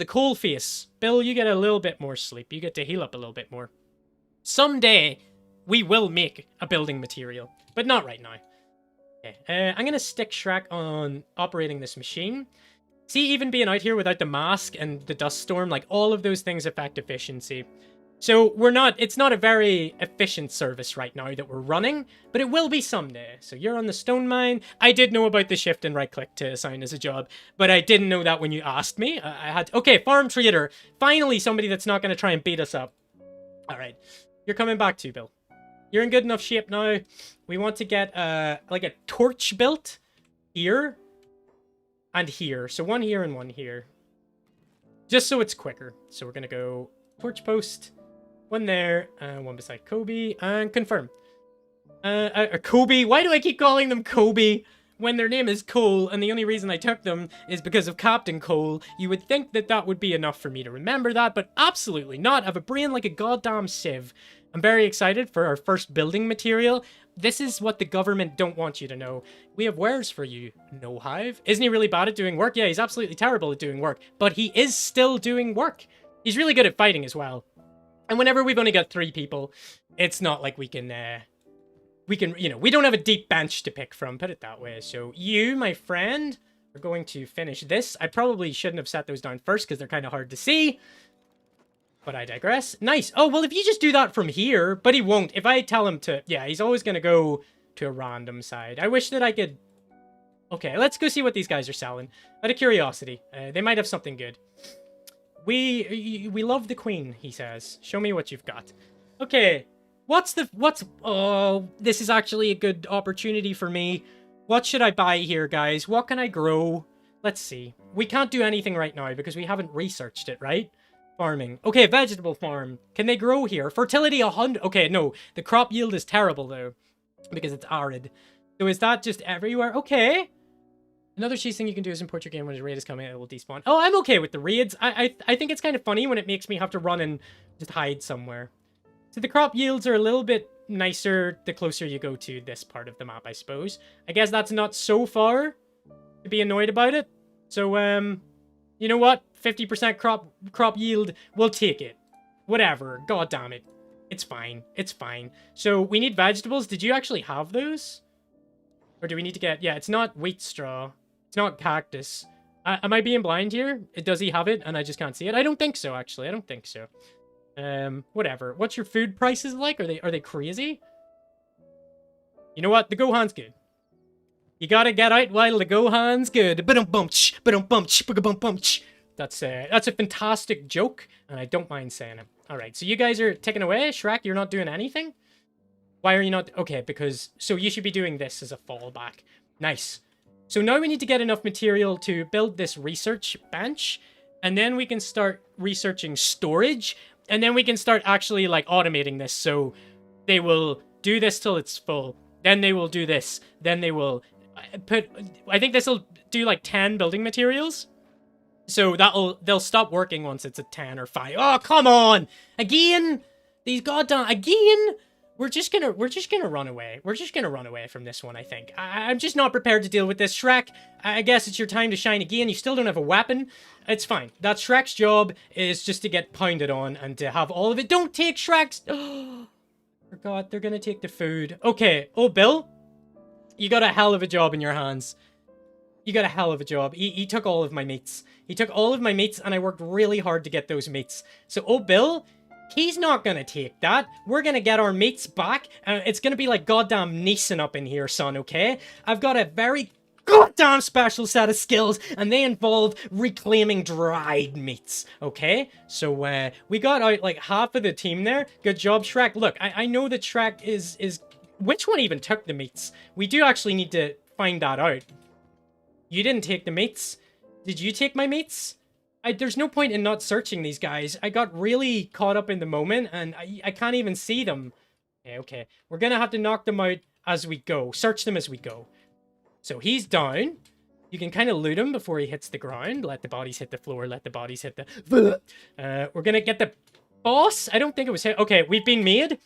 coal face. Bill, you get a little bit more sleep. You get to heal up a little bit more. Someday, we will make a building material, but not right now. Okay, I'm gonna stick Shrek on operating this machine. See, even being out here without the mask and the dust storm, like, all of those things affect efficiency. So it's not a very efficient service right now that we're running, but it will be someday. So you're on the stone mine. I did know about the shift and right click to assign as a job, but I didn't know that when you asked me. Okay, farm trader. Finally, somebody that's not going to try and beat us up. All right, you're coming back too, Bill. You're in good enough shape now. We want to get like a torch built here and here. So one here and one here. Just so it's quicker. So we're going to go torch post. One there, one beside Kobe, and confirm. Kobe? Why do I keep calling them Kobe when their name is Cole, and the only reason I took them is because of Captain Cole? You would think that that would be enough for me to remember that, but absolutely not. I have a brain like a goddamn sieve. I'm very excited for our first building material. this is what the government don't want you to know. We have wares for you. No hive. Isn't he really bad at doing work? Yeah, he's absolutely terrible at doing work. But he is still doing work. He's really good at fighting as well. And whenever we've only got 3 people, it's not like we can, you know, we don't have a deep bench to pick from, put it that way. So you, my friend, are going to finish this. I probably shouldn't have set those down first because they're kind of hard to see. But I digress. Nice. Oh, well, if you just do that from here, but he won't. If I tell him to, yeah, he's always going to go to a random side. I wish that I could... Okay, let's go see what these guys are selling. Out of curiosity. They might have something good. We love the queen, he says. Show me what you've got. Okay. Oh, this is actually a good opportunity for me. What should I buy here, guys? What can I grow? Let's see. We can't do anything right now because we haven't researched it, right? Farming. Okay, vegetable farm. Can they grow here? Fertility 100. Okay, no. The crop yield is terrible, though. Because it's arid. So is that just everywhere? Okay. Another cheese thing you can do is import your game when a raid is coming. It will despawn. Oh, I'm okay with the raids. I think it's kind of funny when it makes me have to run and just hide somewhere. So the crop yields are a little bit nicer the closer you go to this part of the map, I suppose. I guess that's not so far to be annoyed about it. So, you know what? 50% crop yield, we'll take it. Whatever. God damn it. It's fine. It's fine. So, we need vegetables. Did you actually have those? Or do we need to get... Yeah, it's not wheat straw. It's not cactus. Am I being blind here? Does he have it and I just can't see it? I don't think so, actually. I don't think so. Whatever. What's your food prices like? Are they crazy? You know what? The Gohan's good. You gotta get out while the Gohan's good. Ba-dum-bum-ch, ba-dum-bum-ch, ba-dum-bum-ch. That's a fantastic joke, and I don't mind saying it. Alright, so you guys are taking away? Shrek, you're not doing anything? Why are you not... Okay, because... So you should be doing this as a fallback. Nice. So now we need to get enough material to build this research bench, and then we can start researching storage, and then we can start actually, like, automating this, so they will do this till it's full. Then they will do this. Then they will put... I think this will do, like, 10 building materials. So they'll stop working once it's at 10 or 5. Oh, come on! Again? These goddamn... Again? We're just gonna run away. We're just gonna run away from this one, I think. I'm just not prepared to deal with this. Shrek, I guess it's your time to shine again. You still don't have a weapon. It's fine. That's Shrek's job, is just to get pounded on and to have all of it. Don't take Shrek's... Oh, forgot. They're gonna take the food. Okay. Oh, Bill? You got a hell of a job in your hands. You got a hell of a job. He took all of my meats. He took all of my meats, and I worked really hard to get those meats. So, oh, Bill... He's not gonna take that. We're gonna get our mates back, and it's gonna be like goddamn Neeson up in here, son, okay? I've got a very goddamn special set of skills, and they involve reclaiming dried meats, okay? So, we got out, like, half of the team there. Good job, Shrek. Look, I know that Shrek is... Which one even took the meats? We do actually need to find that out. You didn't take the meats. Did you take my meats? There's no point in not searching these guys. I got really caught up in the moment, and I can't even see them. Okay. We're gonna have to knock them out as we go. Search them as we go. So he's down. You can kind of loot him before he hits the ground. Let the bodies hit the floor. Let the bodies hit the... we're gonna get the boss. I don't think it was him. Okay, we've been made.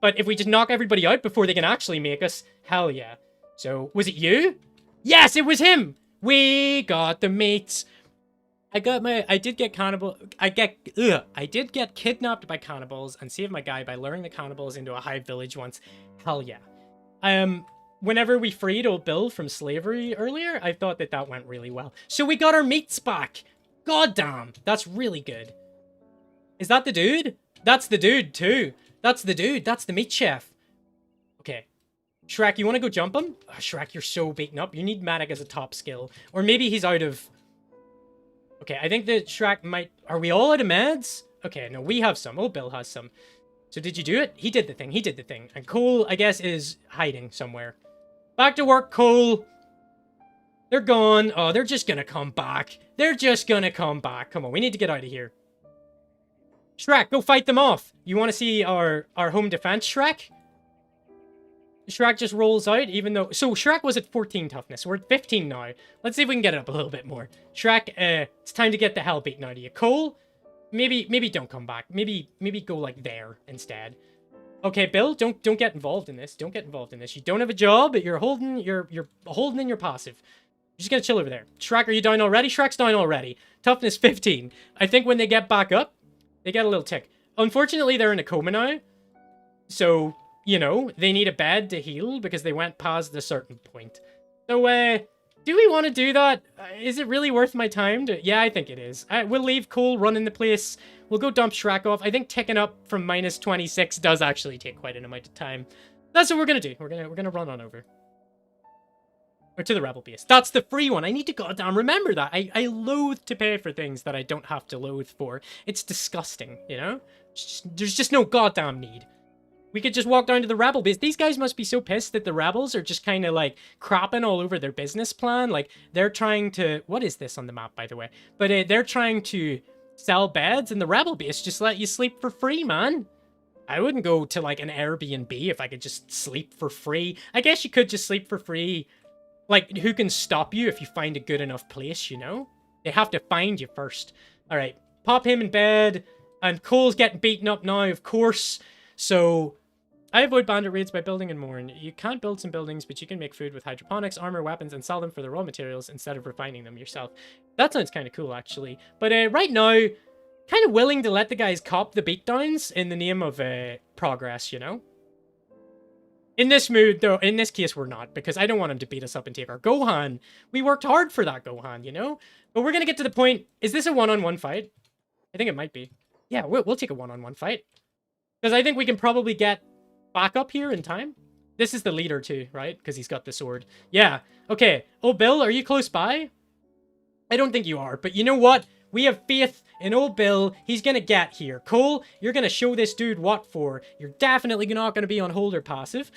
But if we just knock everybody out before they can actually make us, hell yeah. So, was it you? Yes, it was him! We got the mates. I did get kidnapped by cannibals and saved my guy by luring the cannibals into a hive village once. Hell yeah. Whenever we freed old Bill from slavery earlier, I thought that went really well. So we got our mates back. God damn, that's really good. Is that the dude? That's the dude too. That's the dude. That's the meat chef. Okay. Shrek, you want to go jump him? Oh, Shrek, you're so beaten up. You need medic as a top skill. Or maybe he's out of... Okay, I think that Shrek might... Are we all out of meds? Okay, no, we have some. Oh, Bill has some. So did you do it? He did the thing. He did the thing. And Cole, I guess, is hiding somewhere. Back to work, Cole. They're gone. Oh, they're just gonna come back. They're just gonna come back. Come on, we need to get out of here. Shrek, go fight them off. You want to see our home defense, Shrek? Shrek just rolls out, even though... So, Shrek was at 14 toughness. We're at 15 now. Let's see if we can get it up a little bit more. Shrek, it's time to get the hell beaten out of you. Cole, maybe don't come back. Maybe go, like, there instead. Okay, Bill, don't get involved in this. Don't get involved in this. You don't have a job. You're holding in your passive. You're just gonna chill over there. Shrek, are you down already? Shrek's down already. Toughness 15. I think when they get back up, they get a little tick. Unfortunately, they're in a coma now. So, you know, they need a bed to heal because they went past a certain point. So, do we want to do that? Is it really worth my time? Yeah, I think it is. We'll leave Cole running the place. We'll go dump Shrek off. I think ticking up from minus 26 does actually take quite an amount of time. That's what we're gonna do. We're gonna run on over. Or to the Rebel base. That's the free one. I need to goddamn remember that. I loathe to pay for things that I don't have to loathe for. It's disgusting, you know? There's just no goddamn need. We could just walk down to the Rebel base. These guys must be so pissed that the Rebels are just kind of like crapping all over their business plan. Like they're trying to... What is this on the map, by the way? But they're trying to sell beds, and the Rebel base just let you sleep for free, man. I wouldn't go to like an Airbnb if I could just sleep for free. I guess you could just sleep for free. Like, who can stop you if you find a good enough place, you know? They have to find you first. All right, pop him in bed. And Cole's getting beaten up now, of course. So... I avoid bandit raids by building and mourn. You can't build some buildings, but you can make food with hydroponics, armor, weapons, and sell them for the raw materials instead of refining them yourself. That sounds kind of cool, actually. But right now, kind of willing to let the guys cop the beatdowns in the name of progress, you know? In this mood, though, in this case, we're not, because I don't want him to beat us up and take our Gohan. We worked hard for that Gohan, you know? But we're going to get to the point, is this a one-on-one fight? I think it might be. Yeah, we'll take a one-on-one fight. Because I think we can probably get back up here in time. This is the leader too, right? Because he's got the sword. Yeah. Okay. Oh, Bill, are you close by? I don't think you are, but you know what? We have faith in old Bill. He's gonna get here. Cole, you're gonna show this dude what for. You're definitely not gonna be on hold or passive.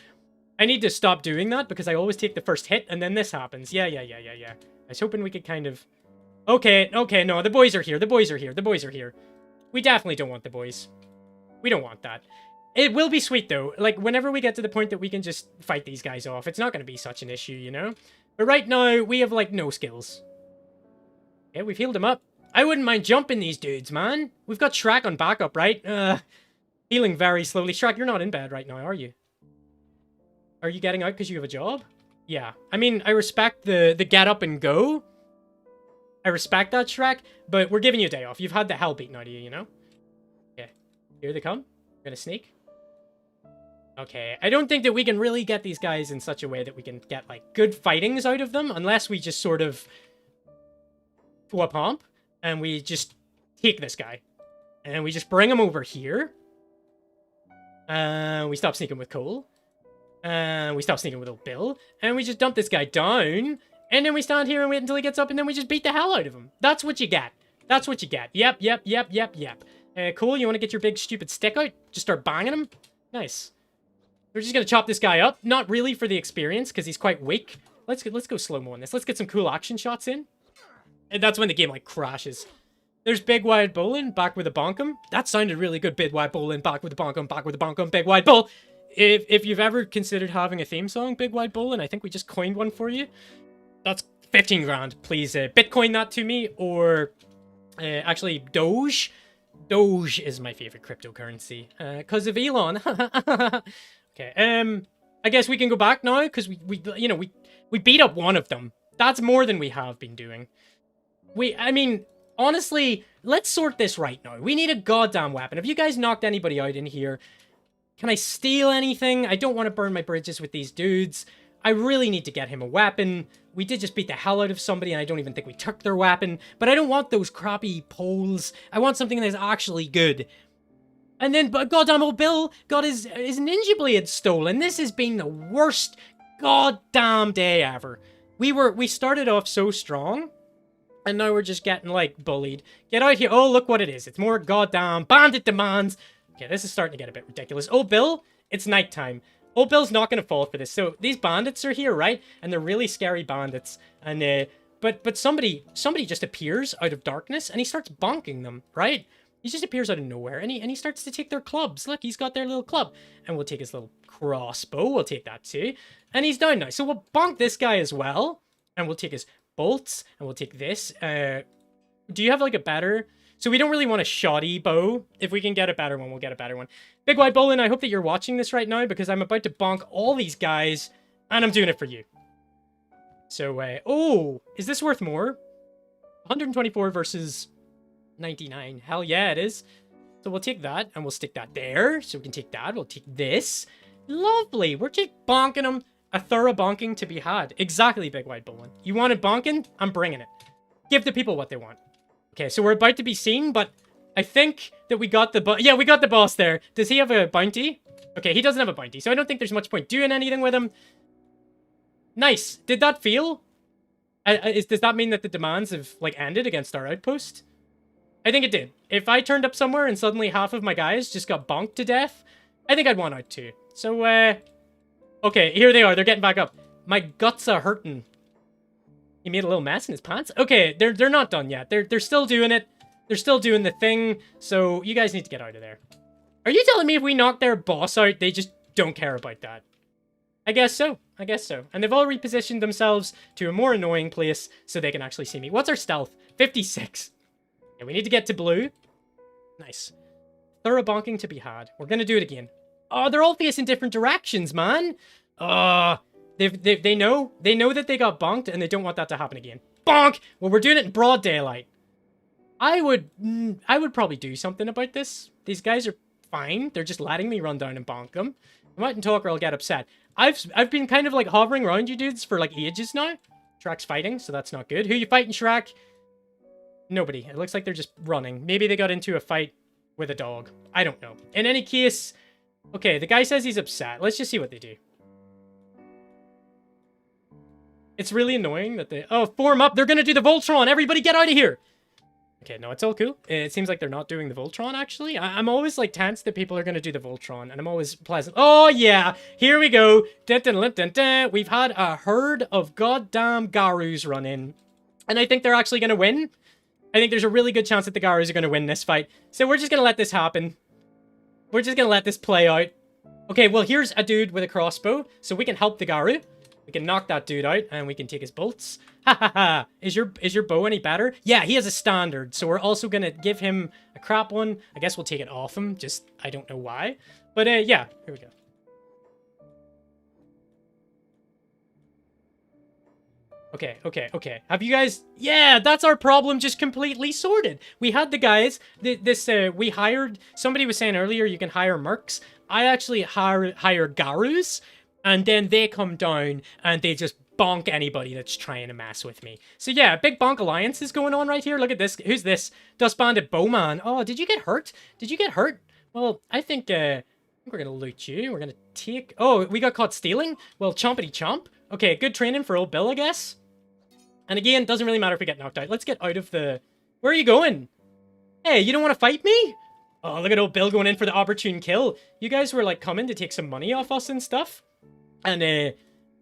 I need to stop doing that because I always take the first hit and then this happens. Yeah. I was hoping we could kind of... Okay, no, the boys are here. The boys are here. We definitely don't want the boys. We don't want that. It will be sweet, though. Like, whenever we get to the point that we can just fight these guys off, it's not going to be such an issue, you know? But right now, we have, like, no skills. Okay, we've healed them up. I wouldn't mind jumping these dudes, man. We've got Shrek on backup, right? Healing very slowly. Shrek, you're not in bed right now, are you? Are you getting out because you have a job? Yeah. I mean, I respect the get up and go. I respect that, Shrek, but we're giving you a day off. You've had the hell beaten out of you, you know? Okay. Here they come. We're gonna sneak. Okay, I don't think that we can really get these guys in such a way that we can get, like, good fightings out of them, unless we just sort of whoop-hump, and we just take this guy. And we just bring him over here. We stop sneaking with Cole. We stop sneaking with old Bill. And we just dump this guy down, and then we stand here and wait until he gets up, and then we just beat the hell out of him. That's what you get. That's what you get. Yep. Cole, you want to get your big stupid stick out? Just start banging him? Nice. We're just going to chop this guy up. Not really for the experience, because he's quite weak. Let's go slow-mo on this. Let's get some cool action shots in. And that's when the game, like, crashes. There's Big Wide Bowling, back with a bonkum. That sounded really good. Big Wide Bowling, back with a bonkum, Big Wide Bowl. If you've ever considered having a theme song, Big Wide Bowling, I think we just coined one for you. That's 15 grand. Please Bitcoin that to me, or actually Doge. Doge is my favorite cryptocurrency, because of Elon. Okay, I guess we can go back now, because we beat up one of them. That's more than we have been doing. I mean, honestly, let's sort this right now. We need a goddamn weapon. Have you guys knocked anybody out in here? Can I steal anything? I don't want to burn my bridges with these dudes. I really need to get him a weapon. We did just beat the hell out of somebody, and I don't even think we took their weapon. But I don't want those crappy poles. I want something that's actually good. And then, but goddamn old Bill got his ninja blade stolen. This has been the worst goddamn day ever. We started off so strong, and now we're just getting, like, bullied. Get out here. Oh, look what it is. It's more goddamn bandit demands. Okay, this is starting to get a bit ridiculous. Oh, Bill, it's nighttime. Old Bill's not going to fall for this. So these bandits are here, right? And they're really scary bandits. And but somebody just appears out of darkness and he starts bonking them, right? He just appears out of nowhere and he starts to take their clubs. Look, he's got their little club. And we'll take his little crossbow. We'll take that too. And he's down now. So we'll bonk this guy as well. And we'll take his bolts and we'll take this. Do you have like a better... So we don't really want a shoddy bow. If we can get a better one, we'll get a better one. Big White Bowlin, I hope that you're watching this right now because I'm about to bonk all these guys and I'm doing it for you. So, oh, is this worth more? 124 versus 99. Hell yeah, it is. So we'll take that and we'll stick that there. So we can take that. We'll take this. Lovely. We're just bonking them. A thorough bonking to be had. Exactly, Big White Bowlin. You want it bonking? I'm bringing it. Give the people what they want. Okay, so we're about to be seen, but I think that we got the yeah, we got the boss there. Does he have a bounty? Okay, he doesn't have a bounty, so I don't think there's much point doing anything with him. Nice. Did that feel? Does that mean that the demands have, like, ended against our outpost? I think it did. If I turned up somewhere and suddenly half of my guys just got bonked to death, I think I'd want out too. So, okay, here they are. They're getting back up. My guts are hurting. He made a little mess in his pants? Okay, they're not done yet. They're still doing it. They're still doing the thing. So you guys need to get out of there. Are you telling me if we knock their boss out, they just don't care about that? I guess so. I guess so. And they've all repositioned themselves to a more annoying place so they can actually see me. What's our stealth? 56. Yeah, we need to get to blue. Nice. Thorough bonking to be had. We're gonna do it again. Oh, they're all facing different directions, man. They know that they got bonked and they don't want that to happen again. Bonk! Well, we're doing it in broad daylight. I would probably do something about this. These guys are fine. They're just letting me run down and bonk them. I mightn't talk or I'll get upset. I've been kind of like hovering around you dudes for like ages now. Shrek's fighting, so that's not good. Who you fighting, Shrek? Nobody. It looks like they're just running. Maybe they got into a fight with a dog. I don't know. In any case, okay, the guy says he's upset. Let's just see what they do. It's really annoying that they... Oh, form up. They're going to do the Voltron. Everybody get out of here. Okay, no, it's all cool. It seems like they're not doing the Voltron, actually. I'm always, like, tense that people are going to do the Voltron, and I'm always pleasant. Oh, yeah. Here we go. Dun, dun, dun, dun, dun. We've had a herd of goddamn Garus run in, and I think they're actually going to win. I think there's a really good chance that the Garus are going to win this fight. So we're just going to let this happen. We're just going to let this play out. Okay, well, here's a dude with a crossbow, so we can help the Garu. We can knock that dude out, and we can take his bolts. Ha ha ha! Is your bow any better? Yeah, he has a standard, so we're also gonna give him a crap one. I guess we'll take it off him, just, I don't know why. But, yeah, here we go. Okay. Have you guys... Yeah, that's our problem just completely sorted. We had the guys, we hired... Somebody was saying earlier you can hire mercs. I actually hire Garus, and then they come down and they just bonk anybody that's trying to mess with me. So yeah, big bonk alliance is going on right here. Look at this. Who's this? Dust Bandit Bowman. Oh, did you get hurt? Did you get hurt? Well, I think we're going to loot you. We're going to take... Oh, we got caught stealing? Well, chompity chomp. Okay, good training for old Bill, I guess. And again, doesn't really matter if we get knocked out. Let's get out of the... Where are you going? Hey, you don't want to fight me? Oh, look at old Bill going in for the opportune kill. You guys were, like, coming to take some money off us and stuff. And,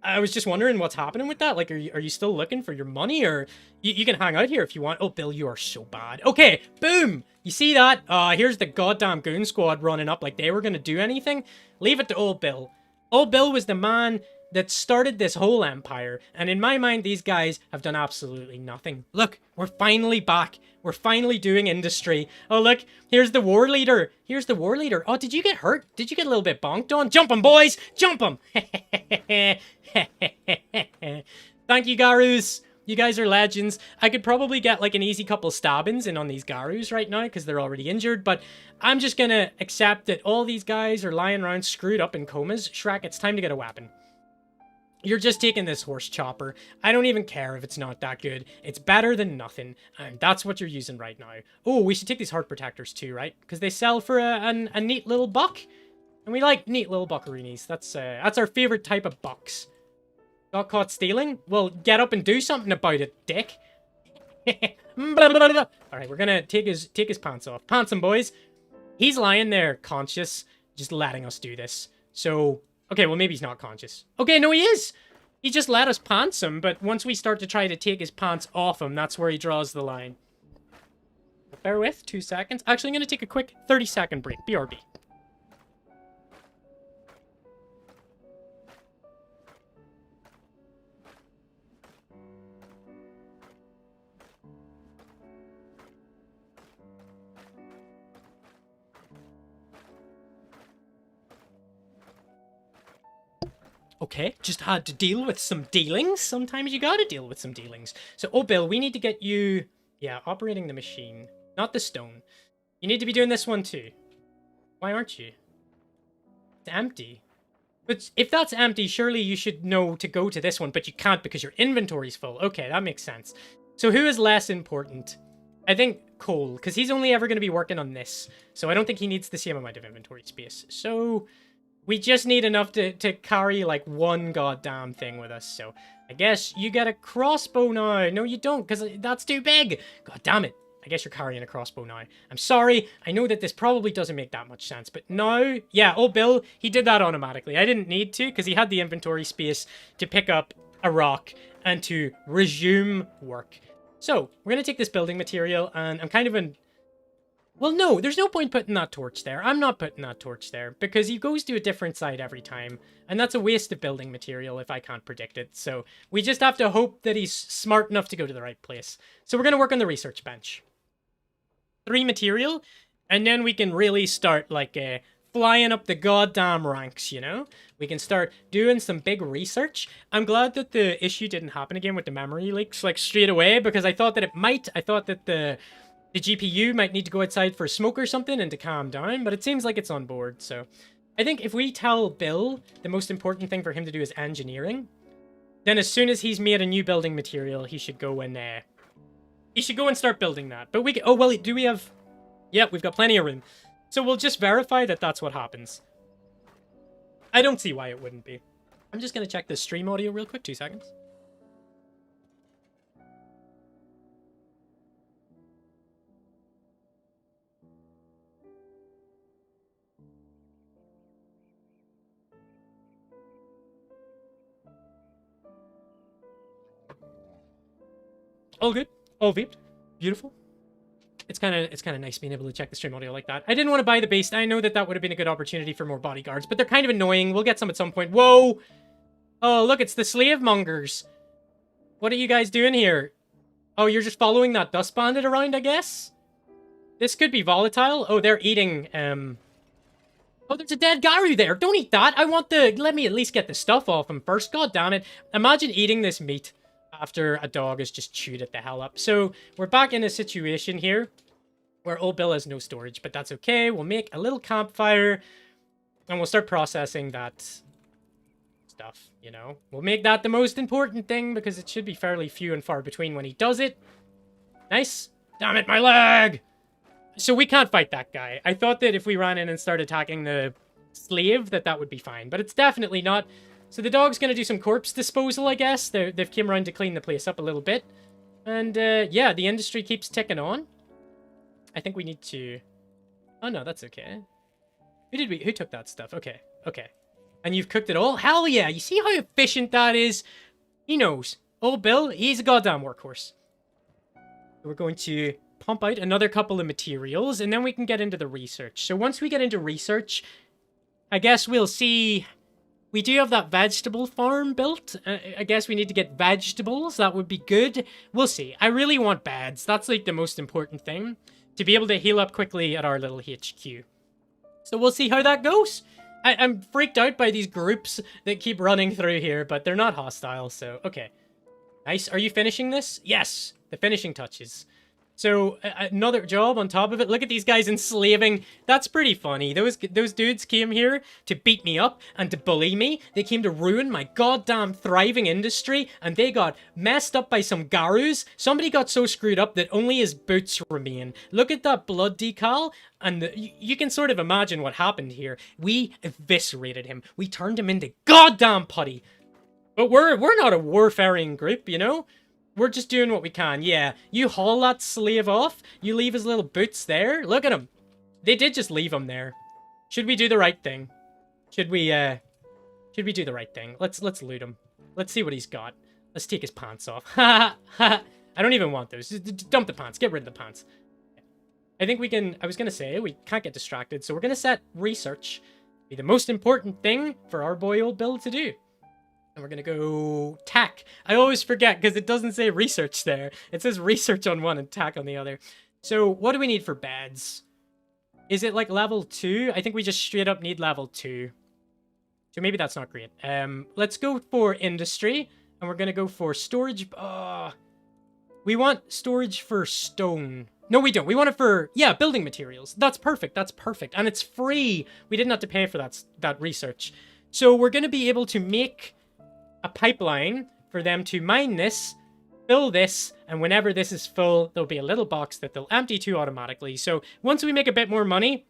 I was just wondering what's happening with that. Like, are you still looking for your money? Or you can hang out here if you want. Oh, Bill, you are so bad. Okay, boom! You see that? Here's the goddamn goon squad running up like they were going to do anything. Leave it to old Bill. Old Bill was the man that started this whole empire. And in my mind, these guys have done absolutely nothing. Look, we're finally back. We're finally doing industry. Oh, look, here's the war leader. Here's the war leader. Oh, did you get hurt? Did you get a little bit bonked on? Jump 'em, boys! Jump 'em! Thank you, Garus. You guys are legends. I could probably get like an easy couple stabbings in on these Garus right now because they're already injured, but I'm just gonna accept that all these guys are lying around screwed up in comas. Shrek, it's time to get a weapon. You're just taking this horse chopper. I don't even care if it's not that good. It's better than nothing, and that's what you're using right now. Oh, we should take these heart protectors too, right? Because they sell for a neat little buck. And we like neat little buckaroonies. That's our favorite type of bucks. Got caught stealing? Well, get up and do something about it, dick. Alright, we're gonna take his pants off. Pants him, boys. He's lying there, conscious, just letting us do this. So... Okay, well, maybe he's not conscious. Okay, no, he is! He just let us pants him, but once we start to try to take his pants off him, that's where he draws the line. Bear with, 2 seconds. Actually, I'm going to take a quick 30-second break. BRB. Okay, just had to deal with some dealings. Sometimes you gotta deal with some dealings. So, oh, Bill, we need to get you... Yeah, operating the machine. Not the stone. You need to be doing this one too. Why aren't you? It's empty. But if that's empty, surely you should know to go to this one, but you can't because your inventory's full. Okay, that makes sense. So who is less important? I think Cole, because he's only ever going to be working on this. So I don't think he needs the same amount of inventory space. So we just need enough to carry like one goddamn thing with us. So I guess you get a crossbow now. No, you don't, because that's too big. God damn it. I guess you're carrying a crossbow now. I'm sorry. I know that this probably doesn't make that much sense, but now, yeah, oh, Bill, he did that automatically. I didn't need to, because he had the inventory space to pick up a rock and to resume work. So, we're going to take this building material, and I'm kind of in... Well, no, there's no point putting that torch there. I'm not putting that torch there, because he goes to a different side every time, and that's a waste of building material if I can't predict it. So, we just have to hope that he's smart enough to go to the right place. So, we're going to work on the research bench. 3 material, and then we can really start, like, flying up the goddamn ranks, you know? We can start doing some big research. I'm glad that the issue didn't happen again with the memory leaks, like, straight away, because I thought that it might. I thought that the GPU might need to go outside for a smoke or something and to calm down, but it seems like it's on board, so... I think if we tell Bill the most important thing for him to do is engineering, then as soon as he's made a new building material, he should go and, he should go and start building that. But we... Oh, well, do we have... Yeah, we've got plenty of room. So we'll just verify that that's what happens. I don't see why it wouldn't be. I'm just going to check the stream audio real quick. 2 seconds. All good. All vaped. Beautiful. It's kind of nice being able to check the stream audio like that. I didn't want to buy the base. I know that that would have been a good opportunity for more bodyguards, but they're kind of annoying. We'll get some at some point. Whoa! Oh, look, it's the slave mongers. What are you guys doing here? Oh, you're just following that dust bandit around, I guess? This could be volatile. Oh, they're eating, Oh, there's a dead Garu there. Don't eat that. I want the... Let me at least get the stuff off him first. God damn it. Imagine eating this meat after a dog has just chewed it the hell up. So, we're back in a situation here where old Bill has no storage, but that's okay. We'll make a little campfire, and we'll start processing that stuff, you know? We'll make that the most important thing, because it should be fairly few and far between when he does it. Nice. Damn it, my leg! So we can't fight that guy. I thought that if we ran in and started attacking the slave, that would be fine, but it's definitely not. So the dog's going to do some corpse disposal, I guess. They've came around to clean the place up a little bit. And, yeah, the industry keeps ticking on. I think we need to... Oh, no, that's okay. Who took that stuff? Okay, okay. And you've cooked it all? Hell yeah! You see how efficient that is? He knows. Old Bill, he's a goddamn workhorse. We're going to pump out another couple of materials, and then we can get into the research. So once we get into research, I guess we'll see... We do have that vegetable farm built. I guess we need to get vegetables. That would be good. We'll see. I really want beds. That's like the most important thing. To be able to heal up quickly at our little HQ. So we'll see how that goes. I'm freaked out by these groups that keep running through here, but they're not hostile, so okay. Nice. Are you finishing this? Yes. The finishing touches. So, another job on top of it. Look at these guys enslaving. That's pretty funny. Those dudes came here to beat me up and to bully me. They came to ruin my goddamn thriving industry, and they got messed up by some Garus. Somebody got so screwed up that only his boots remain. Look at that blood decal, and you can sort of imagine what happened here. We eviscerated him. We turned him into goddamn putty. But we're not a warfaring group, you know? We're just doing what we can. Yeah, you haul that slave off. You leave his little boots there. Look at him. They did just leave him there. Should we do the right thing? Should we do the right thing? Let's loot him. Let's see what he's got. Let's take his pants off. Ha ha. I don't even want those. Just dump the pants. Get rid of the pants. I think we can... I was going to say, we can't get distracted, so we're going to set research be the most important thing for our boy old Bill to do. And we're going to go tech. I always forget because it doesn't say research there. It says research on one and tech on the other. So what do we need for beds? Is it like level 2? I think we just straight up need level 2. So maybe that's not great. Let's go for industry, and we're gonna go for storage. We want storage for stone. No, we don't. We want it for, yeah, building materials. That's perfect. That's perfect. And it's free. We didn't have to pay for that research. So we're going to be able to make a pipeline for them to mine this, fill this, and whenever this is full, there'll be a little box that they'll empty to automatically. So once we make a bit more money,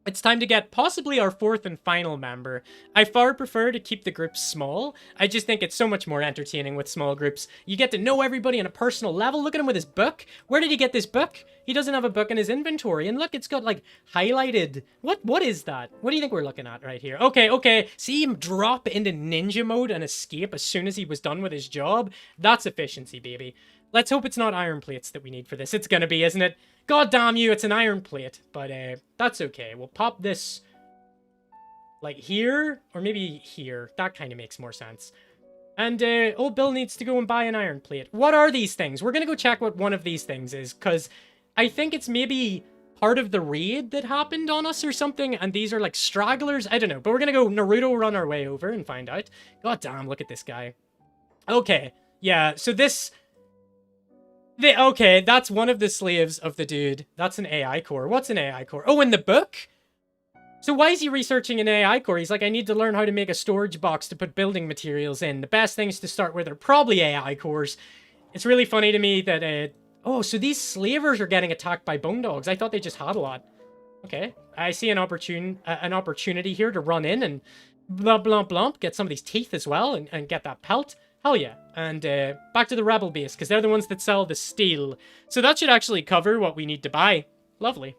it's time to get possibly our fourth and final member. I far prefer to keep the groups small. I just think it's so much more entertaining with small groups. You get to know everybody on a personal level. Look at him with his book. Where did he get this book? He doesn't have a book in his inventory. And look, it's got like highlighted. What is that? What do you think we're looking at right here? Okay. See him drop into ninja mode and escape as soon as he was done with his job? That's efficiency, baby. Let's hope it's not iron plates that we need for this. It's gonna be, isn't it? God damn you, it's an iron plate. But that's okay. We'll pop this like here, or maybe here. That kind of makes more sense. And old Bill needs to go and buy an iron plate. What are these things? We're gonna go check what one of these things is, because I think it's maybe part of the raid that happened on us or something, and these are like stragglers. I don't know, but we're gonna go Naruto run our way over and find out. God damn, look at this guy. Okay, yeah, so this... Okay, that's one of the slaves of the dude. That's an AI core. What's an AI core? Oh, in the book? So why is he researching an AI core? He's like, I need to learn how to make a storage box to put building materials in. The best things to start with are probably AI cores. It's really funny to me that... Oh, so these slavers are getting attacked by bone dogs. I thought they just had a lot. Okay, I see an opportunity here to run in and blump, get some of these teeth as well and get that pelt. Hell yeah. And back to the rebel base, because they're the ones that sell the steel. So that should actually cover what we need to buy. Lovely.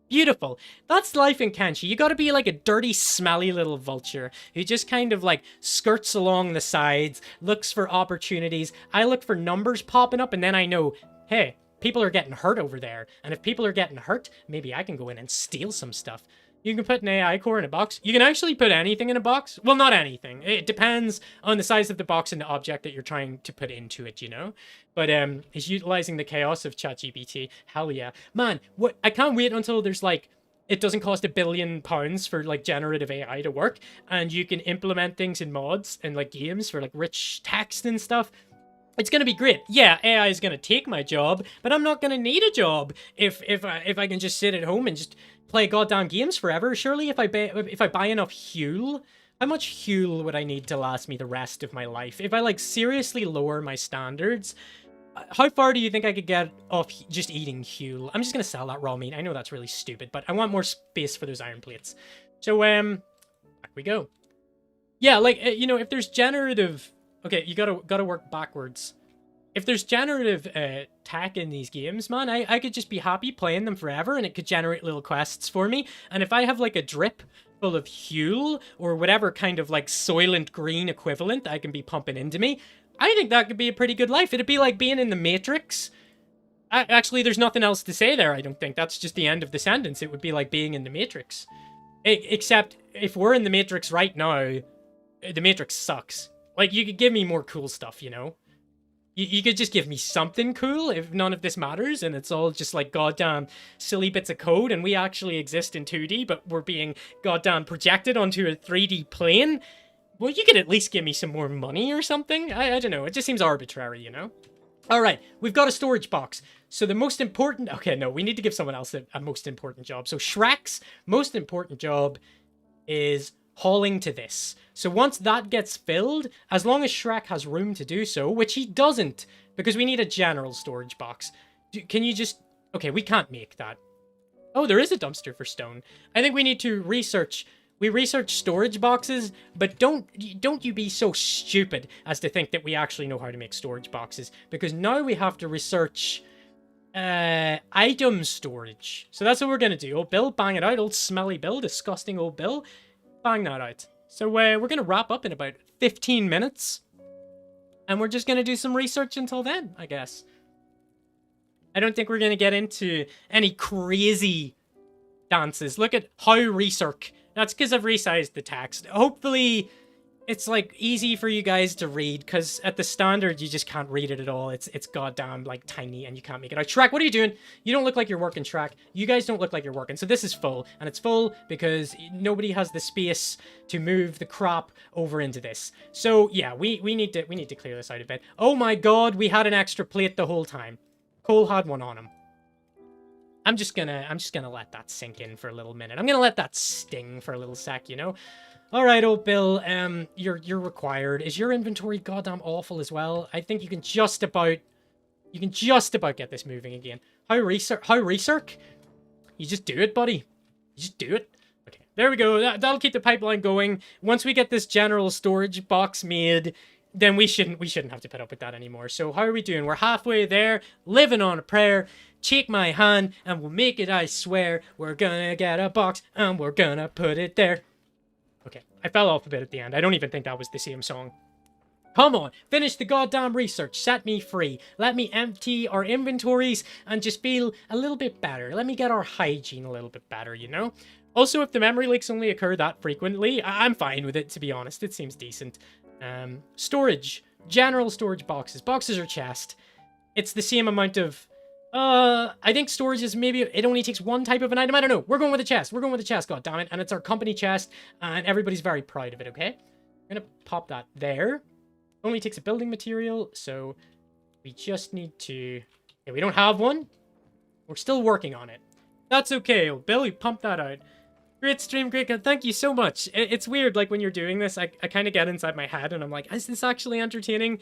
Beautiful. That's life in Kenshi. You gotta be like a dirty, smelly little vulture who just kind of like skirts along the sides, looks for opportunities. I look for numbers popping up, and then I know, hey, people are getting hurt over there. And if people are getting hurt, maybe I can go in and steal some stuff. You can put an AI core in a box. You can actually put anything in a box. Well, not anything. It depends on the size of the box and the object that you're trying to put into it, you know? But it's utilizing the chaos of ChatGPT. Hell yeah. Man, what? I can't wait until there's like, it doesn't cost £1 billion for like generative AI to work. And you can implement things in mods and like games for like rich text and stuff. It's gonna be great. Yeah, AI is gonna take my job, but I'm not gonna need a job if I can just sit at home and just play goddamn games forever. Surely if I buy enough fuel, how much fuel would I need to last me the rest of my life? If I like seriously lower my standards, how far do you think I could get off just eating fuel? I'm just gonna sell that raw meat. I know that's really stupid, but I want more space for those iron plates. So back we go. Yeah, like you know, if there's generative. Okay, you gotta work backwards. If there's generative tech in these games, man, I could just be happy playing them forever, and it could generate little quests for me. And if I have like a drip full of fuel or whatever kind of like Soylent Green equivalent I can be pumping into me, I think that could be a pretty good life. It'd be like being in the Matrix. Actually, there's nothing else to say there, I don't think. That's just the end of the sentence. It would be like being in the Matrix. Except if we're in the Matrix right now, the Matrix sucks. Like, you could give me more cool stuff, you know? You could just give me something cool if none of this matters, and it's all just like goddamn silly bits of code, and we actually exist in 2D, but we're being goddamn projected onto a 3D plane. Well, you could at least give me some more money or something. I don't know. It just seems arbitrary, you know? All right, we've got a storage box. So the most important... Okay, no, we need to give someone else a most important job. So Shrek's most important job is hauling to this. So once that gets filled, as long as Shrek has room to do so, which he doesn't, because we need a general storage box. Can you just... Okay, we can't make that. Oh, there is a dumpster for stone. I think we need to research... We research storage boxes, but don't you be so stupid as to think that we actually know how to make storage boxes, because now we have to research item storage. So that's what we're gonna do. Old Bill, bang it out. Old smelly Bill, disgusting old Bill, bang that out. So we're gonna wrap up in about 15 minutes, and we're just gonna do some research until then, I guess. I don't think we're gonna get into any crazy dances. Look at how research. That's because I've resized the text. Hopefully, it's like easy for you guys to read, because at the standard you just can't read it at all. It's goddamn like tiny and you can't make it out. Shrek, what are you doing? You don't look like you're working, Shrek. You guys don't look like you're working. So this is full, and it's full because nobody has the space to move the crop over into this. So yeah, we need to clear this out a bit. Oh my god, we had an extra plate the whole time. Cole had one on him. I'm just gonna let that sink in for a little minute. I'm gonna let that sting for a little sec, you know? Alright, old Bill, you're required. Is your inventory goddamn awful as well? I think you can just about get this moving again. How research? You just do it, buddy. You just do it. Okay, there we go. That'll keep the pipeline going. Once we get this general storage box made, then we shouldn't have to put up with that anymore. So how are we doing? We're halfway there, living on a prayer. Shake my hand and we'll make it, I swear. We're gonna get a box and we're gonna put it there. Okay, I fell off a bit at the end. I don't even think that was the same song. Come on, finish the goddamn research. Set me free. Let me empty our inventories and just feel a little bit better. Let me get our hygiene a little bit better, you know? Also, if the memory leaks only occur that frequently, I'm fine with it, to be honest. It seems decent. Storage. General storage boxes. Boxes or chest. It's the same amount of... I think storage is maybe... It only takes one type of an item. I don't know. We're going with a chest. We're going with a chest, god damn it. And it's our company chest. And everybody's very proud of it, okay? I'm gonna pop that there. Only takes a building material. So we just need to... Okay, we don't have one. We're still working on it. That's okay. Bill, you pumped that out. Great stream, great. Thank you so much. It's weird, like, when you're doing this, I kind of get inside my head and I'm like, is this actually entertaining?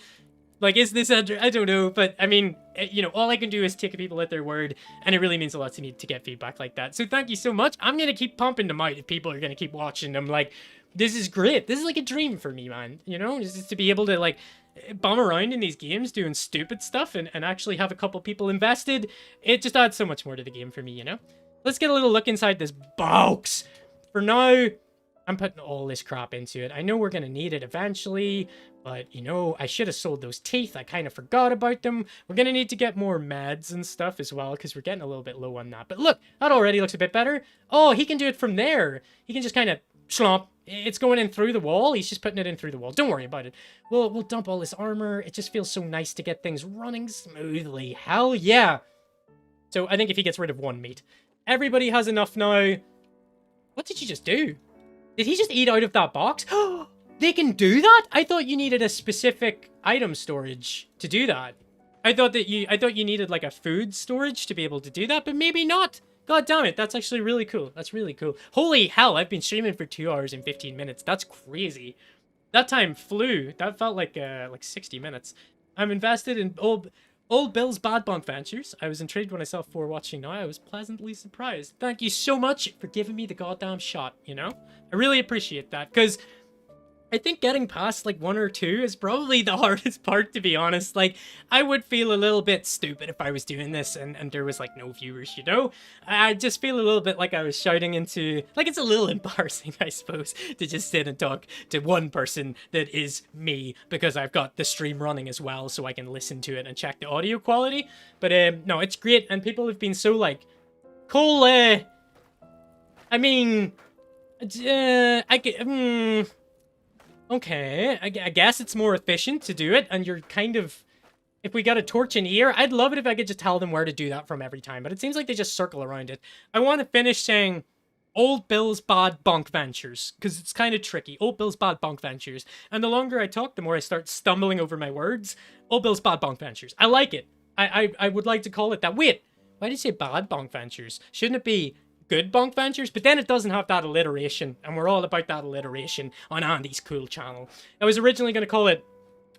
Like, is this I don't know, but I mean, you know, all I can do is take people at their word, and it really means a lot to me to get feedback like that. So thank you so much. I'm gonna keep pumping them out if people are gonna keep watching them. Like, this is great. This is like a dream for me, man. You know, just to be able to, like, bum around in these games doing stupid stuff and actually have a couple people invested. It just adds so much more to the game for me, you know? Let's get a little look inside this box. For now, I'm putting all this crap into it. I know we're going to need it eventually, but, you know, I should have sold those teeth. I kind of forgot about them. We're going to need to get more meds and stuff as well, because we're getting a little bit low on that. But look, that already looks a bit better. Oh, he can do it from there. He can just kind of slump. It's going in through the wall. He's just putting it in through the wall. Don't worry about it. We'll dump all this armor. It just feels so nice to get things running smoothly. Hell yeah. So I think if he gets rid of one meat, everybody has enough now. What did you just do? Did he just eat out of that box? They can do that? I thought you needed a specific item storage to do that. I thought you needed like a food storage to be able to do that, but maybe not. God damn it, that's actually really cool. That's really cool. Holy hell, I've been streaming for 2 hours and 15 minutes. That's crazy. That time flew. That felt like 60 minutes. I'm invested in Old Bill's Bad Bunk Ventures. I was intrigued when I saw 4 watching now. I was pleasantly surprised. Thank you so much for giving me the goddamn shot, you know? I really appreciate that, because I think getting past, like, 1 or 2 is probably the hardest part, to be honest. Like, I would feel a little bit stupid if I was doing this and there was, like, no viewers, you know? I just feel a little bit like I was shouting into... Like, it's a little embarrassing, I suppose, to just sit and talk to one person that is me, because I've got the stream running as well, so I can listen to it and check the audio quality. But, no, it's great, and people have been so, like, Cole, I mean... Okay, I guess it's more efficient to do it, and you're kind of... If we got a torch in here, I'd love it if I could just tell them where to do that from every time, but it seems like they just circle around it. I want to finish saying Old Bill's Bad Bunk Ventures, because it's kind of tricky. Old Bill's Bad Bunk Ventures. And the longer I talk, the more I start stumbling over my words. Old Bill's Bad Bunk Ventures. I like it. I would like to call it that. Wait, why did you say Bad Bunk Ventures? Shouldn't it be Good Bunk Ventures? But then it doesn't have that alliteration, and we're all about that alliteration on Andy's cool channel. I was originally going to call it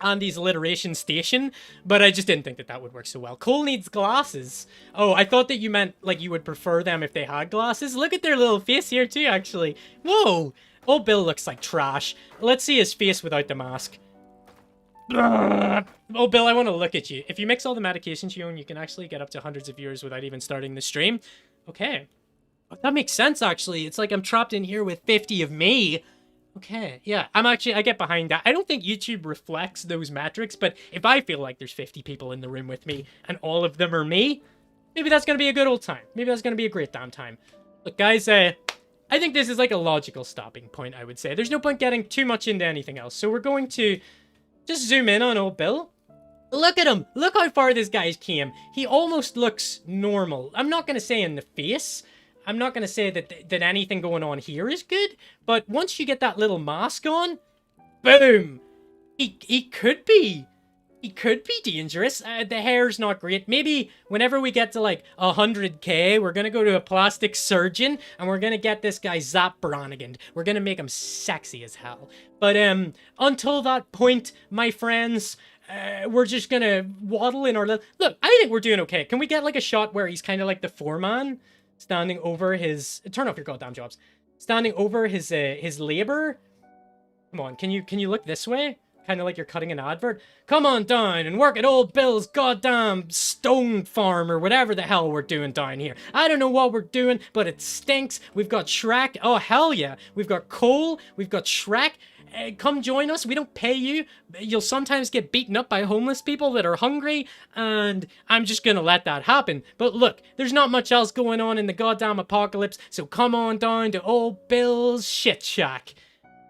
Andy's Alliteration Station, but I just didn't think that would work so well. Cole needs glasses. Oh, I thought that you meant, like, you would prefer them if they had glasses. Look at their little face here, too, actually. Whoa! Old Bill looks like trash. Let's see his face without the mask. Oh, Bill, I want to look at you. If you mix all the medications you own, you can actually get up to hundreds of viewers without even starting the stream. Okay. That makes sense, actually. It's like I'm trapped in here with 50 of me. Okay, yeah, I get behind that. I don't think YouTube reflects those metrics, but if I feel like there's 50 people in the room with me and all of them are me, maybe that's going to be a good old time. Maybe that's going to be a great damn time. Look, guys, I think this is like a logical stopping point, I would say. There's no point getting too much into anything else. So we're going to just zoom in on old Bill. Look at him. Look how far this guy's came. He almost looks normal. I'm not going to say in the face. I'm not going to say that anything going on here is good. But once you get that little mask on, boom. He could be. He could be dangerous. The hair's not great. Maybe whenever we get to like 100k, we're gonna go to a plastic surgeon and we're gonna get this guy Zap Brannigan. We're gonna make him sexy as hell. But until that point, my friends, we're just gonna waddle in our little... Look, I think we're doing okay. Can we get like a shot where he's kind of like the foreman, standing over his... Turn off your goddamn jobs. Standing over his labor. Come on, can you look this way? Kind of like you're cutting an advert. Come on down and work at old Bill's goddamn stone farm or whatever the hell we're doing down here. I don't know what we're doing, but it stinks. We've got Shrek. Oh, hell yeah. We've got Cole. We've got Shrek. Come join us. We don't pay you. You'll sometimes get beaten up by homeless people that are hungry, and I'm just gonna let that happen. But look, there's not much else going on in the goddamn apocalypse, so come on down to old Bill's shit shack.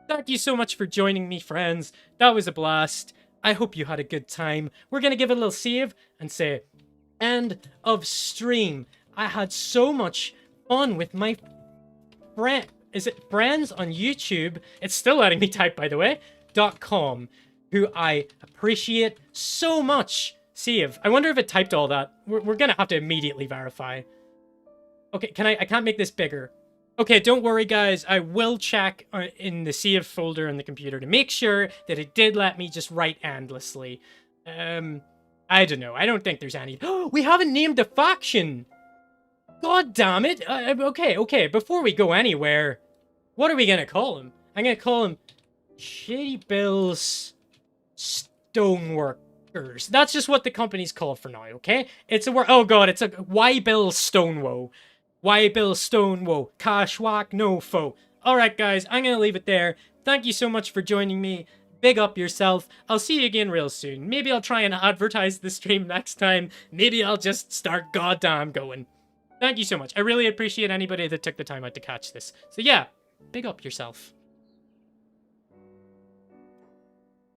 Thank you so much for joining me, friends. That was a blast. I hope you had a good time. We're gonna give it a little save and say, end of stream. I had so much fun with my friend. Is it friends on YouTube? It's still letting me type, by the way. .com, who I appreciate so much. Save. I wonder if it typed all that. We're gonna have to immediately verify. Okay, I can't make this bigger. Okay, don't worry, guys. I will check in the save folder on the computer to make sure that it did let me just write endlessly. I don't know. I don't think there's any... We haven't named a faction! God damn it! Okay. Before we go anywhere, what are we gonna call him? I'm gonna call him Shitty Bill's Stoneworkers. That's just what the company's called for now, okay? It's a word... Oh god, it's a... Why Bill Stonewoe? Why Bill Stonewoe? Kashwak no foe. Alright guys, I'm gonna leave it there. Thank you so much for joining me. Big up yourself. I'll see you again real soon. Maybe I'll try and advertise the stream next time. Maybe I'll just start goddamn going. Thank you so much. I really appreciate anybody that took the time out to catch this. So yeah, big up yourself.